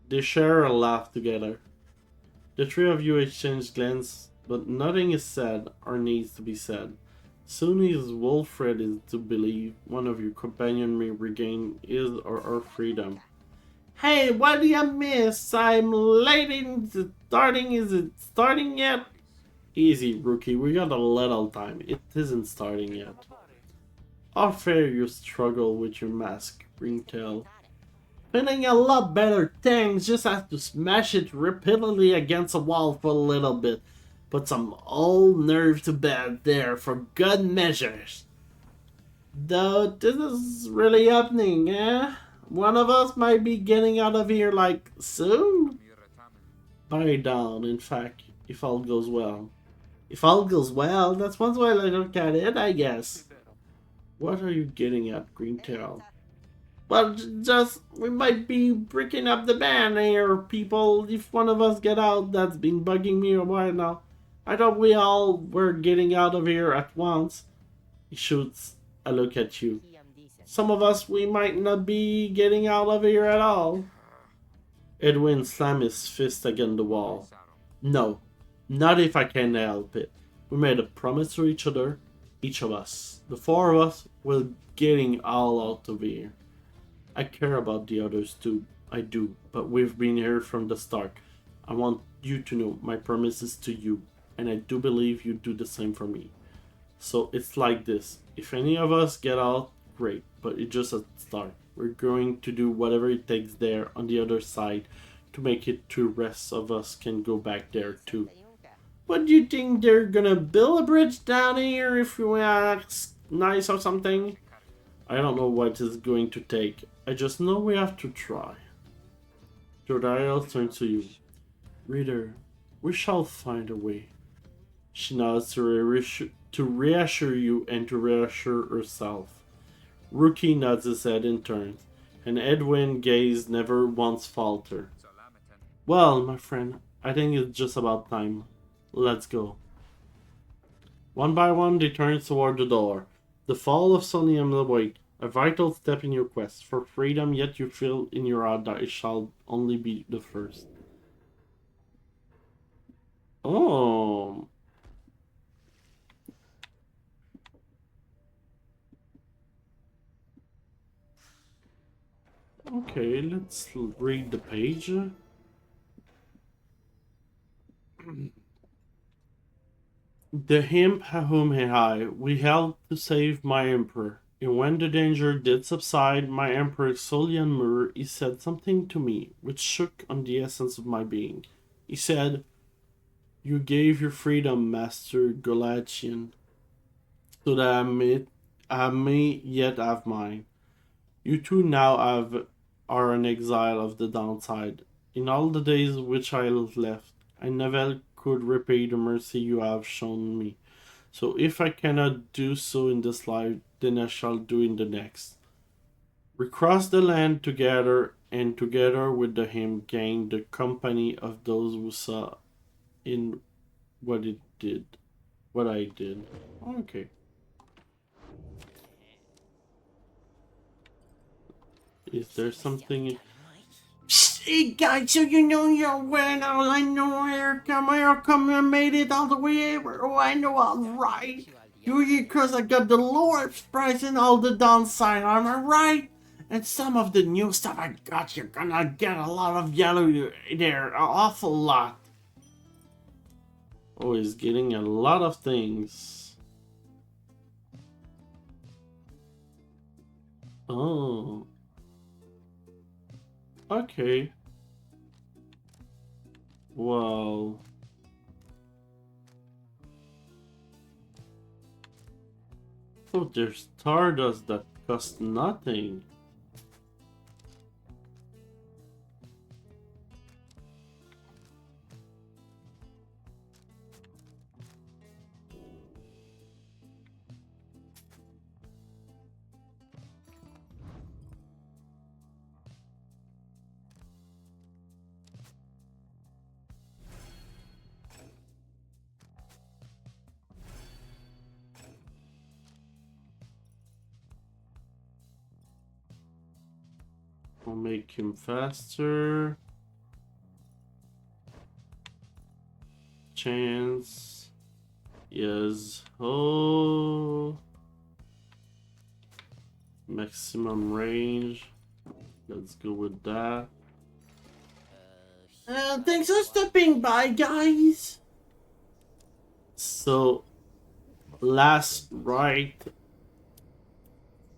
They share a laugh together. The three of you exchange glances, but nothing is said or needs to be said. Soon as Wilfred is to believe, one of your companions may regain his or her freedom. Hey, what do you miss? I'm late in the starting. Is it starting yet? Easy, Rookie. We got a little time. It isn't starting yet. How fair you struggle with your mask, Ringtail. Feeling a lot better, thanks. Just have to smash it repeatedly against a wall for a little bit. Put some old nerve to bed there for good measures. Though this is really happening, eh? One of us might be getting out of here like soon? By dawn, in fact, if all goes well. If all goes well, that's one way I look at it, I guess. What are you getting at, Greentail? Well, just, we might be breaking up the band here, people. If one of us get out, that's been bugging me a while now. I thought we all were getting out of here at once. He shoots a look at you. Some of us, we might not be getting out of here at all. Edwin slammed his fist against the wall. No, not if I can help it. We made a promise to each other, each of us. The four of us, we're getting all out of here. I care about the others too, I do, but we've been here from the start. I want you to know my promise is to you, and I do believe you do the same for me. So it's like this. If any of us get out, great, but it's just a start. We're going to do whatever it takes there on the other side to make it to rest of us can go back there too. What do you think they're gonna build a bridge down here if we act nice or something? I don't know what it's going to take. I just know we have to try. Jordariel turns to you. Reader, we shall find a way. She nods to reassure you and to reassure herself. Rookie nods his head in turn, and Edwin's gaze never once faltered. Well, my friend, I think it's just about time. Let's go. One by one, they turn toward the door. The fall of Sonium awake, a vital step in your quest for freedom, yet you feel in your heart that it shall only be the first. Oh. Okay, let's read the page. The imp whom I we helped to save my emperor. And when the danger did subside, my emperor Solian Mur, he said something to me which shook on the essence of my being. He said, "You gave your freedom, Master Galatian, so that I may yet have mine. You too now are an exile of the downside. In all the days which I left, I never could repay the mercy you have shown me. So if I cannot do so in this life, then I shall do in the next. We crossed the land together, and together with the hymn gained the company of those who saw in what I did. Okay. Is there something? Hey guys, so you know you're wearing all I know here. Come here, made it all the way over. Oh, I know I'm right. You because I got the lowest price and all the downside, am I right? And some of the new stuff I got, you're gonna get a lot of yellow there, an awful lot. Oh, he's getting a lot of things. Oh. Okay. Well. Oh, there's Stardust that cost nothing. I'll make him faster. Chance. Yes. Oh. Maximum range. Let's go with that. Thanks for stopping by, guys. So, last rite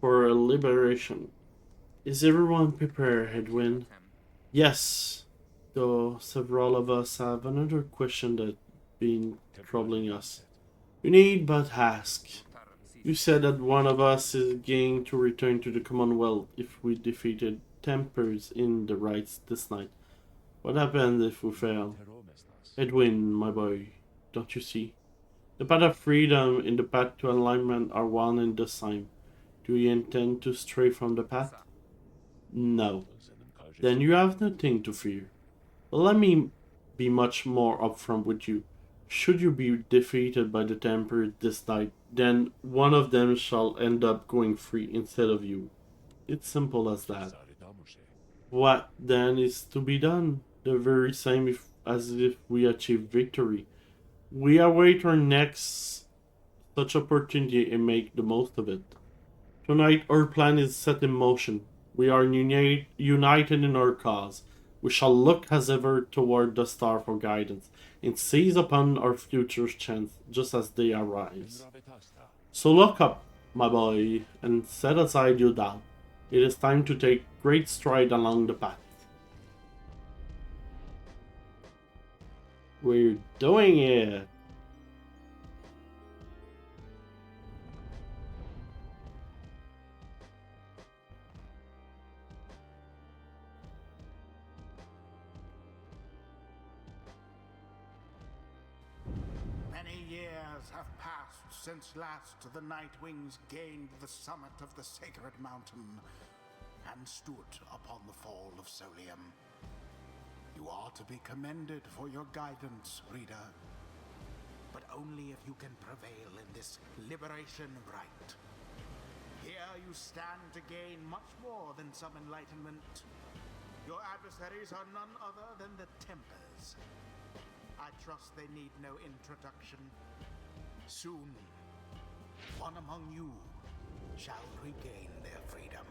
for liberation. Is everyone prepared, Edwin? Yes. Though several of us have another question that's been troubling us. You need but ask. You said that one of us is going to return to the Commonwealth if we defeated Tempers in the rites this night. What happens if we fail? Edwin, my boy, don't you see? The path of freedom and the path to alignment are one and the same. Do you intend to stray from the path? No. Then you have nothing to fear. Let me be much more upfront with you. Should you be defeated by the Temper this night, then one of them shall end up going free instead of you. It's simple as that. What then is to be done? The very same as if we achieve victory. We await our next such opportunity and make the most of it. Tonight our plan is set in motion. We are united in our cause. We shall look as ever toward the star for guidance, and seize upon our future chance just as they arise. So look up, my boy, and set aside your doubt. It is time to take great stride along the path. We're doing it! Many years have passed since last the Nightwings gained the summit of the sacred mountain and stood upon the fall of Solium. You are to be commended for your guidance, reader, but only if you can prevail in this liberation rite. Here you stand to gain much more than some enlightenment. Your adversaries are none other than the Tempers. I trust they need no introduction. Soon, one among you shall regain their freedom.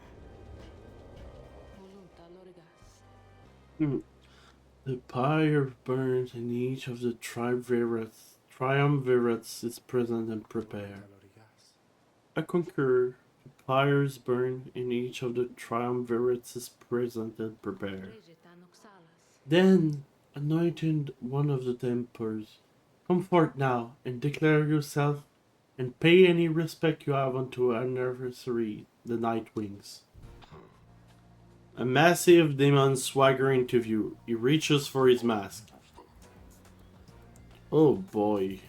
The pyre burns in each of the triumvirates is present and prepared. I concur. The pyres burn in each of the triumvirates is present and prepared. Then, anointed one of the Tempers, come forth now and declare yourself and pay any respect you have unto our adversary, the Nightwings. A massive demon swaggering into view. He reaches for his mask. Oh boy.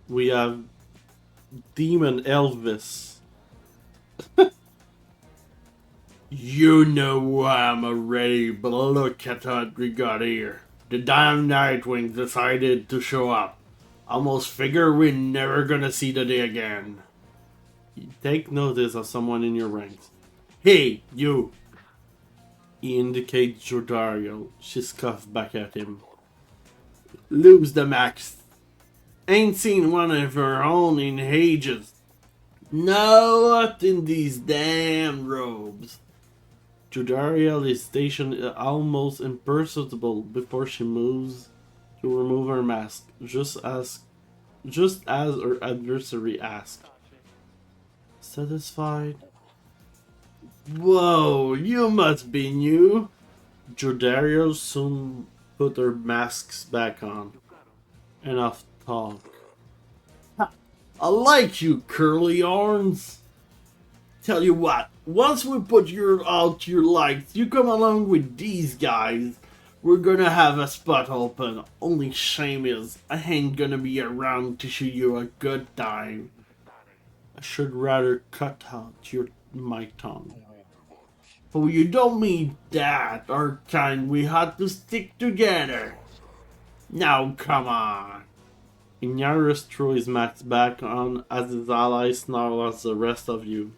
We have Demon Elvis. You know why I'm ready, but look at what we got here. The damn Nightwing decided to show up. Almost figure we're never gonna see the day again. Take notice of someone in your ranks. Hey, you! He indicates Jordariel. She scoffed back at him. Lose the max. Ain't seen one of her own in ages. Not in these damn robes. Jordariel is stationed almost imperceptible before she moves to remove her mask, just as her adversary asked. Satisfied? Whoa, you must be new. Jordariel soon put her masks back on. Enough talk. Ha, I like you, curly horns. Tell you what, once we put out your lights, you come along with these guys. We're gonna have a spot open. Only shame is, I ain't gonna be around to show you a good time. I should rather cut out my tongue. Oh, you don't mean that, our kind. We had to stick together. Now, come on. Ignarus threw his max back on as his ally snarled at the rest of you.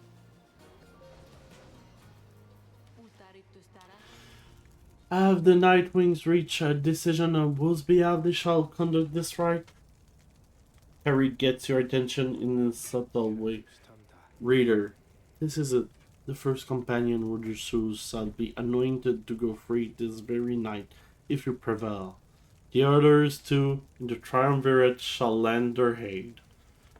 Have the Nightwings reached a decision on whose behalf they shall conduct this rite? Harry gets your attention in a subtle way. Reader, this is it. The first companion who your shoes shall be anointed to go free this very night, if you prevail. The others too, in the triumvirate, shall lend their aid.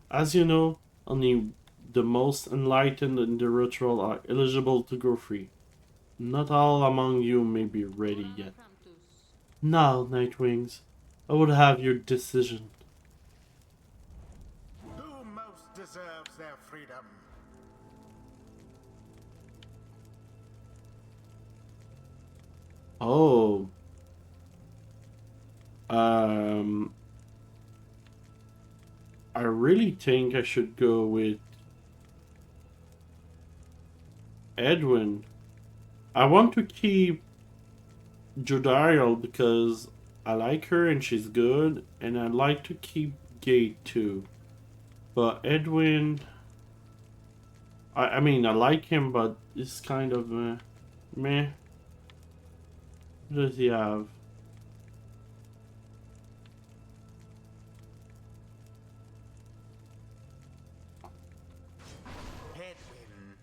As you know, only the most enlightened in the ritual are eligible to go free. Not all among you may be ready yet. Now, Nightwings, I would have your decision. Who most deserves their freedom? Oh. I really think I should go with Edwin. I want to keep Jodariel because I like her and she's good, and I like to keep Gate too. But Edwin, I mean, I like him, but it's kind of meh. What does he have? Edwin.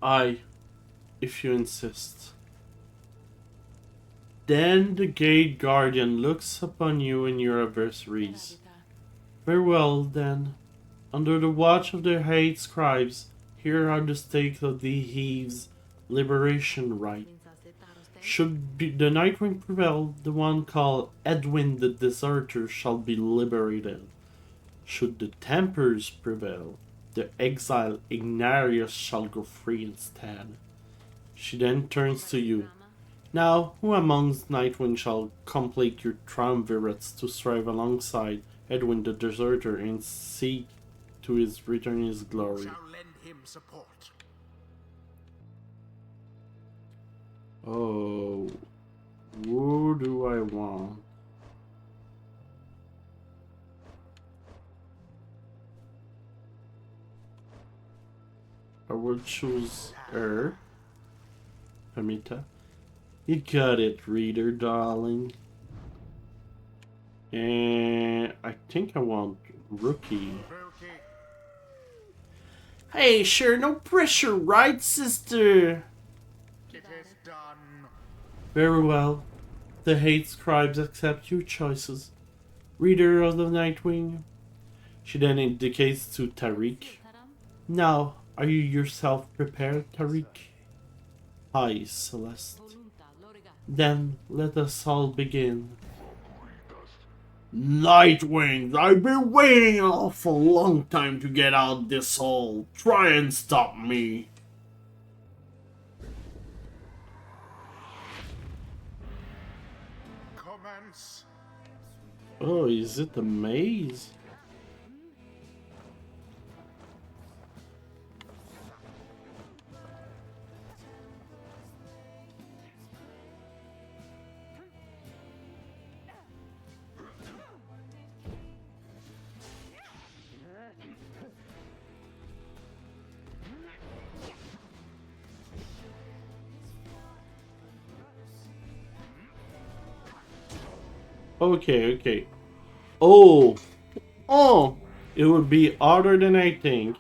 Aye, if you insist. Then the Gate Guardian looks upon you and your adversaries. Very well, then. Under the watch of the hate scribes, here are the stakes of the Heaves' liberation rite. Should the Nightwing prevail, the one called Edwin the Deserter shall be liberated. Should the Tempers prevail, the exiled Ignarius shall go free instead. She then turns to you. Now, who amongst Nightwing shall complete your triumvirates to strive alongside Edwin the Deserter and seek to his return his glory? Shall lend him support. Oh, who do I want? I will choose her. Amita. You got it, reader, darling. And I think I want Rookie. Rookie. Hey, sure, no pressure, right, sister? It is done. Very well. The hate scribes accept your choices. Reader of the Nightwing. She then indicates to Tariq. Now, are you yourself prepared, Tariq? Aye, Celeste. Then let us all begin. Nightwing, I've been waiting an awful long time to get out this hole. Try and stop me. Commence. Oh, is it the maze? Okay, okay. Oh! Oh! It would be harder than I think.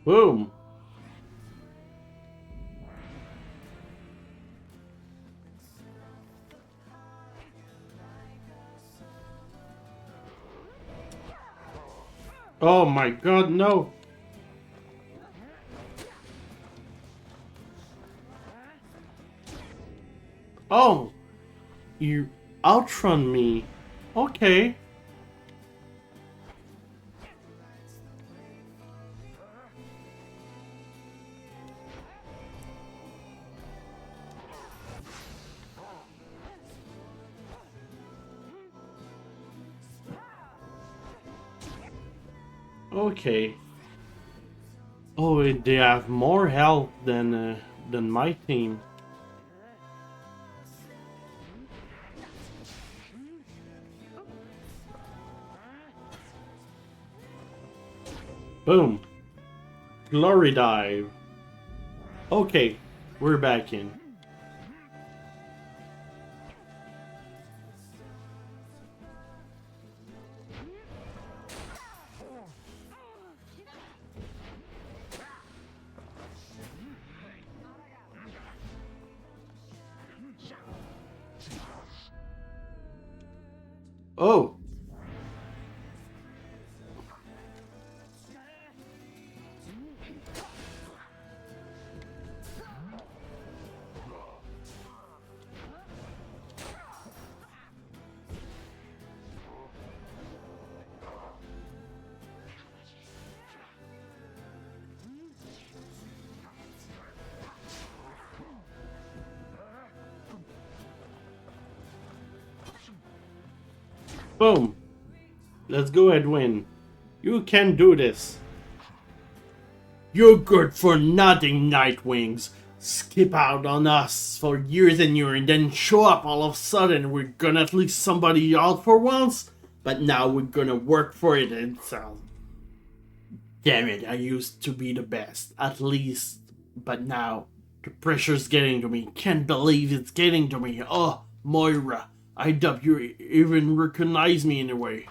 Boom! Oh my god, no! Oh! You outrun me. Okay. Okay. Oh, they have more health than my team. Boom. Glory dive. Okay, we're back in. Oh. Boom. Let's go, Edwin. You can do this. You're good for nothing, Nightwings. Skip out on us for years and years and then show up all of a sudden. We're gonna at least somebody out for once. But now we're gonna work for it and so. Damn it, I used to be the best. At least. But now, the pressure's getting to me. Can't believe it's getting to me. Oh, Moira. I doubt you even recognize me in a way.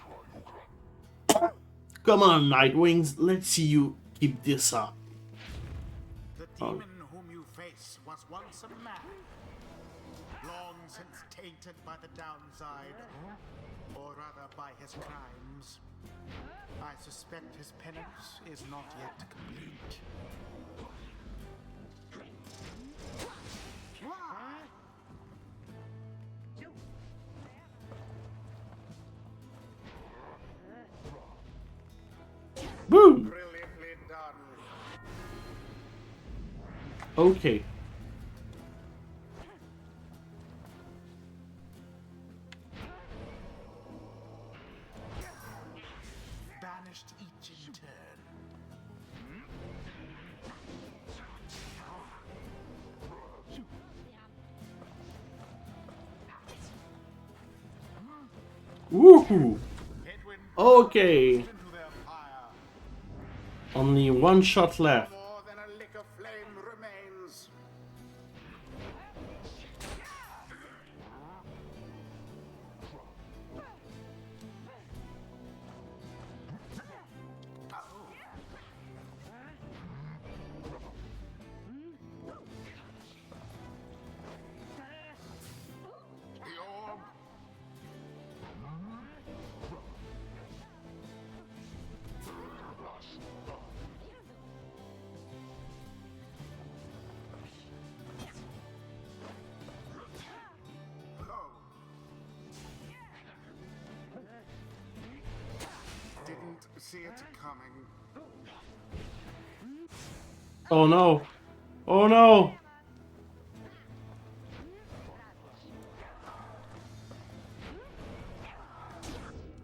Come on, Nightwings. Let's see you keep this up. The demon whom you face was once a man, long since tainted by the downside, or rather by his crimes. I suspect his penance is not yet complete. Boom! Brilliantly done. Okay. Banished each in turn. Woohoo! Edwin Okay. into their fire. Only one shot left. More than a lick of flame remains. The orb. Didn't see it coming. Oh no. Oh no.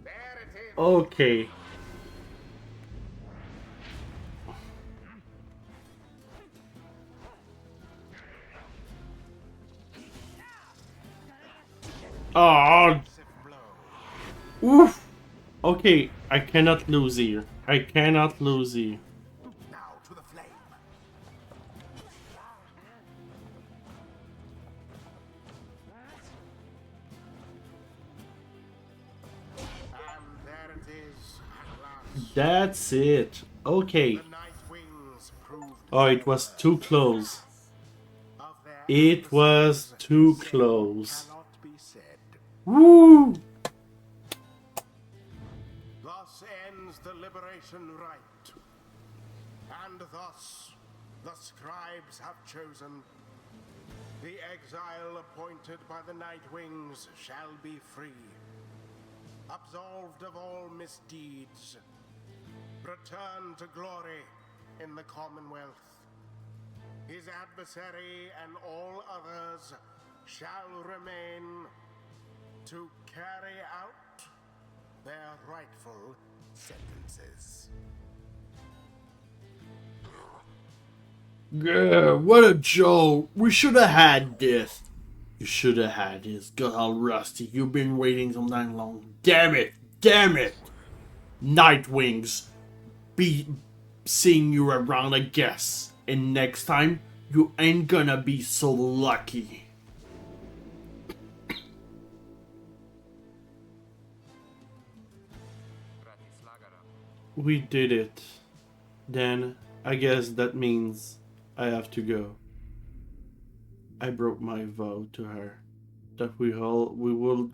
There it is. Okay. Oh, Massive blow. oof. Okay, I cannot lose here. I cannot lose here. Now to the flame. And there it is at last. That's it. Okay. The night wings proved Oh, it was too close. of their It was adversaries too said close. Cannot be said. Woo! Thus ends the liberation rite. And thus the scribes have chosen. The exile appointed by the Night Wings shall be free, absolved of all misdeeds, return to glory in the Commonwealth. His adversary and all others shall remain to carry out their rightful sentences. Yeah, what a joke. We should have had this. You should have had this. Got all rusty. You've been waiting some time long. Damn it. Damn it. Nightwings. Be seeing you around, I guess. And next time, you ain't gonna be so lucky. We did it. Then, I guess that means I have to go. I broke my vow to her that we will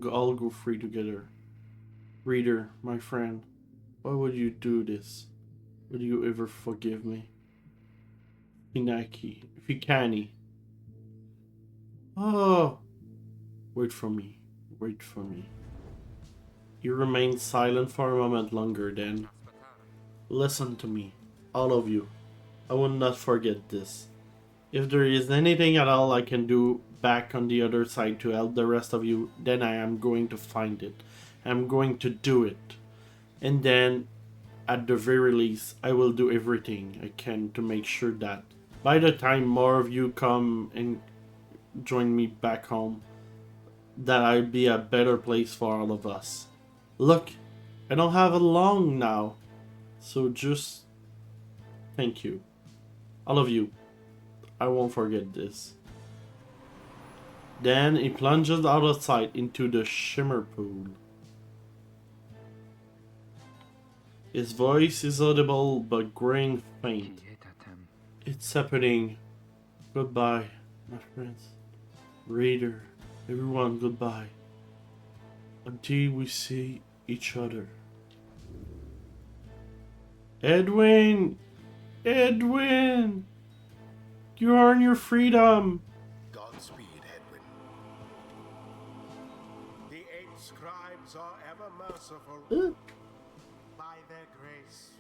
all go free together. Reader, my friend, why would you do this? Will you ever forgive me? Inaki, Fikani. Oh, wait for me. Wait for me. You remained silent for a moment longer then. Listen to me, all of you. I will not forget this. If there is anything at all I can do back on the other side to help the rest of you, then I am going to find it. I'm going to do it. And then, at the very least, I will do everything I can to make sure that by the time more of you come and join me back home, that I'll be a better place for all of us. Look, I don't have it long now, so just thank you. All of you. I won't forget this. Then he plunges out of sight into the shimmer pool. His voice is audible but growing faint. It's happening. Goodbye, my friends. Reader, everyone, goodbye. Until we see each other. Edwin! Edwin! You earn your freedom! Godspeed, Edwin. The 8 scribes are ever merciful. By their grace,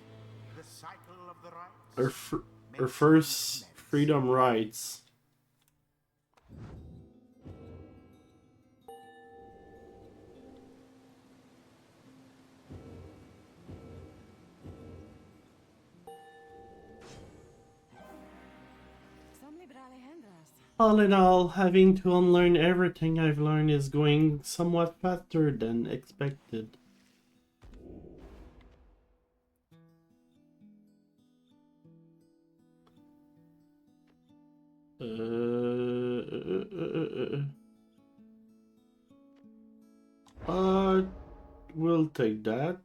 the cycle of the rites. Our first freedom rights. All in all, having to unlearn everything I've learned is going somewhat faster than expected. We'll take that.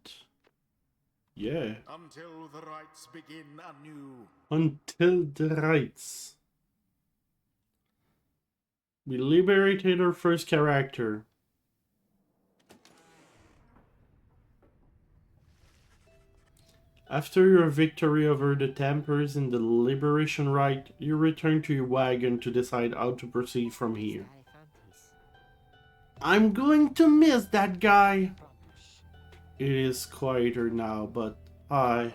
Yeah. Until the rites begin anew. Until the rites. We liberated our first character. After your victory over the Tempers in the Liberation Rite, you return to your wagon to decide how to proceed from here. I'm going to miss that guy. It is quieter now, but I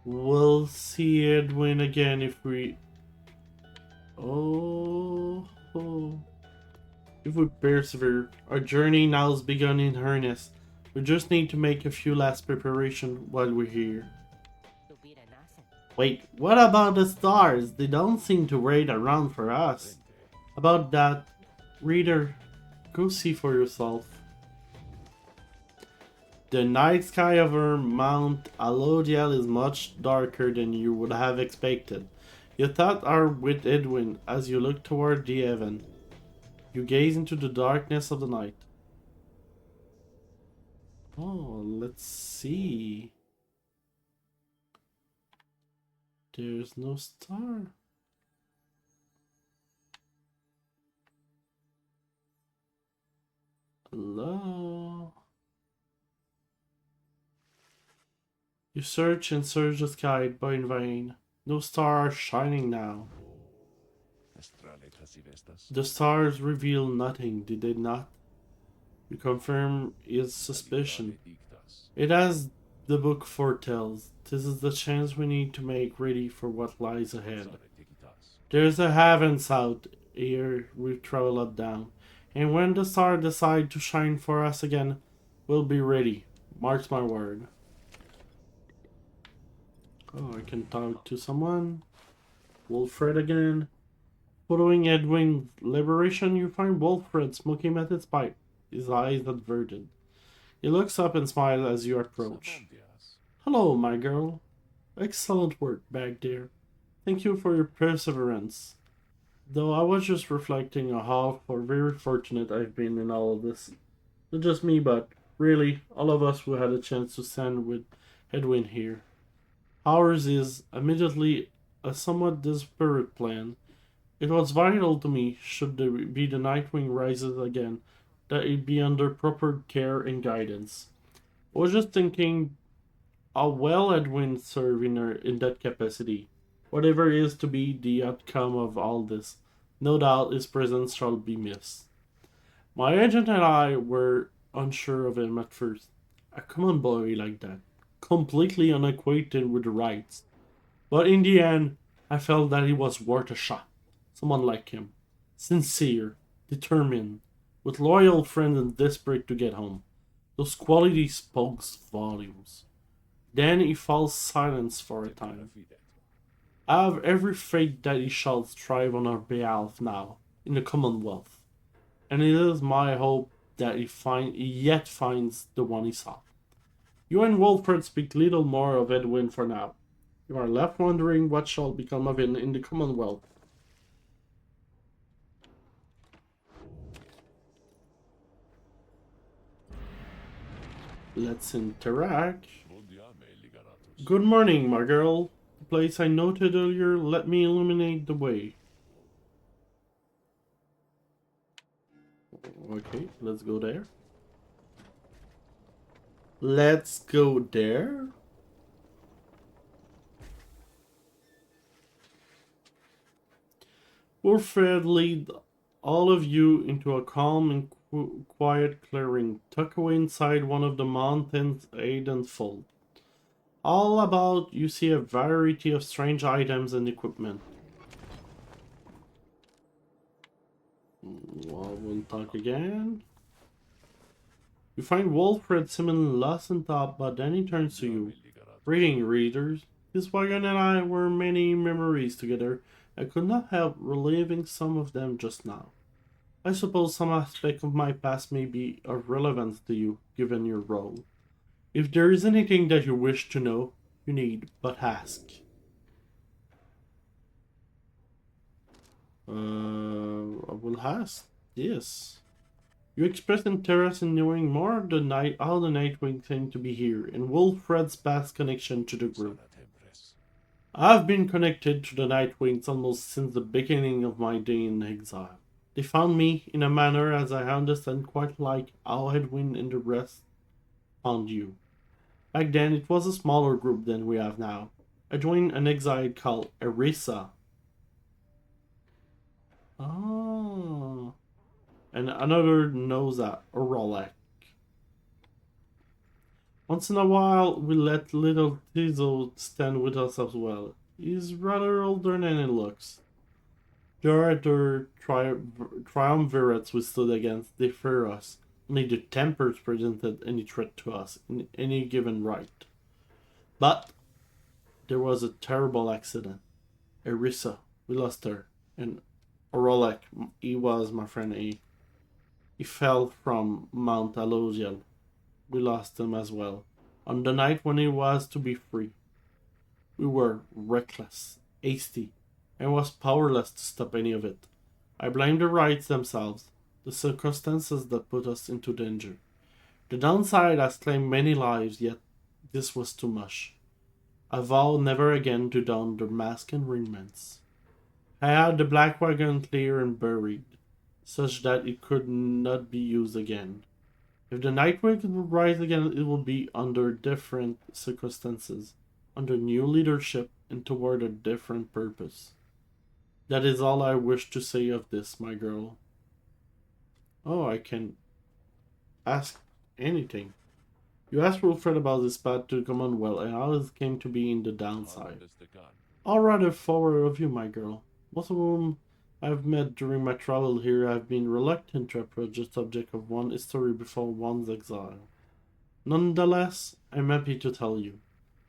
will see Edwin again if we... If we persevere. Our journey now has begun in earnest. We just need to make a few last preparations while we're here. Wait, what about the stars? They don't seem to wait around for us. About that, reader, go see for yourself. The night sky over Mount Alodial is much darker than you would have expected. Your thoughts are with Edwin as you look toward the heaven. You gaze into the darkness of the night. Oh, let's see. There's no star. Hello? You search and search the sky, but in vain. No stars shining now. The stars reveal nothing, did they not? You confirm his suspicion. It as the book foretells. This is the chance we need to make ready for what lies ahead. There's a heavens out here we travel up down, and when the stars decide to shine for us again, we'll be ready. Marks my word. Oh, I can talk to someone. Wilfred again. Following Edwin's liberation, you find Wilfred smoking at his pipe, his eyes averted. He looks up and smiles as you approach. Savandias. Hello, my girl. Excellent work back there. Thank you for your perseverance. Though I was just reflecting on how very fortunate I've been in all of this. Not just me, but really, all of us who had a chance to stand with Edwin here. Ours is, admittedly, a somewhat desperate plan. It was vital to me, should there be the Nightwing rises again, that it be under proper care and guidance. I was just thinking how well Edwin served in that capacity. Whatever is to be the outcome of all this, no doubt his presence shall be missed. My agent and I were unsure of him at first. A common boy like that, completely unacquainted with the rights. But in the end, I felt that he was worth a shot. Someone like him. Sincere, determined, with loyal friends and desperate to get home. Those qualities spoke volumes. Then he falls silent for a time. I have every faith that he shall strive on our behalf now, in the Commonwealth. And it is my hope that he yet finds the one he sought. You and Wilfred speak little more of Edwin for now. You are left wondering what shall become of him in the Commonwealth. Let's interact. Mondiame ligaratus. Good morning, my girl. The place I noted earlier, let me illuminate the way. Okay, let's go there. Let's go there. Wilfred lead all of you into a calm and quiet clearing, tucked away inside one of the mountain's hidden fold. All about you see a variety of strange items and equipment. Well, we'll talk again. You find Wilfred seemingly lost in thought, but then he turns to you. Reading, readers. This wagon and I were many memories together. I could not help reliving some of them just now. I suppose some aspect of my past may be of relevance to you, given your role. If there is anything that you wish to know, you need but ask. I will ask. Yes. You expressed interest in knowing more of how the Nightwing came to be here, and Wilfred's past connection to the group. I've been connected to the Nightwings almost since the beginning of my day in exile. They found me, in a manner as I understand quite like how Edwin and the rest found you. Back then, it was a smaller group than we have now. I joined an exile called Erisa. Oh. And another knows that, Orolek. Once in a while, we let little Tizo stand with us as well. He's rather older than he looks. There are other triumvirates we stood against, they fear us. Only the Tempers presented any threat to us in any given right. But there was a terrible accident. Erisa, we lost her. And Orolek, he was my friend A. He fell from Mount Alosiel. We lost him as well, on the night when he was to be free. We were reckless, hasty, and was powerless to stop any of it. I blame the rites themselves, the circumstances that put us into danger. The downside has claimed many lives, yet this was too much. I vow never again to don the mask and raiments. I had the black wagon cleared and buried, such that it could not be used again. If the Nightwing will rise again, it will be under different circumstances, under new leadership, and toward a different purpose. That is all I wish to say of this, my girl. Oh, I can ask anything. You asked Wilfred about his path to the Commonwealth and how it came to be in the downside. All rather forward of you, my girl. Most of whom I've met during my travel here have been reluctant to approach the subject of one history before one's exile. Nonetheless, I'm happy to tell you.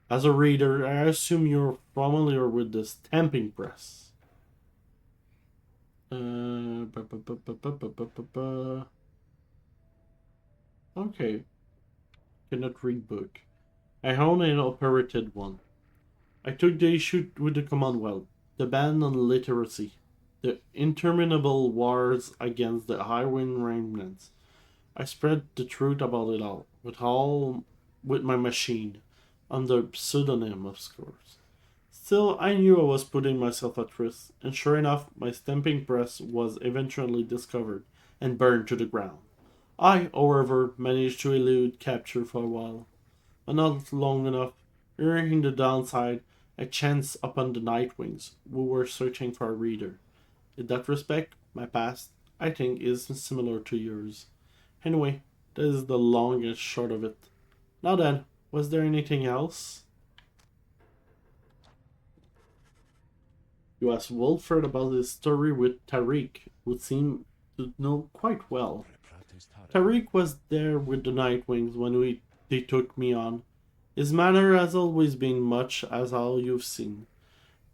As a reader, I assume you're familiar with the stamping press. Okay, cannot read book. I own and operated one. I took the issue with the Commonwealth, the ban on literacy, the interminable wars against the Highwind remnants. I spread the truth about it all with my machine, under pseudonym of course. Still, I knew I was putting myself at risk, and sure enough, my stamping press was eventually discovered and burned to the ground. I, however, managed to elude capture for a while, but not long enough. Hearing the downside, I chanced upon the Nightwings, who were searching for a reader. In that respect, my past, I think, is similar to yours. Anyway, that is the long and short of it. Now then, was there anything else? You asked Wolfred about his story with Tariq, who seemed to know quite well. Tariq was there with the Nightwings when they took me on. His manner has always been much as all you've seen,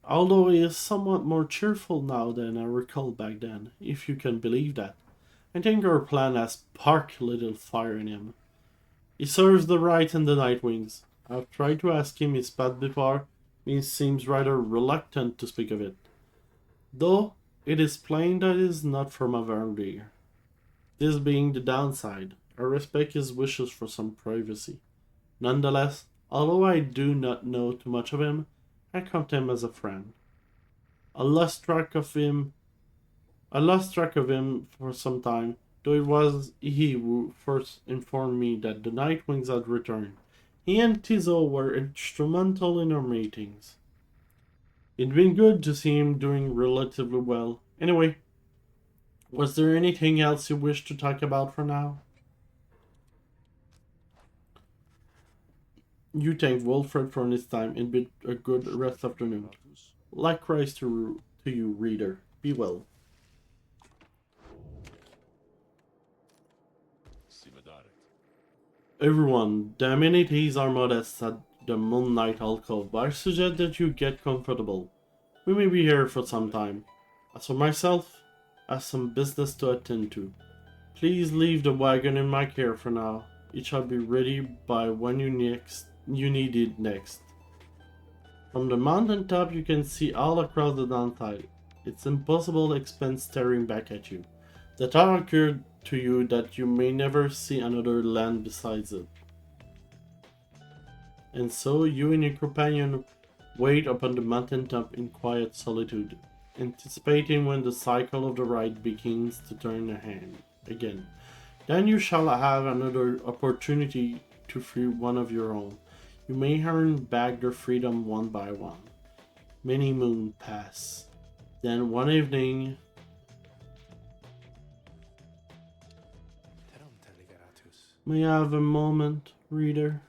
although he is somewhat more cheerful now than I recall back then, if you can believe that. I think our plan has sparked a little fire in him. He serves the right in the Nightwings. I've tried to ask him his path before, he seems rather reluctant to speak of it. Though it is plain that it is not from a very. This being the downside, I respect his wishes for some privacy. Nonetheless, although I do not know too much of him, I count him as a friend. I lost track of him for some time, though it was he who first informed me that the Nightwings had returned. He and Tizo were instrumental in our meetings. It'd been good to see him doing relatively well. Anyway, was there anything else you wish to talk about for now? You thank Wilfred for his time and bid a good rest afternoon. Likewise to you, reader. Be well. Everyone, the amenities are modest at the Moonlight Alcove, but I suggest that you get comfortable. We may be here for some time. As for myself, I have some business to attend to. Please leave the wagon in my care for now. It shall be ready by when you need it next. From the mountaintop you can see all across the downside. It's impossible expense staring back at you. The thought occurred to you that you may never see another land besides it. And so you and your companion wait upon the mountaintop in quiet solitude, anticipating when the cycle of the ride begins to turn again. Then you shall have another opportunity to free one of your own. You may earn back their freedom one by one. Many moons pass. Then one evening, may I have a moment, reader?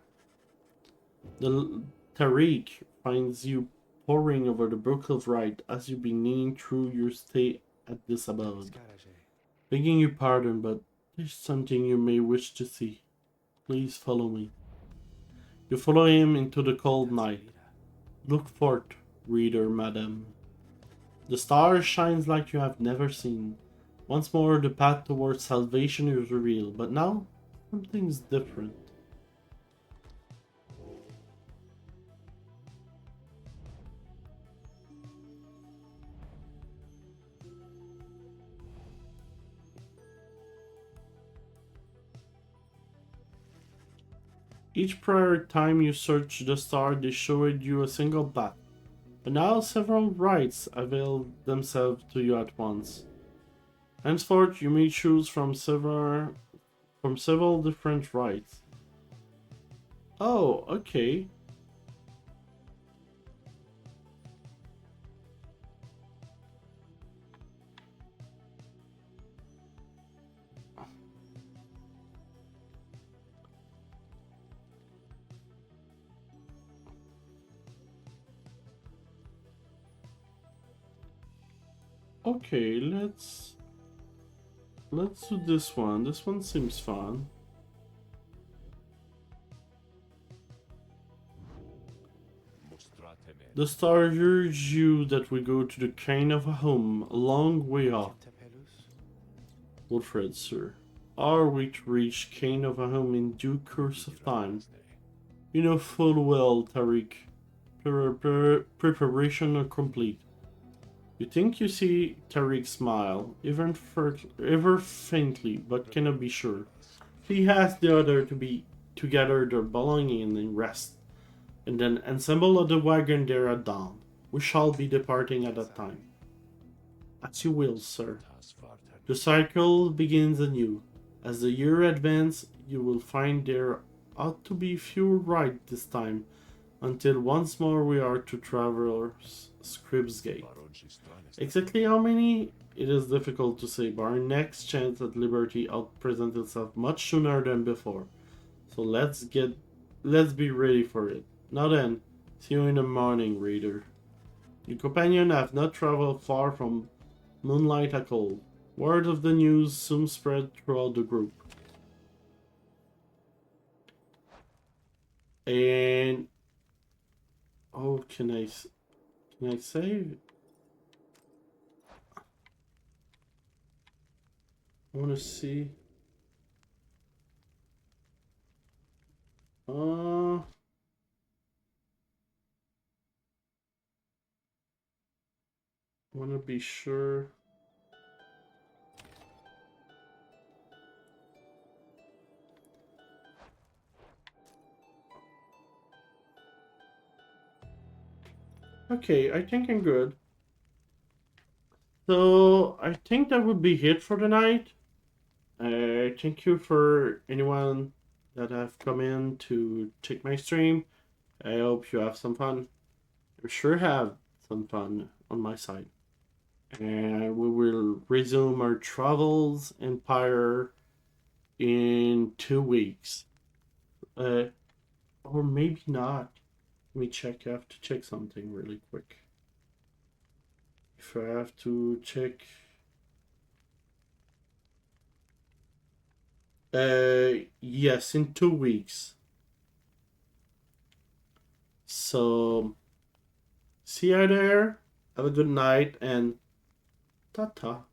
The Tariq finds you poring over the Book of Right as you begin through your stay at this abode. Begging your pardon, but there's something you may wish to see. Please follow me. You follow him into the cold night. Look forth, reader, madam. The star shines like you have never seen. Once more the path towards salvation is revealed, but now something's different. Each prior time you searched the star, they showed you a single path, but now several rights avail themselves to you at once. Henceforth, you may choose from several different rights. Oh, okay. Okay, let's do this one. This one seems fun. The stars urge you that we go to the kind of a home a long way off. Wilfred, sir. Are we to reach kind of a home in due course of time? You know full well, Tariq. Preparation are complete. You think you see Tariq smile, ever faintly, but cannot be sure. He asks the other to gather their belongings and rest, and then assemble the wagon there at dawn. We shall be departing at that time. As you will, sir. The cycle begins anew. As the year advances, you will find there ought to be fewer right this time, until once more we are to traverse Scrib's Gate. Exactly how many, it is difficult to say, but our next chance at liberty ought present itself much sooner than before. So let's be ready for it. Now then, see you in the morning, reader. Your companion have not traveled far from Moonlight Atoll. Word of the news soon spread throughout the group. And oh, can I save? I want to see. Want to be sure. Okay, I think I'm good. So I think that would be it for the night. Thank you for anyone that have come in to check my stream. I hope you have some fun. I sure have some fun on my side. And we will resume our travels in Pyre in 2 weeks. Or maybe not. Let me check. I have to check something really quick. If I have to check. Yes, in 2 weeks. So, see you there. Have a good night and ta-ta.